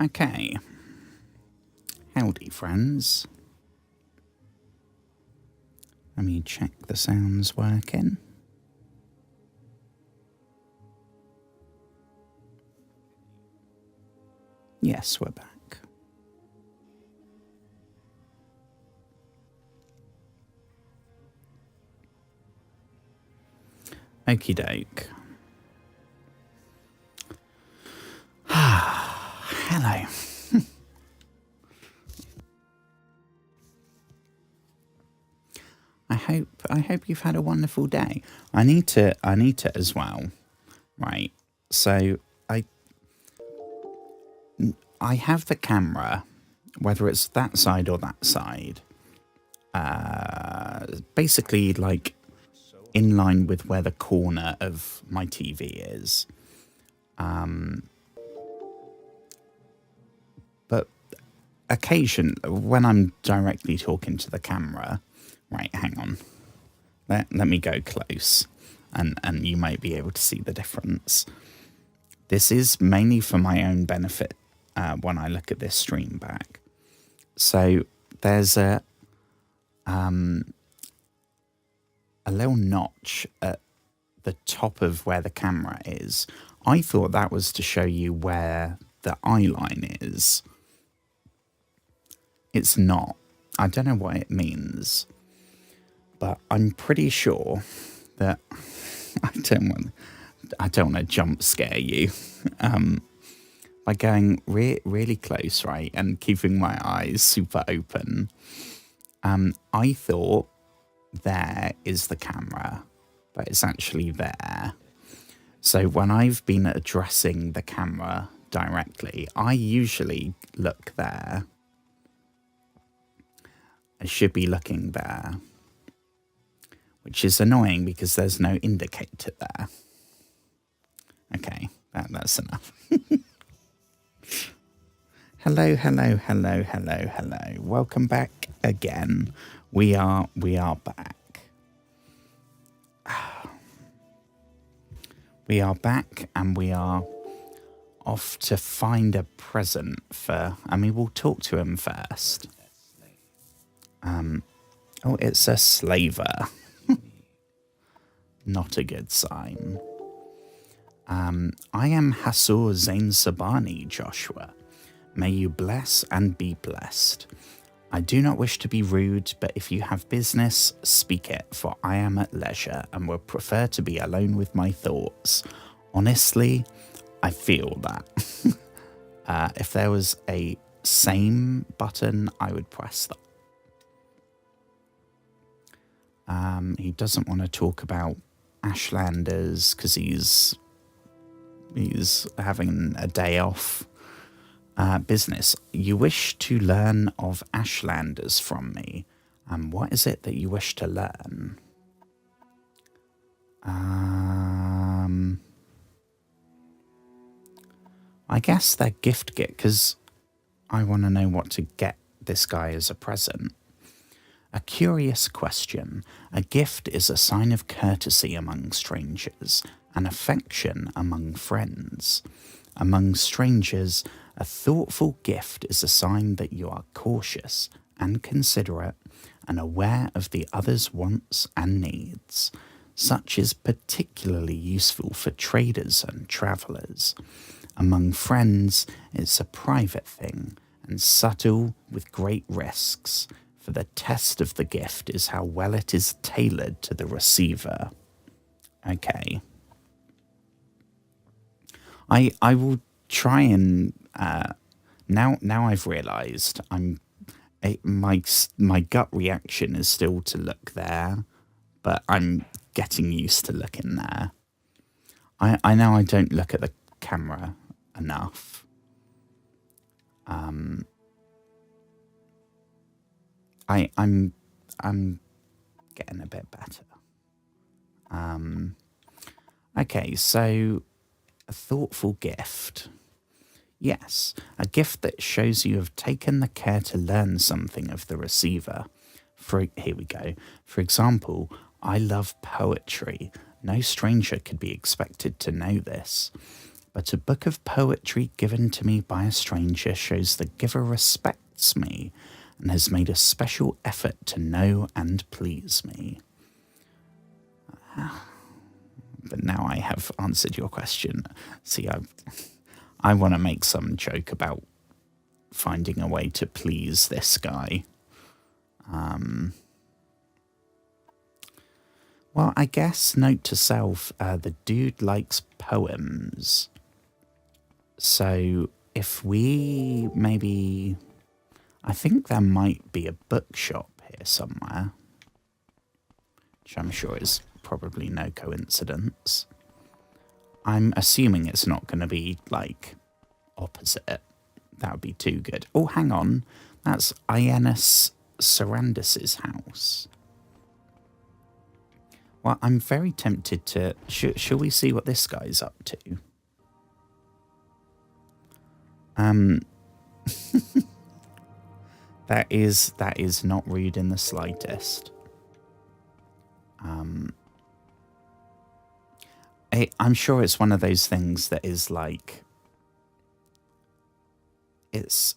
Okay. Howdy, friends. Let me check the sound's working. Yes, we're back. Okie doke. Hello. I hope you've had a wonderful day. I need to as well. Right. So I have the camera, whether it's that side or that side, basically like in line with where the corner of my TV is. But when I'm directly talking to the camera, right, hang on. Let me go close and you might be able to see the difference. This is mainly for my own benefit when I look at this stream back. So there's a little notch at the top of where the camera is. I thought that was to show you where the eye line is. It's not. I don't know what it means, but I'm pretty sure that I don't want to jump scare you by going really close, right, and keeping my eyes super open. I thought there is the camera, but it's actually there. So when I've been addressing the camera directly, I usually look there. I should be looking there, which is annoying because there's no indicator there. Okay, that's enough. Hello. Welcome back again. We are back. We are back and we are off to find a present for... I mean, we'll talk to him first. Oh, it's a slaver. Not a good sign. I am Hasur Zain Sabani, Joshua. May you bless and be blessed. I do not wish to be rude, but if you have business, speak it, for I am at leisure and would prefer to be alone with my thoughts. Honestly, I feel that. If there was a same button, I would press that. He doesn't want to talk about Ashlanders because he's having a day off. Business. You wish to learn of Ashlanders from me. What is it that you wish to learn? I guess they're gift because I want to know what to get this guy as a present. A curious question. A gift is a sign of courtesy among strangers, an affection among friends. Among strangers, a thoughtful gift is a sign that you are cautious and considerate and aware of the other's wants and needs. Such is particularly useful for traders and travellers. Among friends, it's a private thing and subtle with great risks, for the test of the gift is how well it is tailored to the receiver. Okay. I will try and now I've realised my gut reaction is still to look there, but I'm getting used to looking there. I know I don't look at the camera enough. I'm getting a bit better. Okay, so a thoughtful gift. Yes, a gift that shows you have taken the care to learn something of the receiver. Here we go. For example, I love poetry. No stranger could be expected to know this. but a book of poetry given to me by a stranger shows the giver respects me and has made a special effort to know and please me. But now I have answered your question. See, I want to make some joke about finding a way to please this guy. Well, I guess, note to self, the dude likes poems. So if we maybe... I think there might be a bookshop here somewhere, which I'm sure is probably no coincidence. I'm assuming it's not going to be, like, opposite. That would be too good. Oh, hang on. That's Ioannis Sarandis's house. Well, I'm very tempted to... Shall we see what this guy's up to? That is not rude in the slightest. I'm sure it's one of those things that is like... It's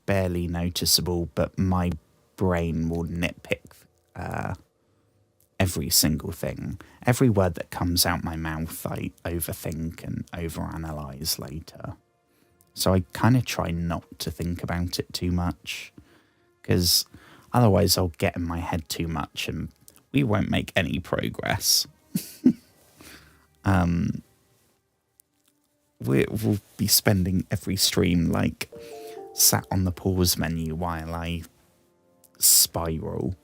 barely noticeable, but my brain will nitpick every single thing. Every word that comes out my mouth, I overthink and overanalyze later. So I kind of try not to think about it too much, because otherwise I'll get in my head too much and we won't make any progress. We'll be spending every stream like sat on the pause menu while I spiral.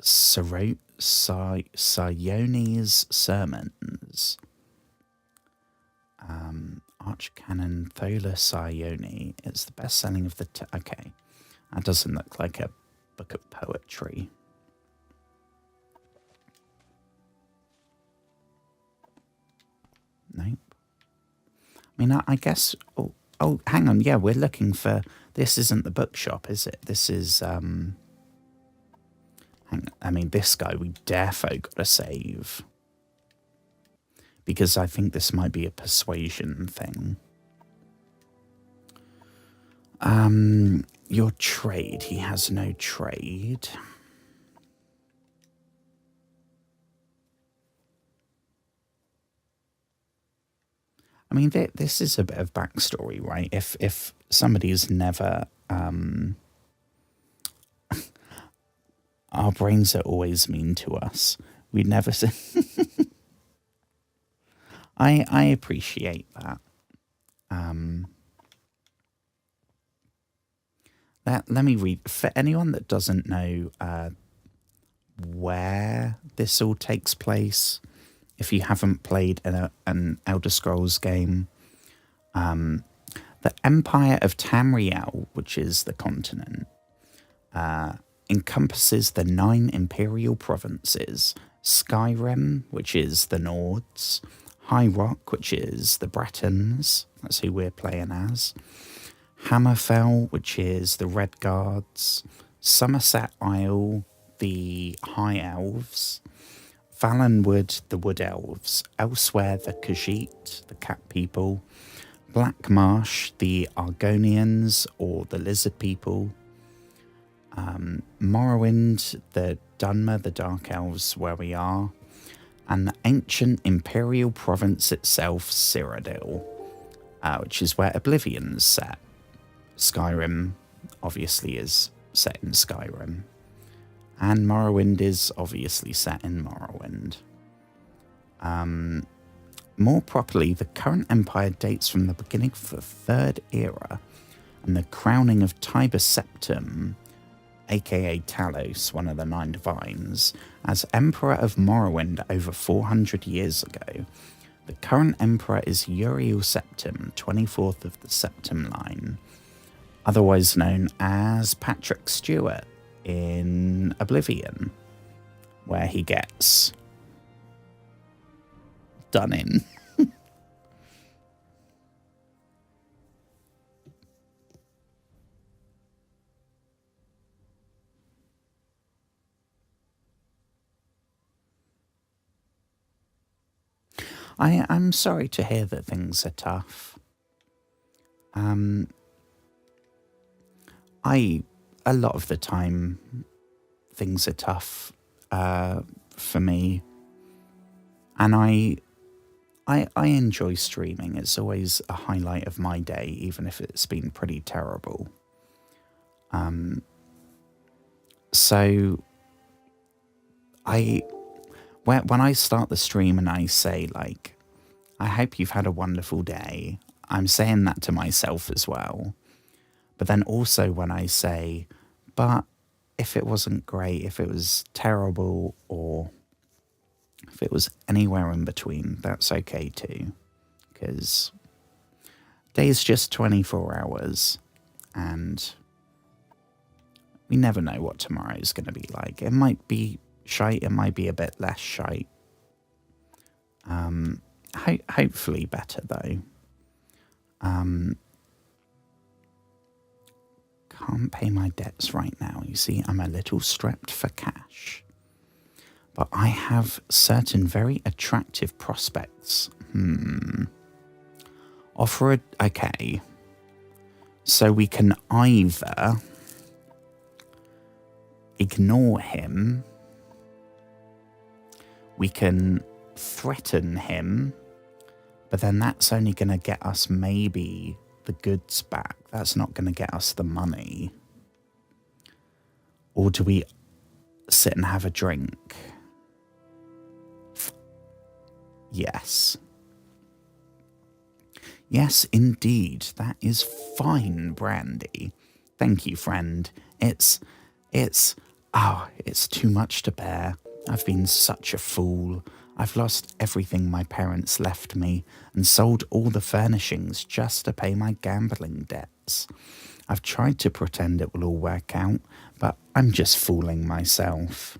Sione's sermons. Archcanon Thola Sione. It's the best selling of the... okay, that doesn't look like a book of poetry. Nope. I mean, I guess... Oh, hang on. Yeah, we're looking for... This isn't the bookshop, is it? This is... I mean, this guy we defo got to save. Because I think this might be a persuasion thing. Your trade. He has no trade. I mean, this is a bit of backstory, right? If somebody's never... our brains are always mean to us. We'd never say... I appreciate that. Let me read. For anyone that doesn't know where this all takes place, if you haven't played an Elder Scrolls game, the Empire of Tamriel, which is the continent, encompasses the 9 imperial provinces: Skyrim, which is the Nords; High Rock, which is the Bretons, that's who we're playing as; Hammerfell, which is the Red Guards; Somerset Isle, the High Elves; Valenwood, the Wood Elves; Elsewhere, the Khajiit, the Cat People; Blackmarsh, the Argonians, or the Lizard People; Morrowind, the Dunmer, the Dark Elves, where we are; and the ancient imperial province itself, Cyrodiil, which is where Oblivion's set. Skyrim, obviously, is set in Skyrim. And Morrowind is obviously set in Morrowind. More properly, the current empire dates from the beginning of the Third Era and the crowning of Tiber Septim, aka Talos, one of the 9 divines, as Emperor of Morrowind over 400 years ago. The current Emperor is Uriel Septim, 24th of the Septim line, otherwise known as Patrick Stewart in Oblivion, where he gets done in. I'm sorry to hear that things are tough. A lot of the time, things are tough for me, and I enjoy streaming. It's always a highlight of my day, even if it's been pretty terrible. So when I start the stream and I say, like, I hope you've had a wonderful day, I'm saying that to myself as well. But then also when I say, but if it wasn't great, if it was terrible, or if it was anywhere in between, that's okay too. Because day's just 24 hours, and we never know what tomorrow's going to be like. It might be shite, it might be a bit less shite. Hopefully better, though. Can't pay my debts right now. You see, I'm a little strapped for cash. But I have certain very attractive prospects. Okay. So we can either ignore him, we can threaten him, but then that's only going to get us maybe the goods back. That's not going to get us the money. Or do we sit and have a drink? Yes. Yes, indeed. That is fine, Brandy. Thank you, friend. It's too much to bear. I've been such a fool. I've lost everything my parents left me and sold all the furnishings just to pay my gambling debts. I've tried to pretend it will all work out, but I'm just fooling myself.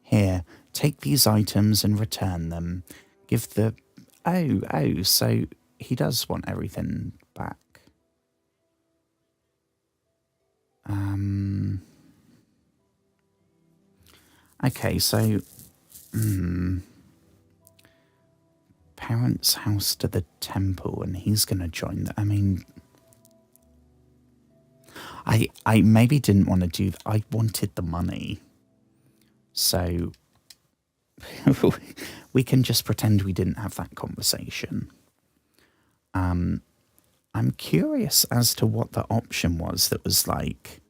Here, take these items and return them. Give the... Oh, so he does want everything back. Okay, so... Parents' house to the temple, and he's going to join I mean... I maybe didn't want to do that. I wanted the money. So... we can just pretend we didn't have that conversation. I'm curious as to what the option was that was like...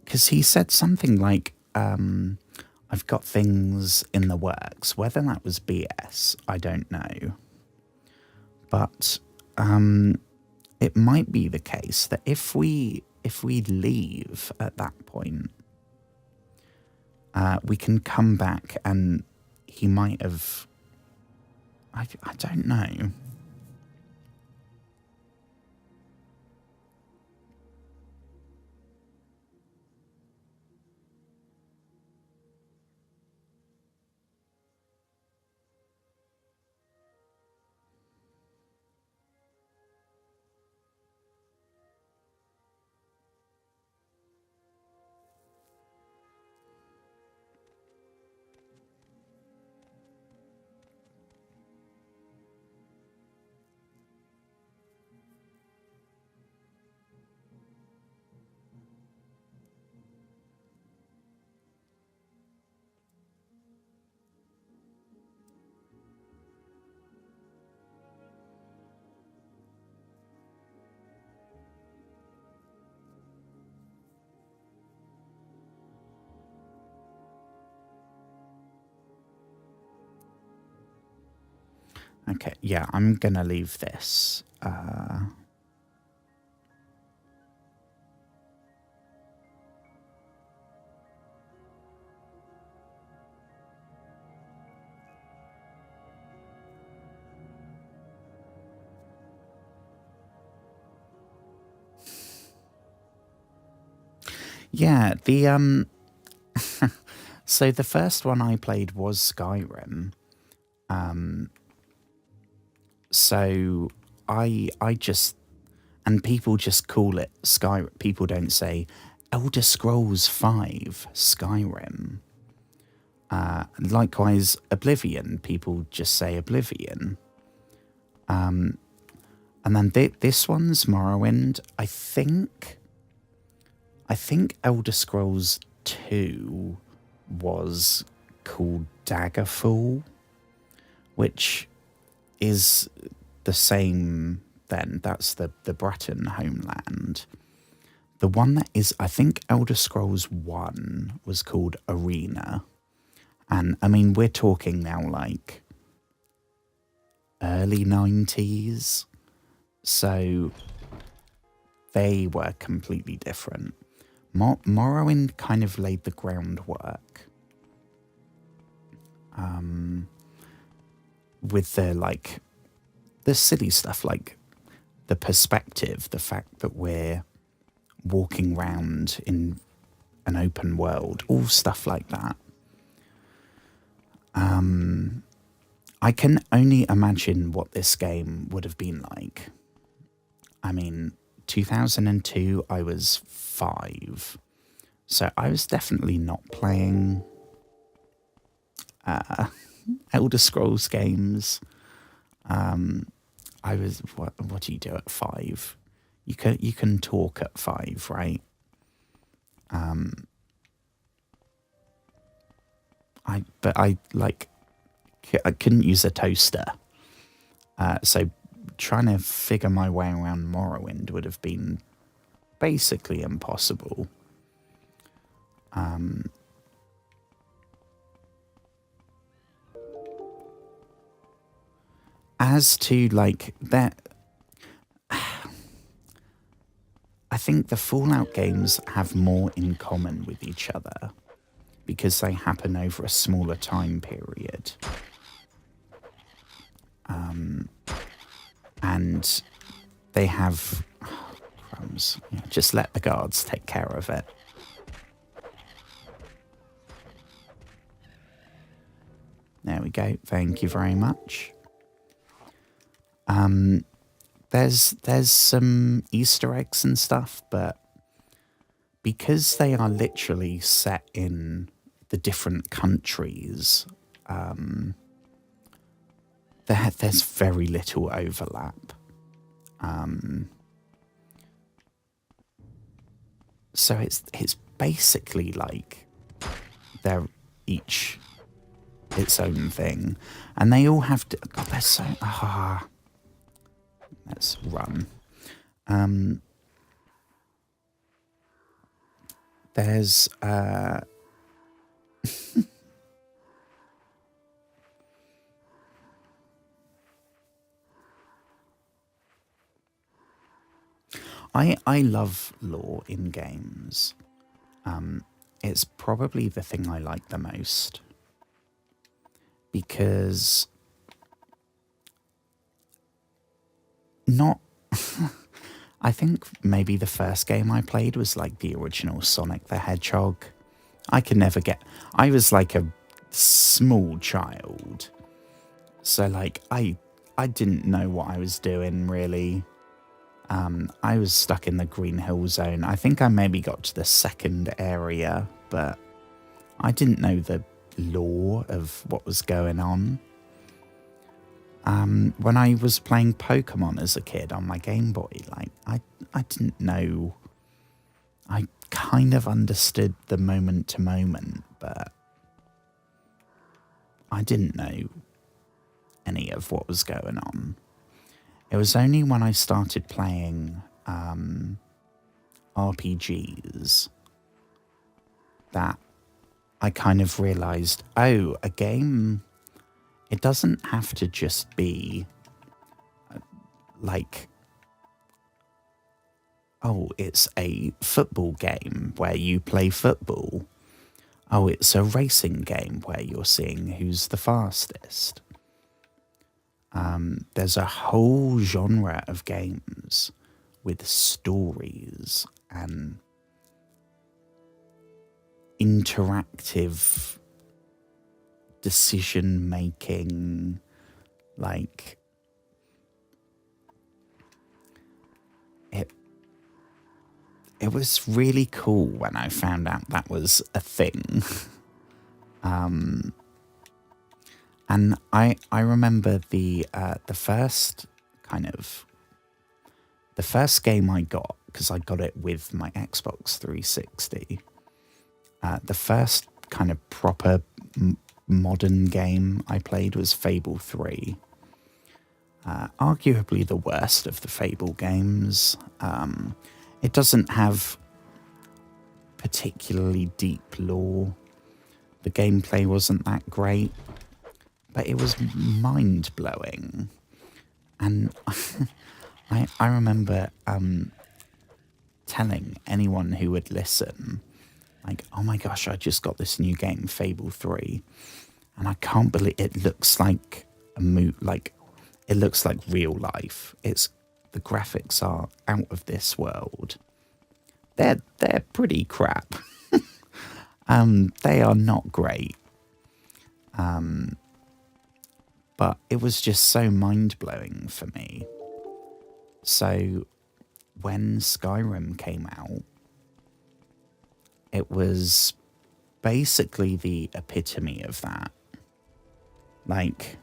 Because he said something like, I've got things in the works. Whether that was BS, I don't know. But it might be the case that if we leave at that point, we can come back and he might have... I don't know. Okay, yeah, I'm gonna leave this. Yeah, the so the first one I played was Skyrim. So I just, and people just call it Skyrim. People don't say Elder Scrolls 5 Skyrim. Likewise, Oblivion, people just say Oblivion. And then this one's Morrowind. I think Elder Scrolls 2 was called Daggerfall, which is the same then. That's the Breton homeland. The one that is, I think Elder Scrolls 1 was called Arena. And I mean, we're talking now like early 90s. So they were completely different. Morrowind kind of laid the groundwork. With the silly stuff, like the perspective, the fact that we're walking around in an open world, all stuff like that. I can only imagine what this game would have been like. I mean, 2002, I was 5. So I was definitely not playing Elder Scrolls games. I was, what do you do at 5? You can talk at 5, right? I couldn't use a toaster. So trying to figure my way around Morrowind would have been basically impossible. As to that, I think the Fallout games have more in common with each other because they happen over a smaller time period. And they have crumbs. Yeah, just let the guards take care of it. There we go. Thank you very much. There's some Easter eggs and stuff, but because they are literally set in the different countries, there's very little overlap. So it's basically like they're each its own thing, and they all have to. God, they're so. Let's run. There's I love lore in games. It's probably the thing I like the most because I think maybe the first game I played was like the original Sonic the Hedgehog. I was like a small child. So like I didn't know what I was doing really. I was stuck in the Green Hill Zone. I think I maybe got to the second area, but I didn't know the lore of what was going on. When I was playing Pokemon as a kid on my Game Boy, like I didn't know. I kind of understood the moment to moment, but I didn't know any of what was going on. It was only when I started playing RPGs that I kind of realized, oh, a game, it doesn't have to just be like, oh, it's a football game where you play football. Oh, it's a racing game where you're seeing who's the fastest. There's a whole genre of games with stories and interactive decision making, like it was really cool when I found out that was a thing. And I remember the first the first game I got, because I got it with my Xbox 360. The first kind of proper modern game I played was Fable 3. Arguably the worst of the Fable games. It doesn't have particularly deep lore. The gameplay wasn't that great, but it was mind-blowing. And I remember telling anyone who would listen, like, oh my gosh, I just got this new game, Fable 3, and I can't believe it looks like it looks like real life. The graphics are out of this world. They're pretty crap. They are not great. But it was just so mind-blowing for me. So when Skyrim came out, it was basically the epitome of that. Like,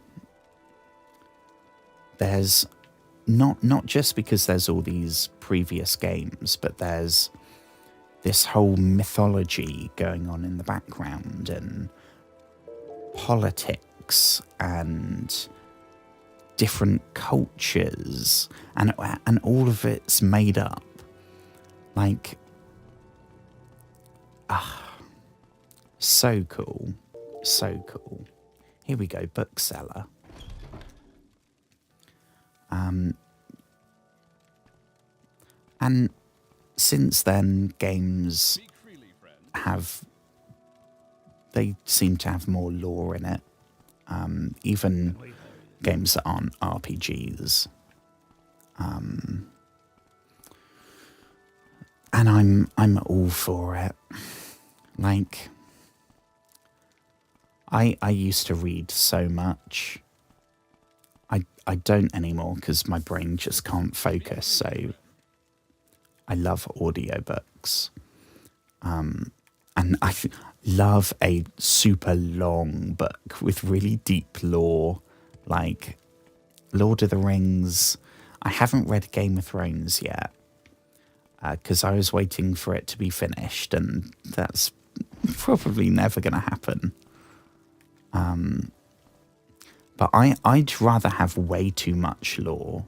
there's not just because there's all these previous games, but there's this whole mythology going on in the background, and politics and different cultures, and all of it's made up. Like, so cool. So cool. Here we go, bookseller. And since then, games they seem to have more lore in it. Even games that aren't RPGs. And I'm all for it. Like, I used to read so much. I don't anymore because my brain just can't focus, so I love audiobooks. And I love a super long book with really deep lore, like Lord of the Rings. I haven't read Game of Thrones yet because I was waiting for it to be finished, and that's probably never going to happen. But I'd rather have way too much lore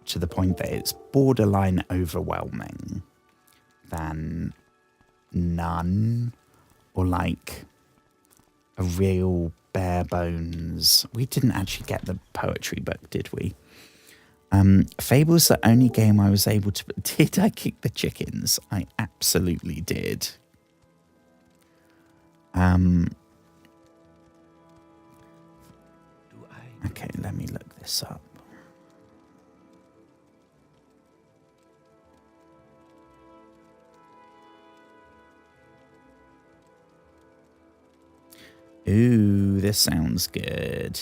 to the point that it's borderline overwhelming than none, or like a real bare bones. We didn't actually get the poetry book, did we? Fable's the only game I was able to... Did I kick the chickens? I absolutely did. Okay, let me look this up. Ooh, this sounds good.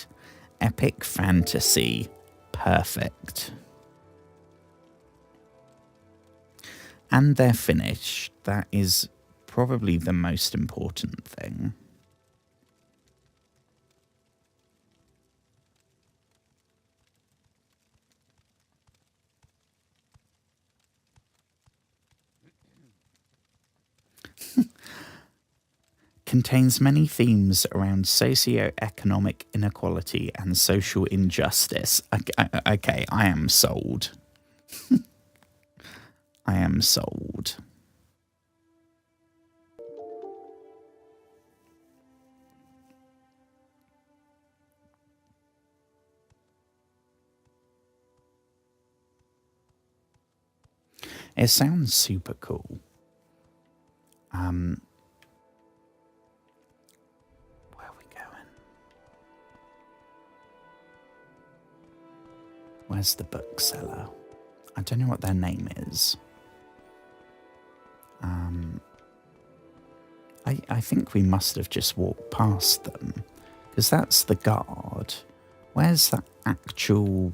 Epic fantasy. Perfect. And they're finished. That is probably the most important thing. Contains many themes around socio-economic inequality and social injustice. Okay, I am sold. I am sold. It sounds super cool. Where are we going? Where's the bookseller? I don't know what their name is. I think we must have just walked past them, because that's the guard. Where's the actual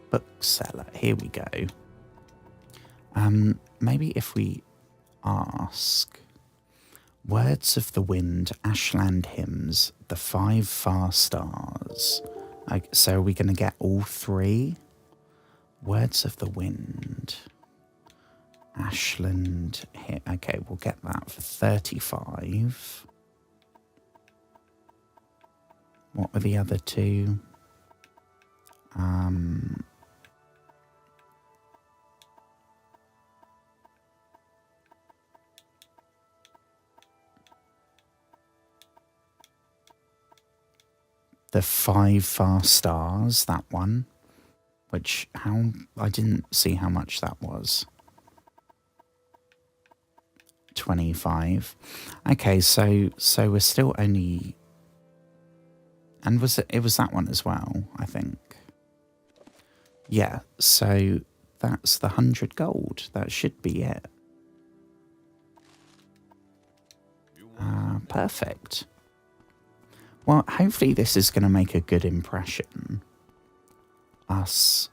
bookseller? Here we go. Maybe if we ask, Words of the Wind, Ashland Hymns, The Five Far Stars. So are we going to get all three? Words of the Wind. Ashland. Okay, we'll get that for 35. What were the other two? The Five Far Stars, that one. Which, I didn't see how much that was. 25. Okay, so we're still only... And it was that one as well, I think. Yeah, so that's the 100 gold. That should be it. Perfect. Well, hopefully this is going to make a good impression. Us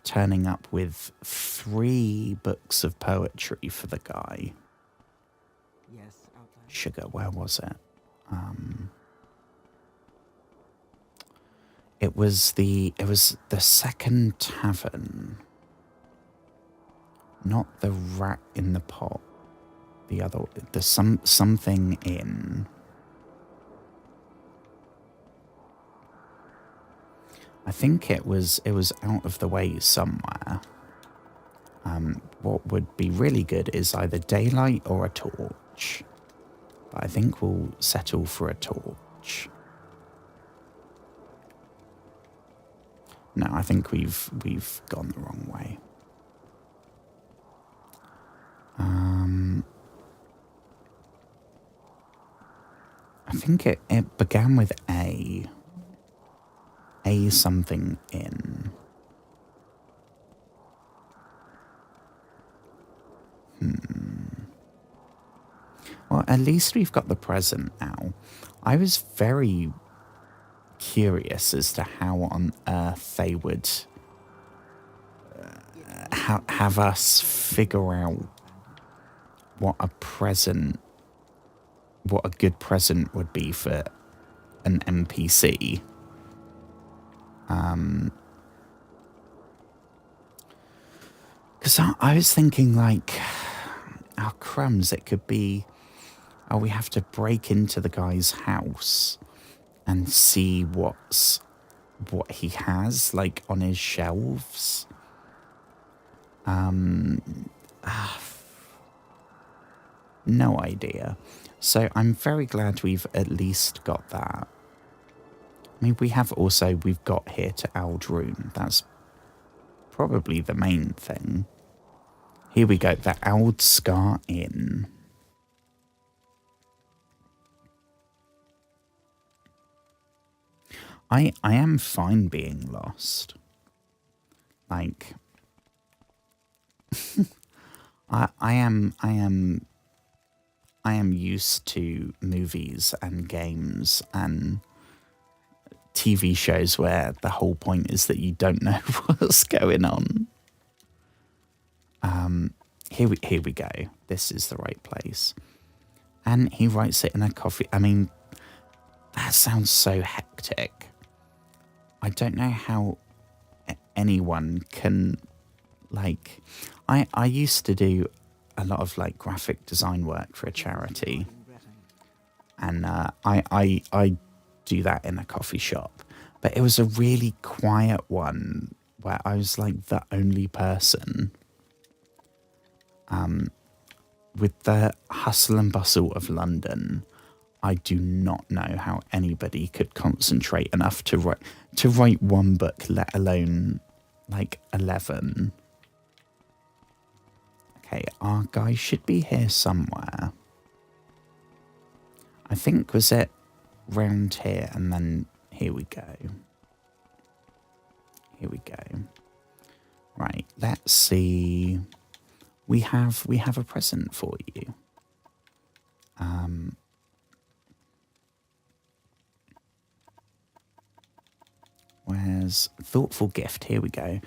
turning up with 3 books of poetry for the guy. Yes, outline. Sugar, where was it? It was the second tavern. Not the rat in the pot. The other, the something in. I think it was out of the way somewhere. What would be really good is either daylight or a torch. But I think we'll settle for a torch. No, I think we've gone the wrong way. I think it began with A. A something in. Well, at least we've got the present now. I was very curious as to how on earth they would have us figure out what a good present would be for an NPC. Because I was thinking, like, oh, crumbs, it could be, oh, we have to break into the guy's house and see what he has, like, on his shelves. No idea. So I'm very glad we've at least got that. I mean, we've got here to Aldrune. That's probably the main thing. Here we go, the Aldscar Inn. I am fine being lost. Like, I am used to movies and games and TV shows where the whole point is that you don't know what's going on. Here we go. This is the right place. And he writes it in a coffee. I mean, that sounds so hectic. I don't know how anyone can, like... I used to do a lot of, like, graphic design work for a charity. And I do that in a coffee shop. But it was a really quiet one where I was, like, the only person. With the hustle and bustle of London, I do not know how anybody could concentrate enough to write one book, let alone, like, 11. Okay, our guy should be here somewhere. I think, was it round here? And then here we go. Here we go. Right, let's see. We have a present for you. Where's thoughtful gift? Here we go.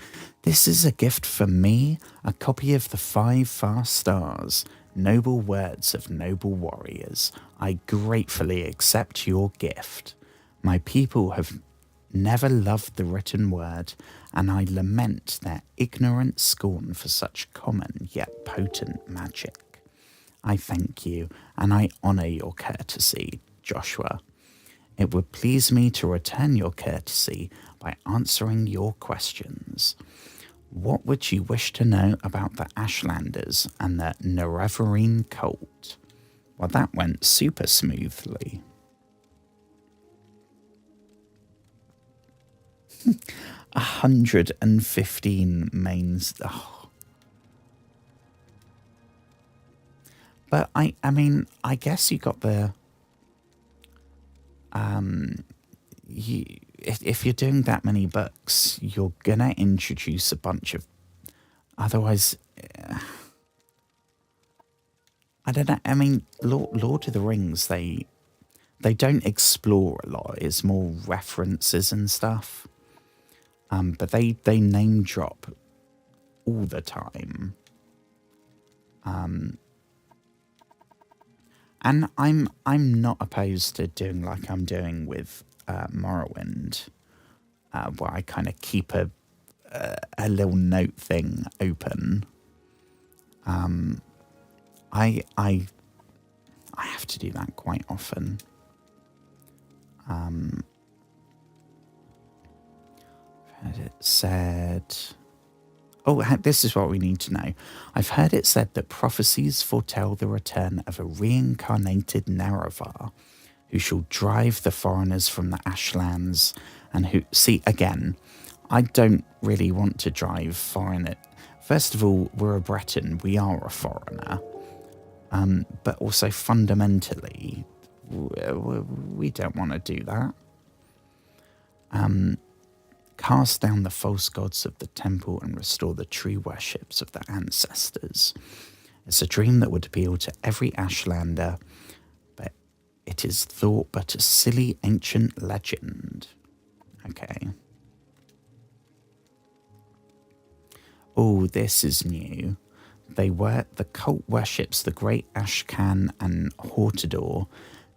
This is a gift for me, a copy of The Five Far Stars. Noble words of noble warriors, I gratefully accept your gift. My people have never loved the written word, and I lament their ignorant scorn for such common yet potent magic. I thank you, and I honour your courtesy, Joshua. It would please me to return your courtesy by answering your questions. What would you wish to know about the Ashlanders and the Nerevarine cult? Well, that went super smoothly. 115 mains. Oh. But I mean, I guess you got the if you're doing that many books, you're gonna introduce a bunch of. Otherwise, I don't know. I mean, Lord of the Rings, they don't explore a lot. It's more references and stuff. But they name drop all the time. And I'm not opposed to doing like I'm doing with Morrowind, where I kind of keep a little note thing open. I have to do that quite often. It said, oh, this is what we need to know. I've heard it said that prophecies foretell the return of a reincarnated Nerevar who shall drive the foreigners from the Ashlands and who, see, again, I don't really want to drive foreigner. First of all, we're a Breton, we are a foreigner. But also fundamentally, we don't want to do that. Cast down the false gods of the temple and restore the true worships of the ancestors. It's a dream that would appeal to every Ashlander, but it is thought but a silly ancient legend. Okay. Oh, this is new. The cult worships the great Ashcan and Hortador,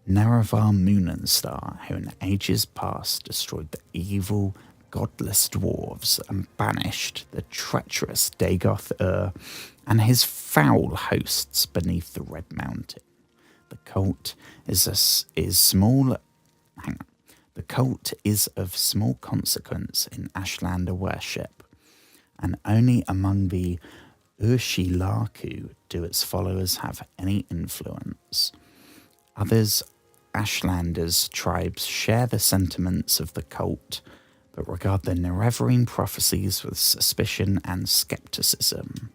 Nerevar Moonenstar, who in ages past destroyed the evil godless dwarves and banished the treacherous Dagoth and his foul hosts beneath the Red Mountain. The cult is small. Hang on. The cult is of small consequence in Ashlander worship, and only among the Urshilaku do its followers have any influence. Others Ashlanders tribes share the sentiments of the cult, but regard the Nerevarine prophecies with suspicion and skepticism.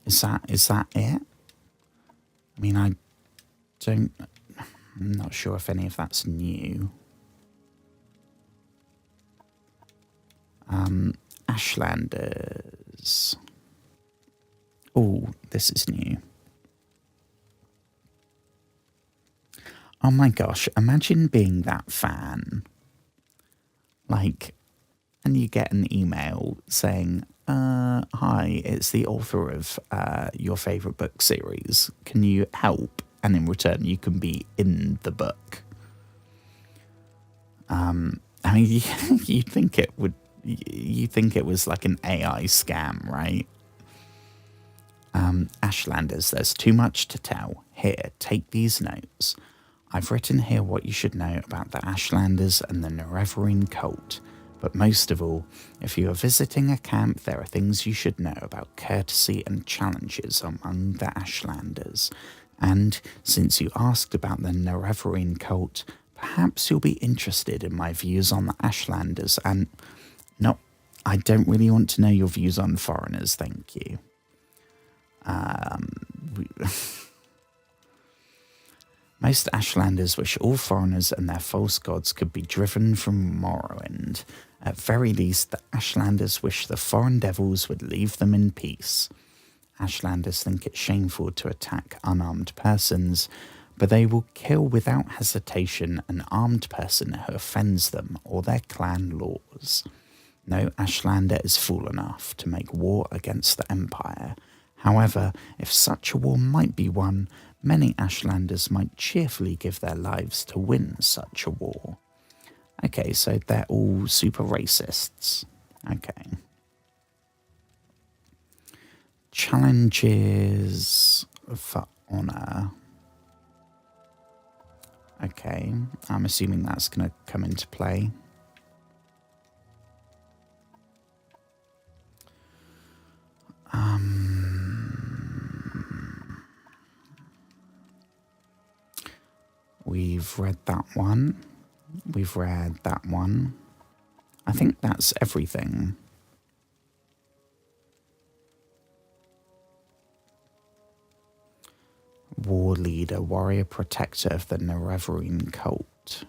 Is that it? I mean, I'm not sure if any of that's new. Ashlanders. Oh, this is new. Oh my gosh, imagine being that fan. Like, and you get an email saying, hi, it's the author of your favourite book series. Can you help? And in return, you can be in the book. I mean, you'd think it would. You think it was like an AI scam, right? Ashlanders, there's too much to tell. Here, take these notes. I've written here what you should know about the Ashlanders and the Nerevarine cult. But most of all, if you are visiting a camp, there are things you should know about courtesy and challenges among the Ashlanders. And since you asked about the Nerevarine cult, perhaps you'll be interested in my views on the Ashlanders. And no, I don't really want to know your views on foreigners, thank you. Most Ashlanders wish all foreigners and their false gods could be driven from Morrowind. At very least, the Ashlanders wish the foreign devils would leave them in peace. Ashlanders think it shameful to attack unarmed persons, but they will kill without hesitation an armed person who offends them or their clan laws. No Ashlander is fool enough to make war against the Empire. However, if such a war might be won, many Ashlanders might cheerfully give their lives to win such a war. Okay, so they're all super racists. Okay. Challenges for honor. Okay, I'm assuming that's going to come into play. We've read that one. We've read that one. I think that's everything. War leader, warrior protector of the Nerevarine cult.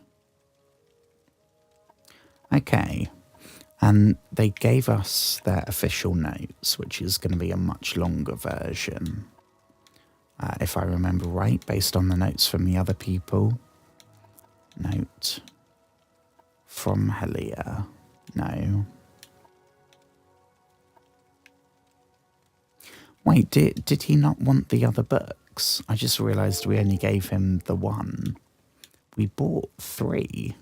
Okay. And they gave us their official notes, which is going to be a much longer version. If I remember right, based on the notes from the other people. Note from Helia. No. Wait, did he not want the other books? I just realised we only gave him the one. We bought 3.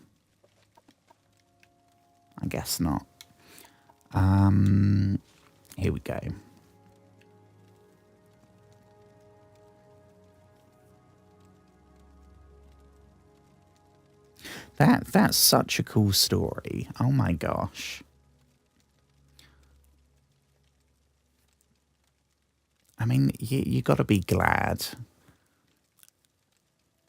I guess not. Here we go. That's such a cool story. Oh my gosh. I mean, you got to be glad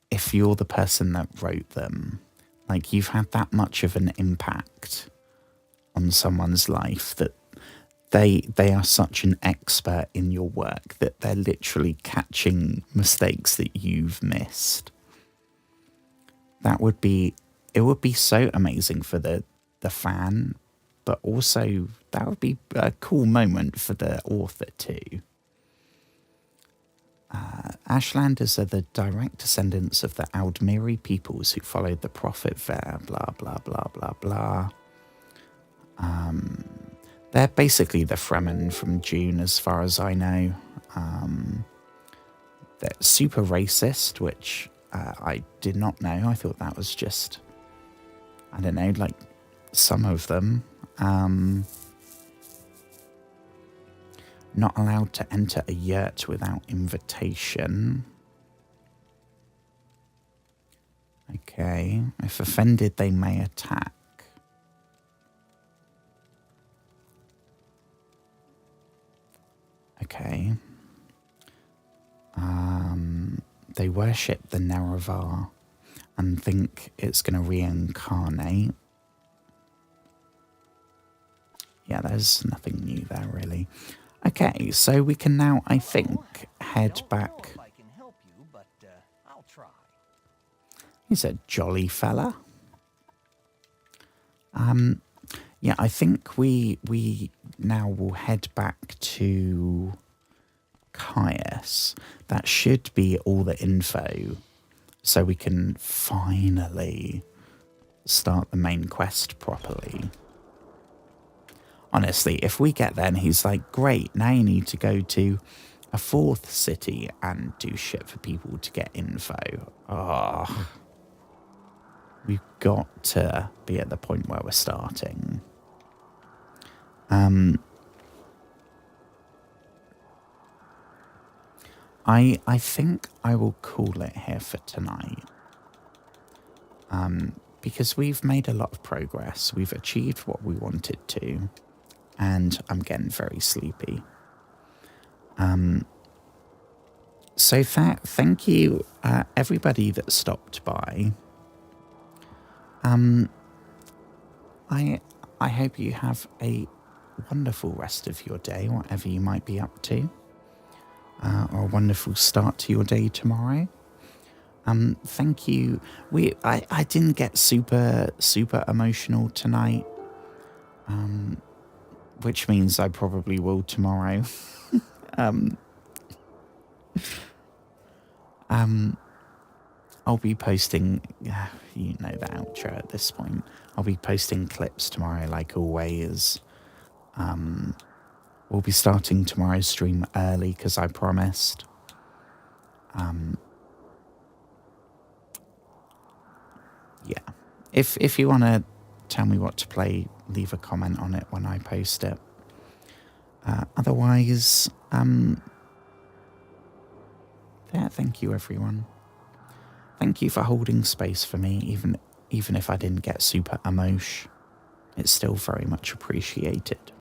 if you're the person that wrote them. Like, you've had that much of an impact on someone's life that they are such an expert in your work that they're literally catching mistakes that you've missed. It would be so amazing for the fan, but also that would be a cool moment for the author too. Ashlanders are the direct descendants of the Aldmiri peoples who followed the prophet there, blah, blah, blah, blah, blah. They're basically the Fremen from Dune, as far as I know. They're super racist, which I did not know. I thought that was just, I don't know, like some of them. Not allowed to enter a yurt without invitation. Okay. If offended, they may attack. Okay. They worship the Nerevar and think it's going to reincarnate. Yeah, there's nothing new there, really. Okay, so we can now, I think, head back. He's a jolly fella. Yeah, I think we now will head back to Caius. That should be all the info, so we can finally start the main quest properly. Honestly, if we get there and he's like, great, now you need to go to a 4th city and do shit for people to get info. Oh, we've got to be at the point where we're starting. I think I will call it here for tonight. Because we've made a lot of progress. We've achieved what we wanted to. And I'm getting very sleepy. So thank you, everybody that stopped by. I hope you have a wonderful rest of your day, whatever you might be up to. Or a wonderful start to your day tomorrow. Thank you. I didn't get super emotional tonight. Which means I probably will tomorrow. I'll be posting you know the outro at this point. I'll be posting clips tomorrow, like always. We'll be starting tomorrow's stream early because I promised. Yeah. If you want to tell me what to play, leave a comment on it when I post it. Otherwise, yeah, thank you everyone. Thank you for holding space for me, even if I didn't get super emotion. It's still very much appreciated.